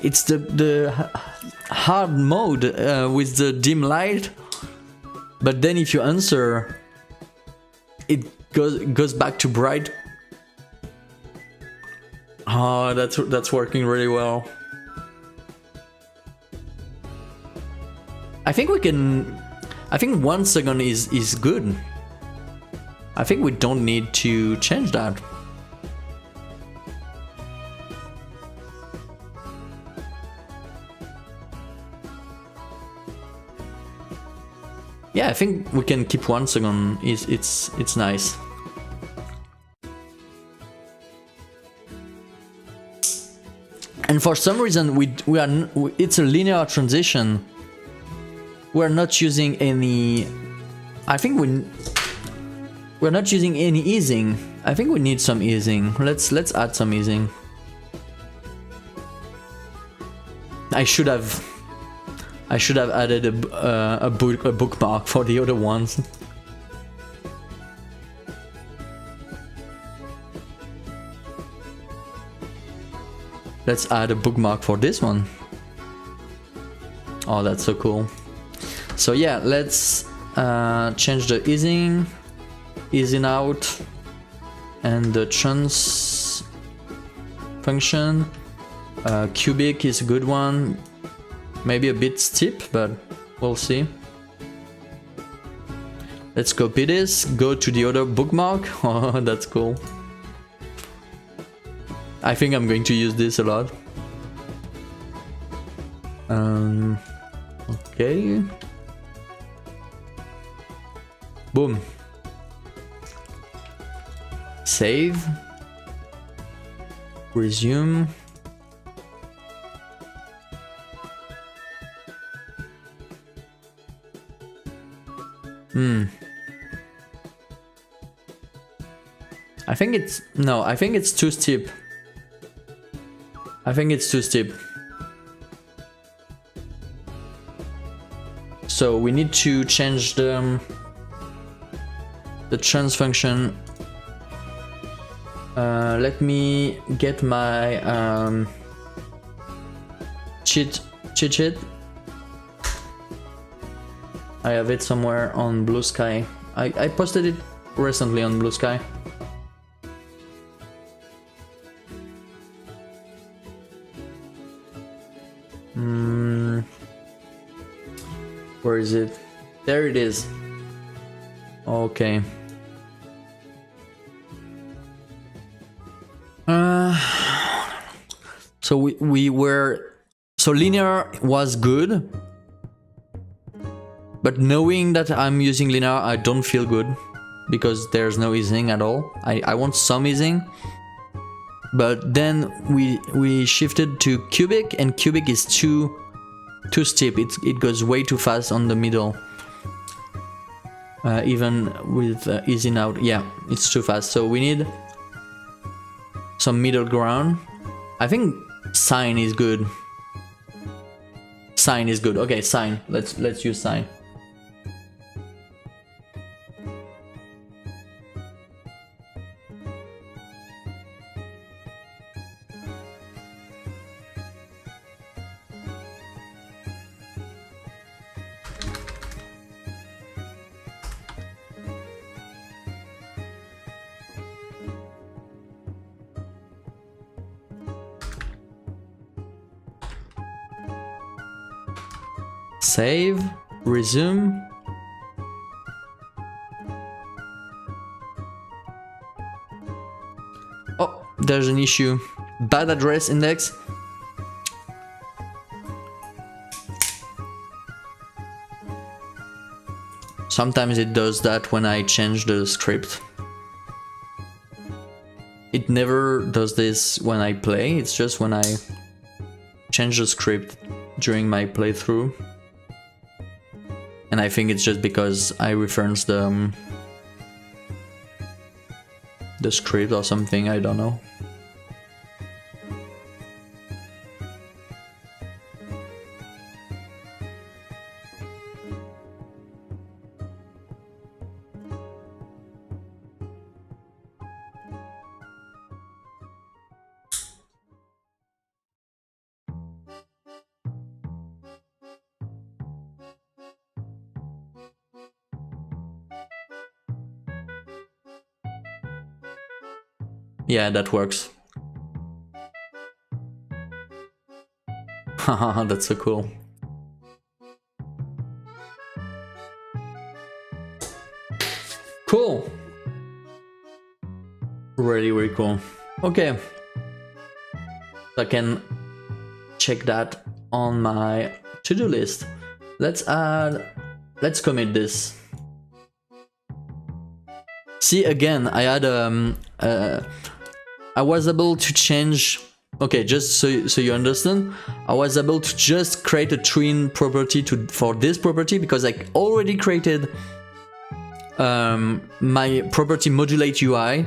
it's the hard mode with the dim light. But then if you answer, it goes back to bright. Oh, that's working really well. I think 1 second is good. I think we don't need to change that. Yeah, I think we can keep 1 second. It's nice. And for some reason it's a linear transition. We're not using any. I think we're not using any easing. I think we need some easing. Let's add some easing. I should have added a bookmark for the other ones. Let's add a bookmark for this one. Oh, that's so cool. So yeah, let's change the easing out, and the trans function. Cubic is a good one. Maybe a bit steep, but we'll see. Let's copy this, go to the other bookmark. Oh, that's cool. I think I'm going to use this a lot. Okay. Boom. Save. Resume. I think it's too steep. I think it's too steep. So we need to change the trans function. Let me get my cheat sheet. I have it somewhere on Blue Sky. I posted it recently on Blue Sky. Where is it? There it is. Okay. So we were, so linear was good, but knowing that I'm using linear, I don't feel good because there's no easing at all. I want some easing, but then we shifted to cubic, and cubic is too too steep. It goes way too fast on the middle. Even with easy out, yeah, it's too fast. So we need some middle ground. I think sine is good. Sine is good. Okay, sine. Let's use sine. Save, resume. Oh, there's an issue. Bad address index. Sometimes it does that when I change the script. It never does this when I play, it's just when I change the script during my playthrough. And I think it's just because I reference the script or something, I don't know. Yeah, that works. Haha, that's so cool. Cool. Really, really cool. Okay. I can check that on my to-do list. Let's commit this. See, again, I had I was able to change. Okay, just so you understand, I was able to just create a twin property for this property because I already created my property modulate UI.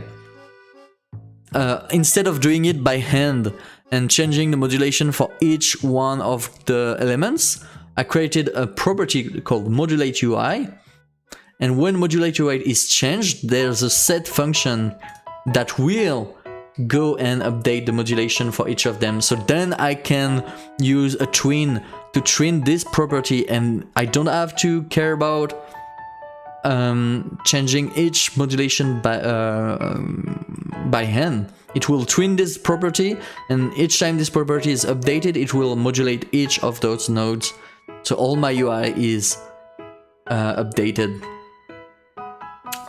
Instead of doing it by hand and changing the modulation for each one of the elements, I created a property called modulate UI. And when modulate UI is changed, there's a set function that will go and update the modulation for each of them. So then I can use a twin to twin this property, and I don't have to care about changing each modulation by hand. It will twin this property, and each time this property is updated, it will modulate each of those nodes. So all my UI is updated.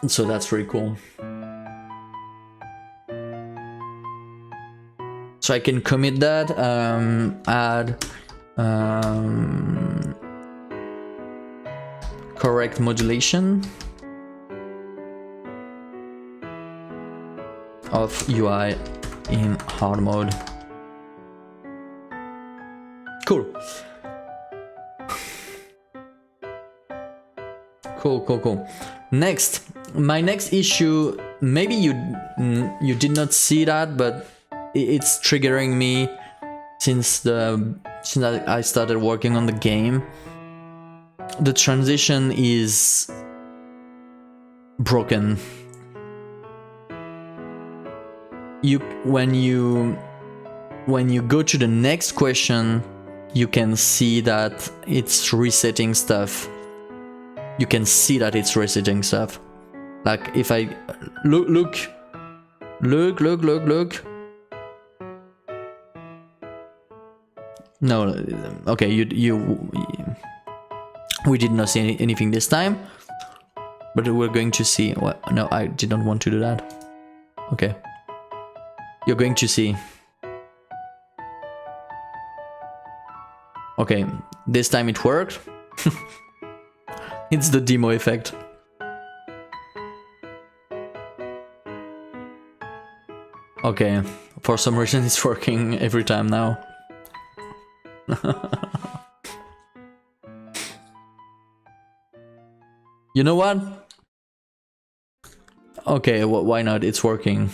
So that's really cool. So I can commit that, add correct modulation of UI in hard mode. Cool. Cool. Next, my next issue, maybe you did not see that, but it's triggering me since I started working on the game. The transition is broken. When you go to the next question, you can see that it's resetting stuff. You can see that it's resetting stuff. Like if I look. No, okay, we did not see anything this time, but we're going to see. What? No, I did not want to do that. Okay, you're going to see. Okay, this time it worked. It's the demo effect. Okay, for some reason it's working every time now. You know what? Okay, why not? It's working.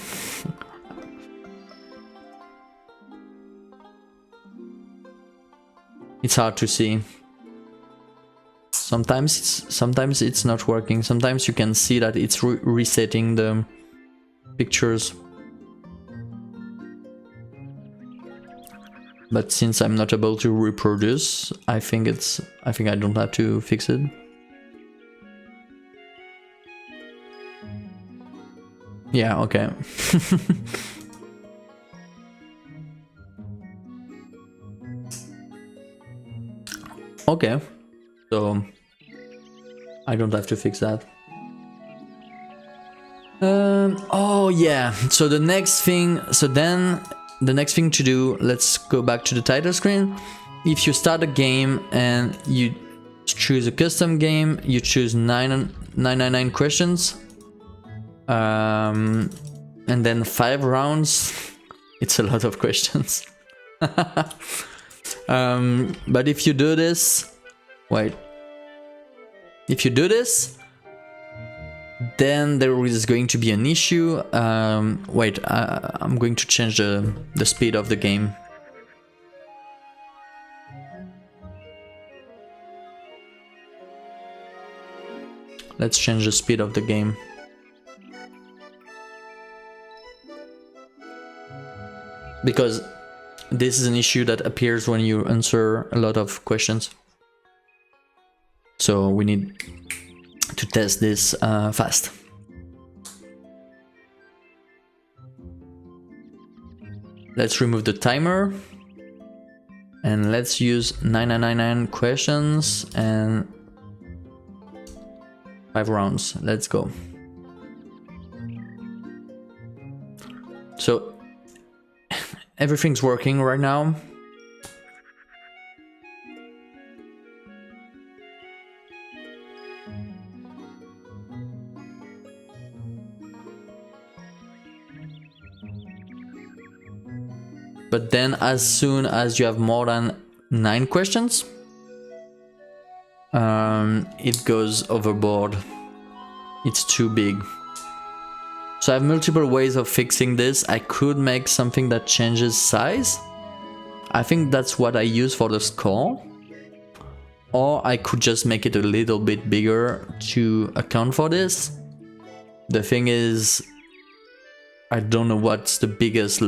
It's hard to see. Sometimes it's not working. Sometimes you can see that it's resetting the pictures. But since I'm not able to reproduce, I think I don't have to fix it. Yeah, okay. Okay. So I don't have to fix that. Oh yeah. So the next thing to do, let's go back to the title screen. If you start a game and you choose a custom game, you choose 999 questions, and then 5 rounds. It's a lot of questions. But if you do this, then there is going to be an issue. I'm going to change the speed of the game. Let's change the speed of the game. Because this is an issue that appears when you answer a lot of questions. So we need to test this fast. Let's remove the timer. And let's use 999 questions and 5 rounds. Let's go. So everything's working right now. But then as soon as you have more than 9 questions, it goes overboard. It's too big. So I have multiple ways of fixing this. I could make something that changes size. I think that's what I use for the score. Or I could just make it a little bit bigger to account for this. The thing is, I don't know what's the biggest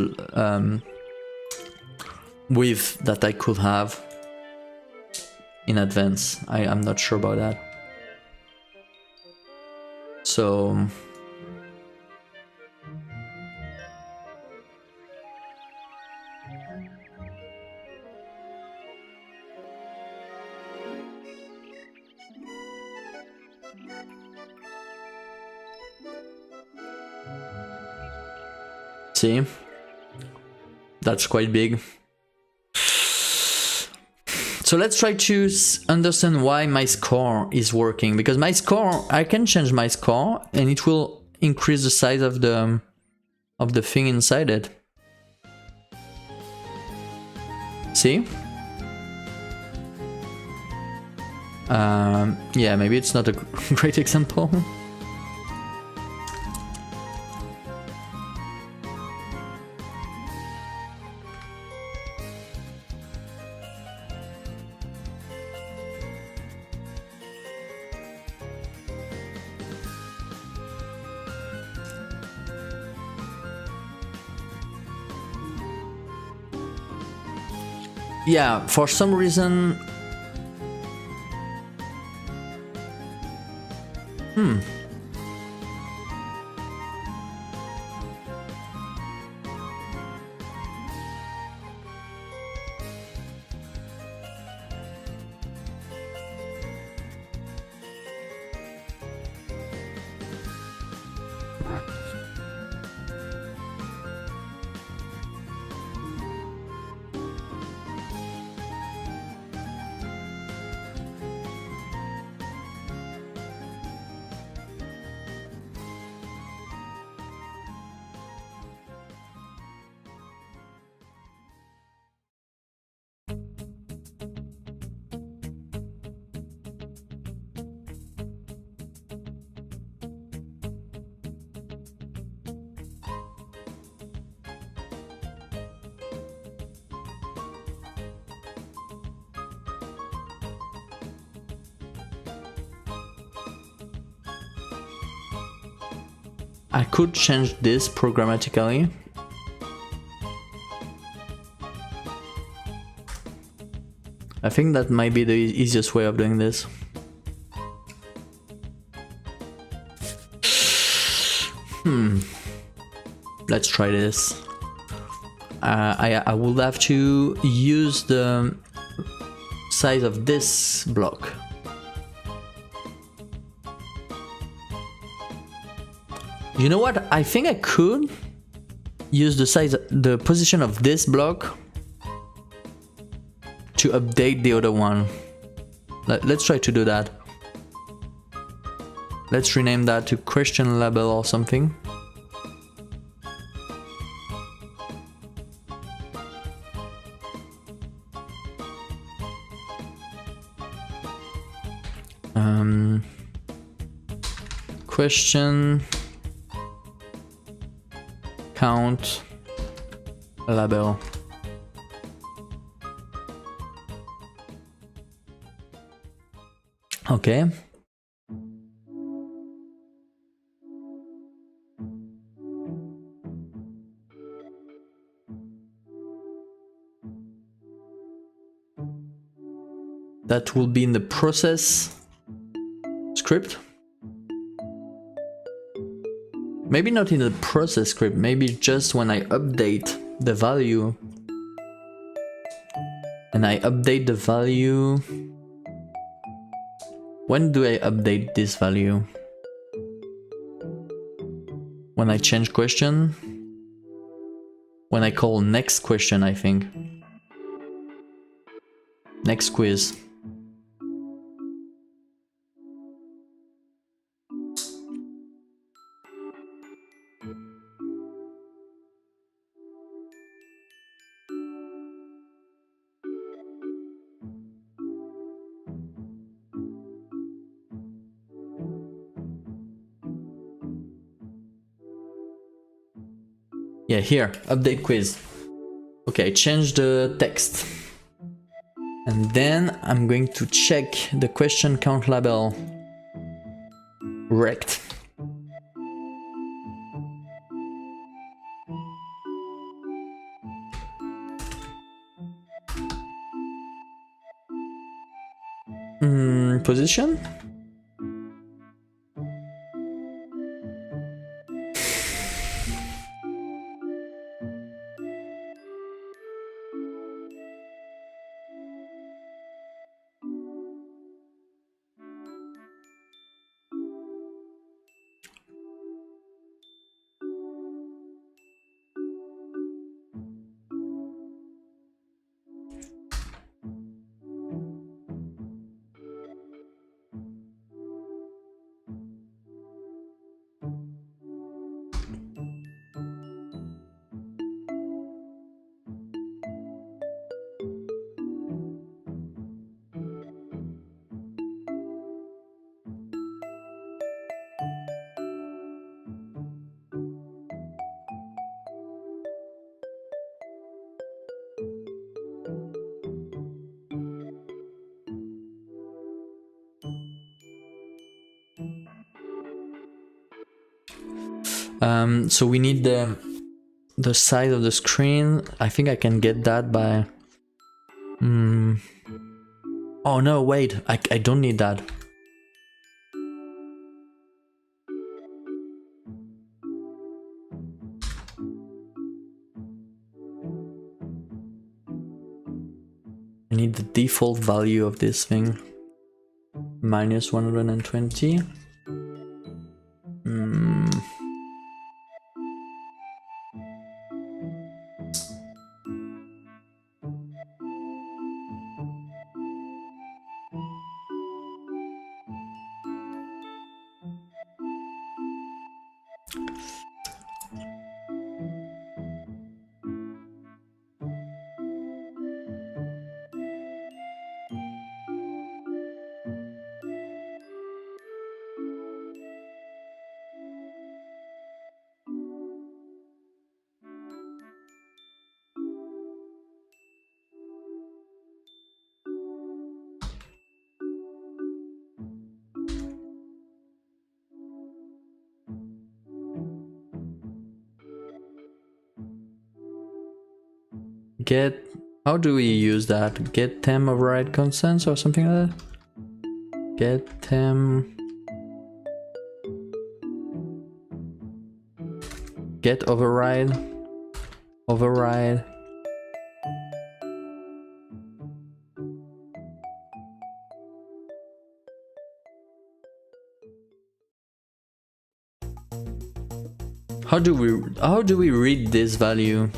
width that I could have in advance. I'm not sure about that. So see, that's quite big. So let's try to understand why my score is working, because my score, I can change my score and it will increase the size of the thing inside it. See? Yeah, maybe it's not a great example. Yeah, for some reason... I could change this programmatically. I think that might be the easiest way of doing this. Let's try this. I will have to use the size of this block. You know what? I think I could use the position of this block to update the other one. Let's try to do that. Let's rename that to question label or something. Question count label. Okay. That will be in the process script. Maybe not in the process script, maybe just when I update the value. And I update the value. When do I update this value? When I change question? When I call next question, I think. Next quiz. Yeah, here, update quiz. Okay, change the text. And then I'm going to check the question count label. Rect. Position? So we need the size of the screen. I think I can get that by... Oh no, wait, I don't need that. I need the default value of this thing. Minus 120. get, how do we use that? Get them override constants or something like that? Get them, get override, override. How do we read this value?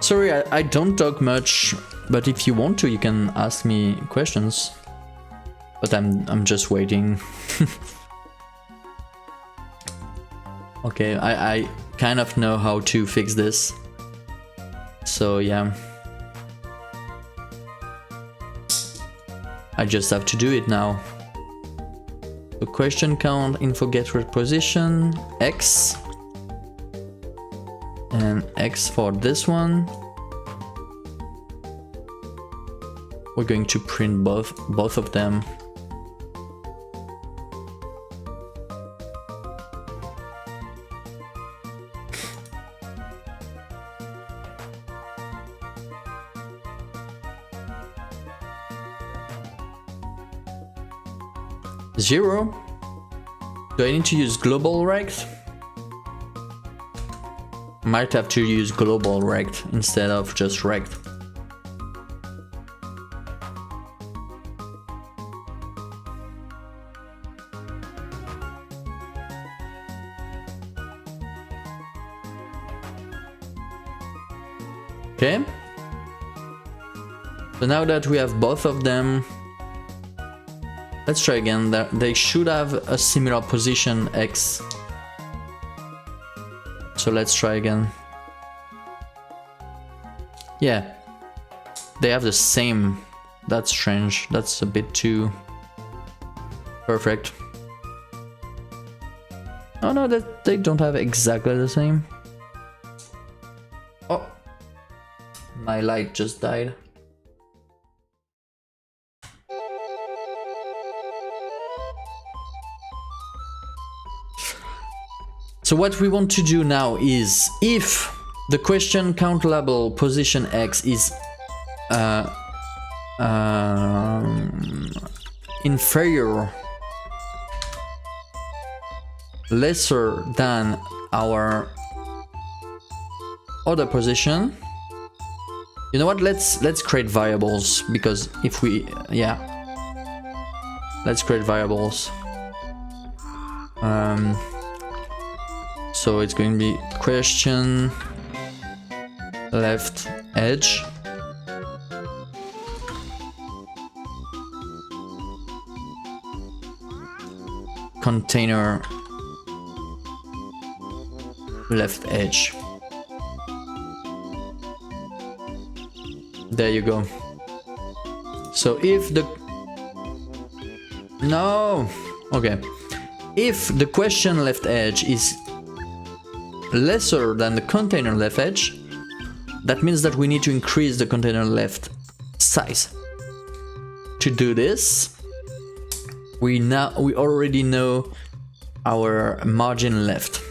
Sorry, I don't talk much, but if you want to, you can ask me questions. But I'm just waiting. Okay, I kind of know how to fix this. So yeah. I just have to do it now. The question count, info get reposition, X. And X for this one. We're going to print both of them. Zero. Do I need to use global rect? Might have to use global rect instead of just rect. Okay. So now that we have both of them, let's try again. They should have a similar position X. So let's try again. Yeah, they have the same. That's strange. That's a bit too perfect. Oh no, that they don't have exactly the same. Oh, my light just died. So what we want to do now is, if the question count label position X is inferior, lesser than our other position, you know what? Let's create variables, because if we, yeah, let's create variables. So it's going to be question left edge container left edge. There you go. So if the okay, if the question left edge is lesser than the container left edge, that means that we need to increase the container left size. To do this, we already know our margin left.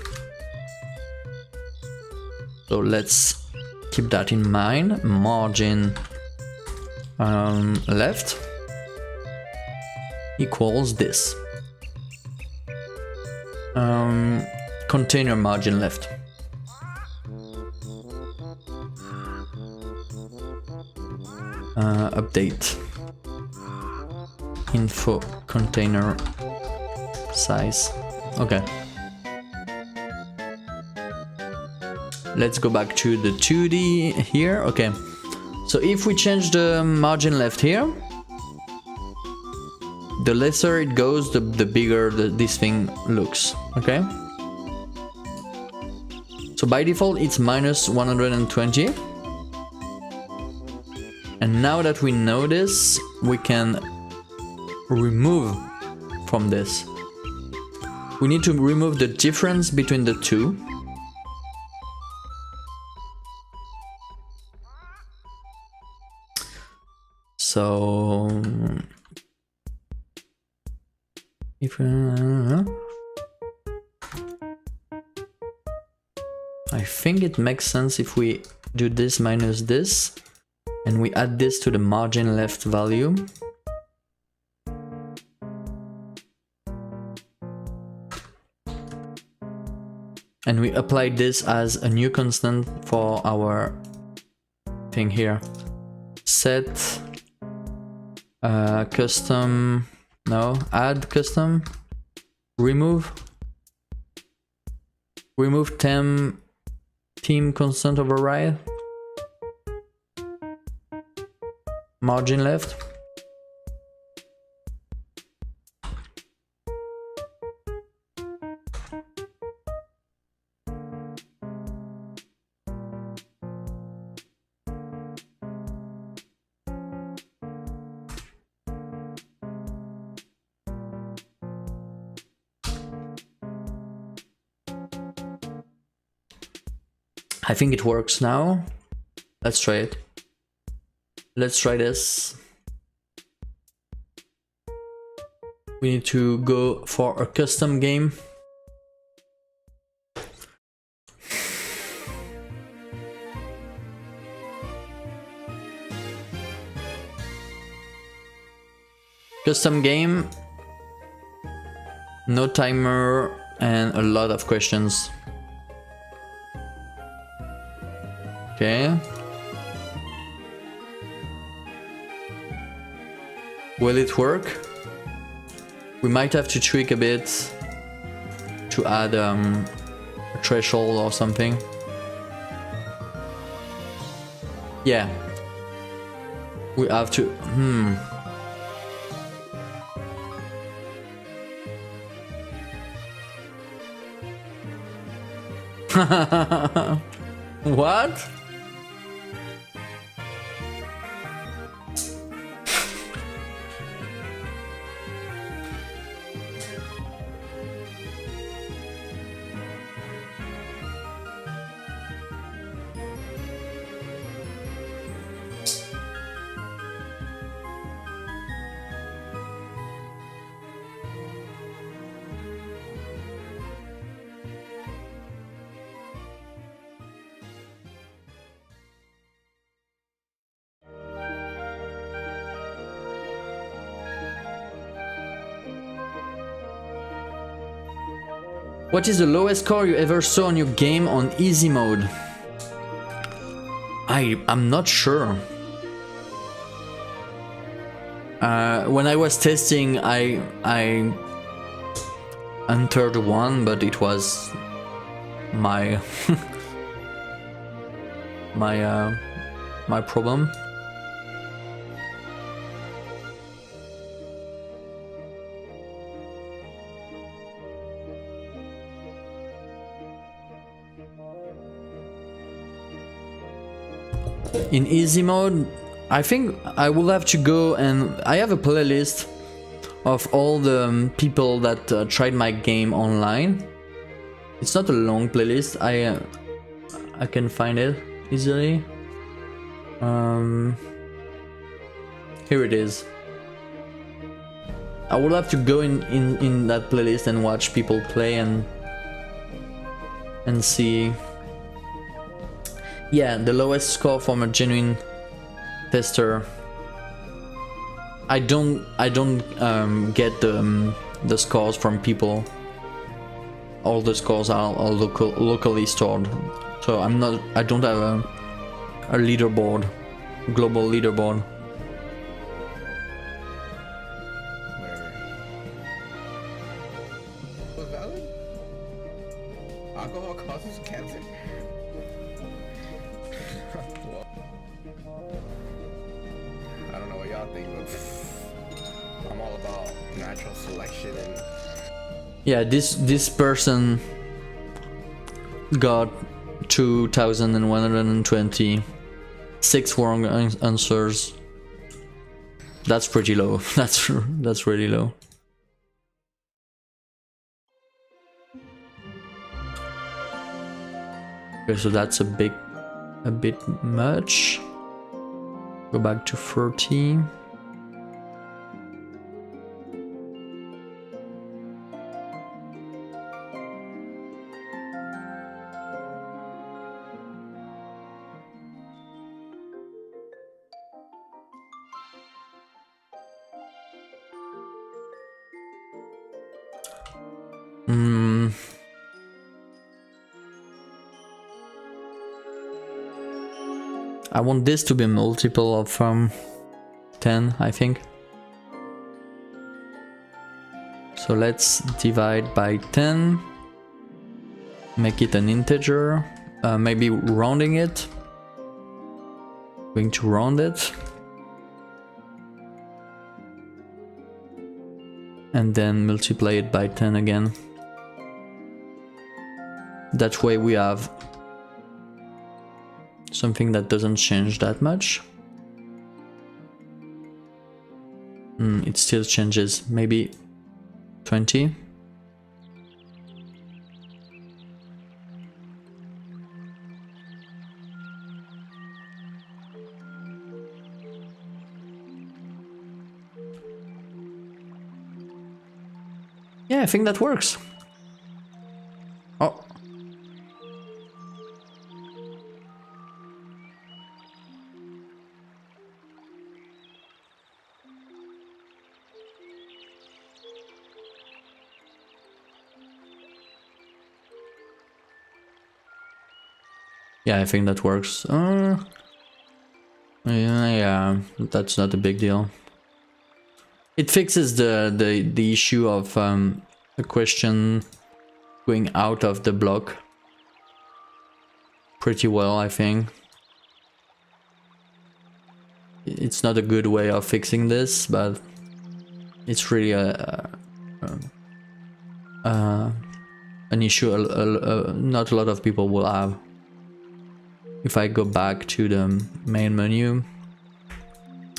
So let's keep that in mind. Margin left equals this. Container margin left. Update. Info container size. Okay. Let's go back to the 2D here. Okay. So if we change the margin left here, the lesser it goes, the bigger this thing looks. Okay. So by default, it's minus 120. And now that we know this, we can remove from this. We need to remove the difference between the two. So if I think it makes sense if we do this minus this and we add this to the margin left value. And we apply this as a new constant for our thing here. Set custom, no, add custom, remove team constant override, margin left. I think it works now. Let's try it. Let's try this. We need to go for a custom game. Custom game. No timer and a lot of questions. Okay. Will it work? We might have to tweak a bit to add a threshold or something. Yeah. We have to... What? What is the lowest score you ever saw on your game on easy mode? I'm not sure. When I was testing, I entered one, but it was my my problem. In easy mode, I think I will have to go, and I have a playlist of all the people that tried my game online. It's not a long playlist. I can find it easily. Here it is. I will have to go in that playlist and watch people play and see. Yeah, the lowest score from a genuine tester I don't get the scores from people. All the scores are locally stored, so I don't have a leaderboard, global leaderboard. Whatever. Was valid? Alcohol causes cancer. Well, I don't know what y'all think, but I'm all about natural selection and. Yeah, this person got 2,120, 6 wrong answers. That's pretty low. That's really low. Okay, so that's a bit much. Go back to 30. I want this to be a multiple of 10, I think. So let's divide by 10. Make it an integer. Maybe rounding it. Going to round it. And then multiply it by 10 again. That way we have something that doesn't change that much. It still changes, maybe 20. Yeah, I think that works. Oh. Yeah, I think that works. Yeah, that's not a big deal. It fixes the issue of a question going out of the block pretty well, I think. It's not a good way of fixing this, but it's really an issue not a lot of people will have. If I go back to the main menu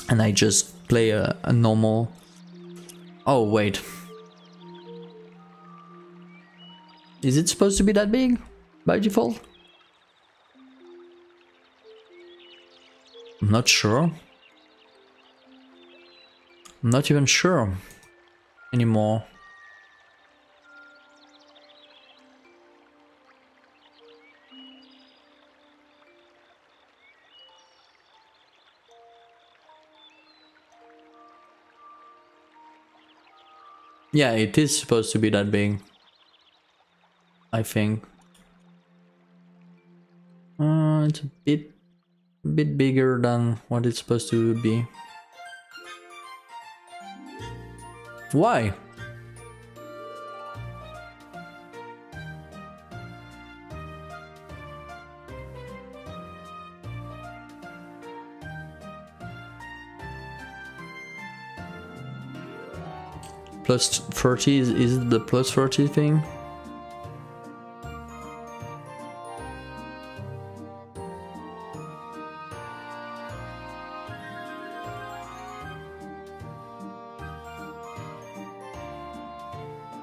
and I just play a normal... Oh, wait. Is it supposed to be that big by default? I'm not sure. I'm not even sure anymore. Yeah, it is supposed to be that big, I think. It's a bit bigger than what it's supposed to be. Why? Plus 30, is it the plus 30 thing?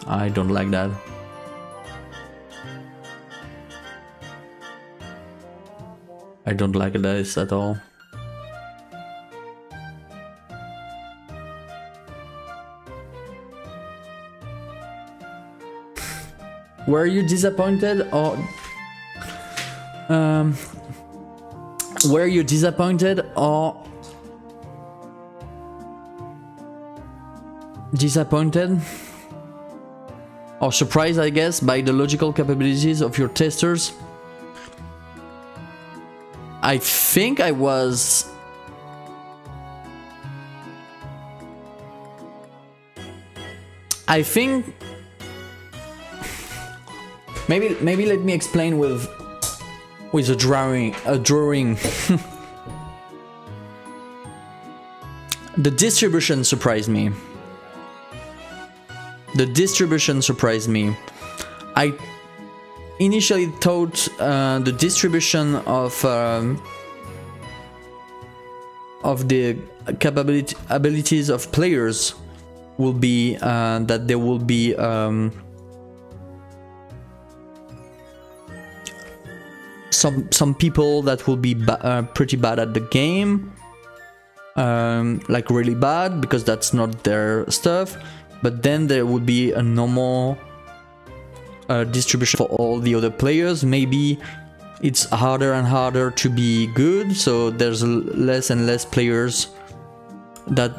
I don't like that. I don't like this at all. Were you disappointed or disappointed or surprised, I guess, by the logical capabilities of your testers. I think I was... I think... Maybe let me explain with a drawing. The distribution surprised me. I initially thought the distribution of the abilities of players will be that there will be some people that will be pretty bad at the game, like really bad, because that's not their stuff. But then there would be a normal distribution for all the other players. Maybe it's harder and harder to be good, so there's less and less players that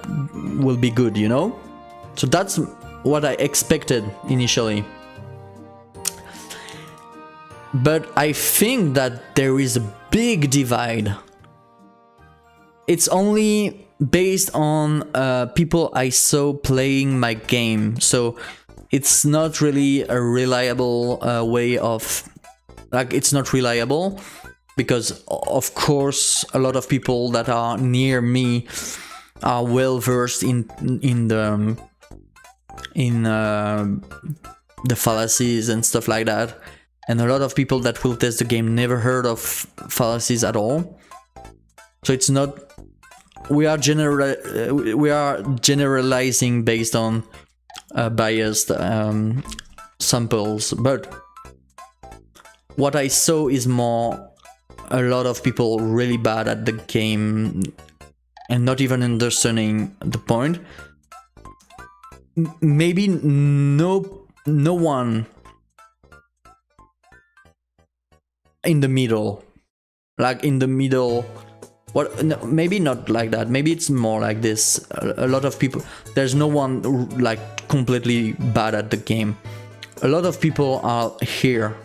will be good, you know? So that's what I expected initially. But I think that there is a big divide. It's only based on people I saw playing my game, so it's not really a reliable way of... Like, it's not reliable, because of course a lot of people that are near me are well versed in the fallacies and stuff like that. And a lot of people that will test the game never heard of fallacies at all. So it's not... We are generalizing based on biased samples. But what I saw is more a lot of people really bad at the game and not even understanding the point. Maybe no one in the middle, like in the middle. What? No, maybe not like that. Maybe it's more like this. A lot of people. There's no one like completely bad at the game. A lot of people are here.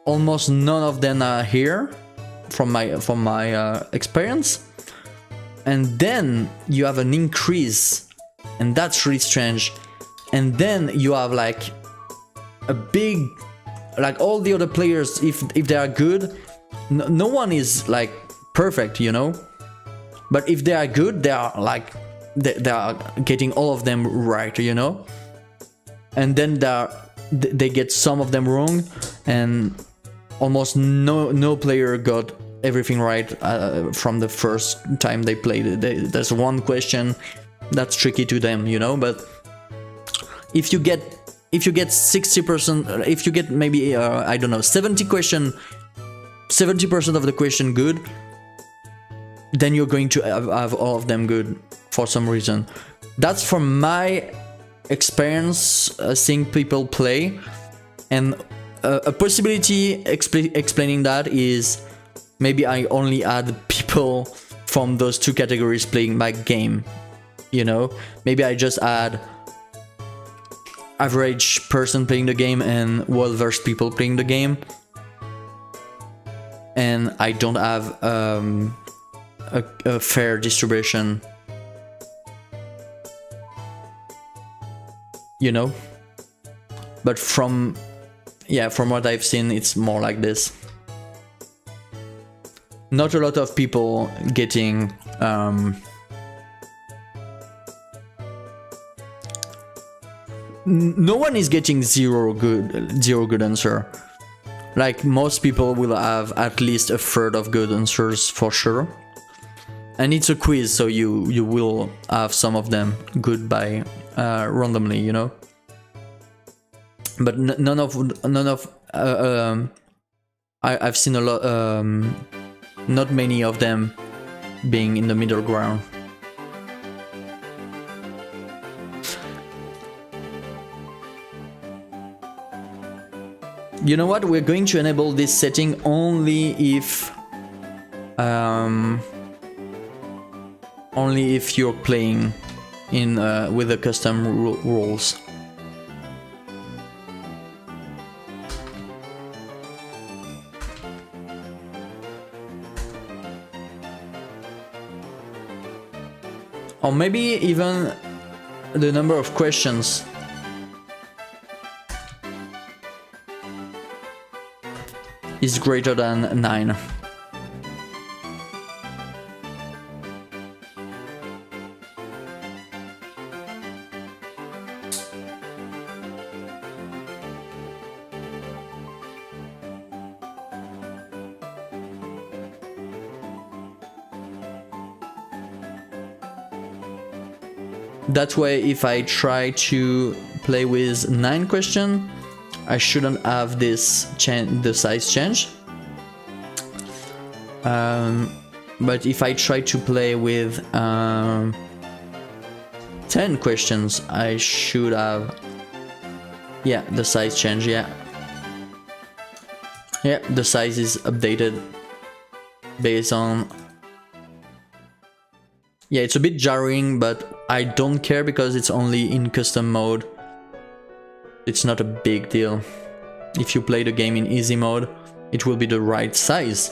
Almost none of them are here, from my experience. And then you have an increase, and that's really strange. And then you have like a big, like all the other players, if they are good, no one is like perfect, you know. But if they are good, they are like they are getting all of them right, you know. And then they get some of them wrong, and almost no player got everything right from the first time they played it. There's one question that's tricky to them, you know. But if you get 60%, if you get maybe I don't know, 70% of the question good, then you're going to have all of them good for some reason. That's from my experience seeing people play. And a possibility explaining that is maybe I only add people from those two categories playing my game, you know. Maybe I just add average person playing the game and well-versed people playing the game, and I don't have a fair distribution, you know. But from what I've seen, it's more like this. Not a lot of people getting no one is getting zero good answer. Like, most people will have at least a third of good answers for sure. And it's a quiz, so you will have some of them good by randomly, you know. But none of I've seen a lot, not many of them being in the middle ground. You know what? We're going to enable this setting only if you're playing in with the custom rules. Or maybe even the number of questions. Is greater than 9. That way, if I try to play with 9 questions, I shouldn't have this the size change. But if I try to play with 10 questions, I should have, yeah, the size change, yeah. Yeah, the size is updated based on, yeah, it's a bit jarring, but I don't care because it's only in custom mode. It's not a big deal. If you play the game in easy mode, it will be the right size.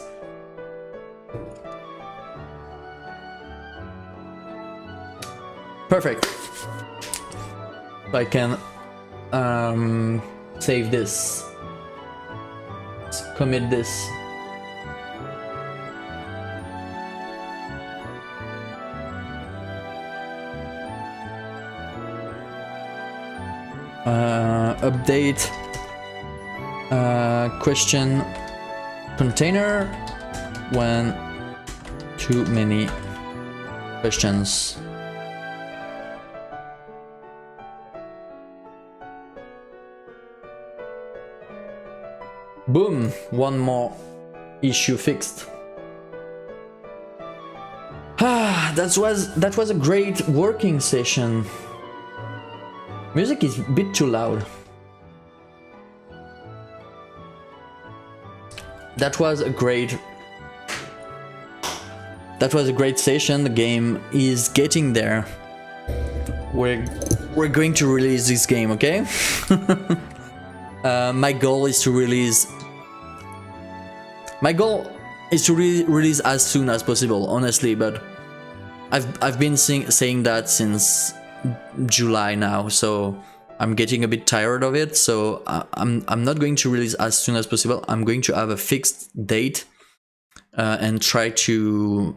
Perfect. I can save this. Let's commit this. Update question container when too many questions. Boom, one more issue fixed. That was a great working session. Music is a bit too loud. That was a great session. The game is getting there. We're going to release this game, okay? My goal is to release release as soon as possible, honestly, but I've been saying that since July now, so I'm getting a bit tired of it. So I'm not going to release as soon as possible. I'm going to have a fixed date and try to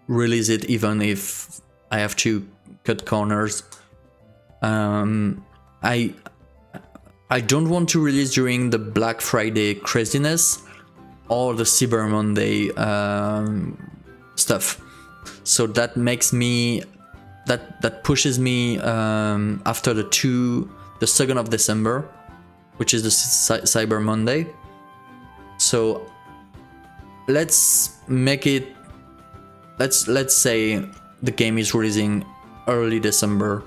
release it even if I have to cut corners. I don't want to release during the Black Friday craziness or the Cyber Monday stuff. So that makes me that pushes me after the 2nd of December, which is the Cyber Monday. So let's make it, let's say the game is releasing early December.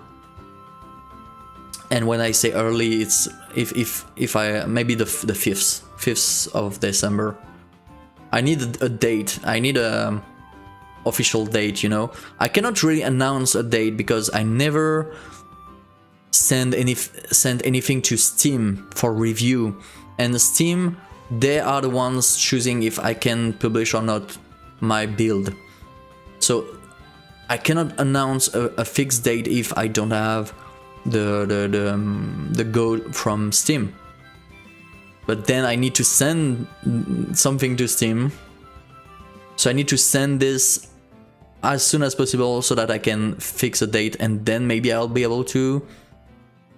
And when I say early, it's if I maybe the 5th of December. I need a date. I need a official date, you know. I cannot really announce a date because I never send anything to Steam for review, and Steam, they are the ones choosing if I can publish or not my build. So I cannot announce a fixed date if I don't have the go from Steam. But then I need to send something to Steam, so I need to send this as soon as possible so that I can fix a date, and then maybe I'll be able to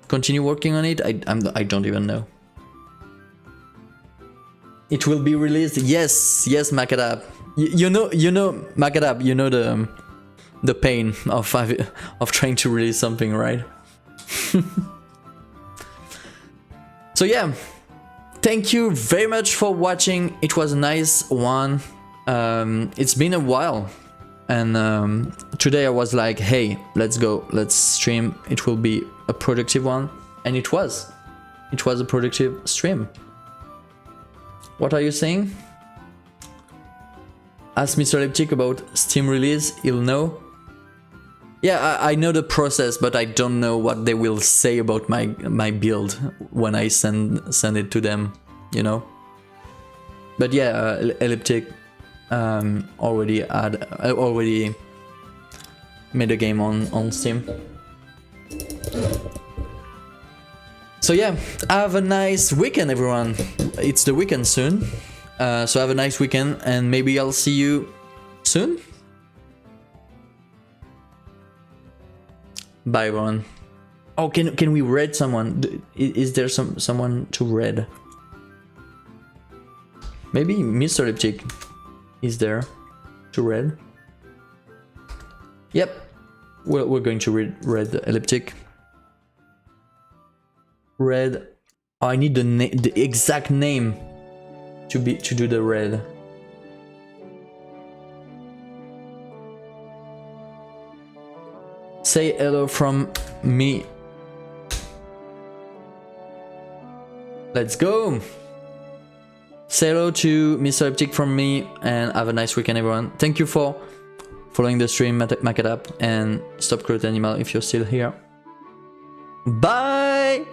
continue working on it. I don't even know. It will be released. Yes, Macadab. You know, Macadab. You know the pain of trying to release something, right? So yeah, thank you very much for watching. It was a nice one. It's been a while, and today I was like, hey, let's go, let's stream. It will be a productive one, and it was a productive stream. What are you saying? Ask Mr. Leptic about Steam release, he'll know. Yeah, I know the process, but I don't know what they will say about my build when I send it to them, you know. But yeah, Elliptic already made a game on Steam. So yeah, have a nice weekend, everyone. It's the weekend soon, so have a nice weekend, and maybe I'll see you soon. Bye, everyone. Oh, can we raid someone? Is there someone to raid? Maybe Mr. Elliptic is there to raid. Yep, we're going to raid the Elliptic. Red. Oh, I need the exact name to do the red. Say hello from me. Let's go. Say hello to Mr. Elliptic from me, and have a nice weekend, everyone. Thank you for following the stream, Macadap, and Stop Cruel Animal if you're still here. Bye.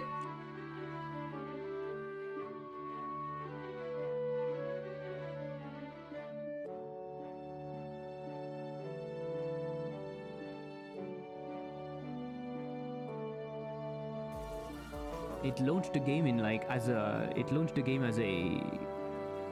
It launched the game in like as a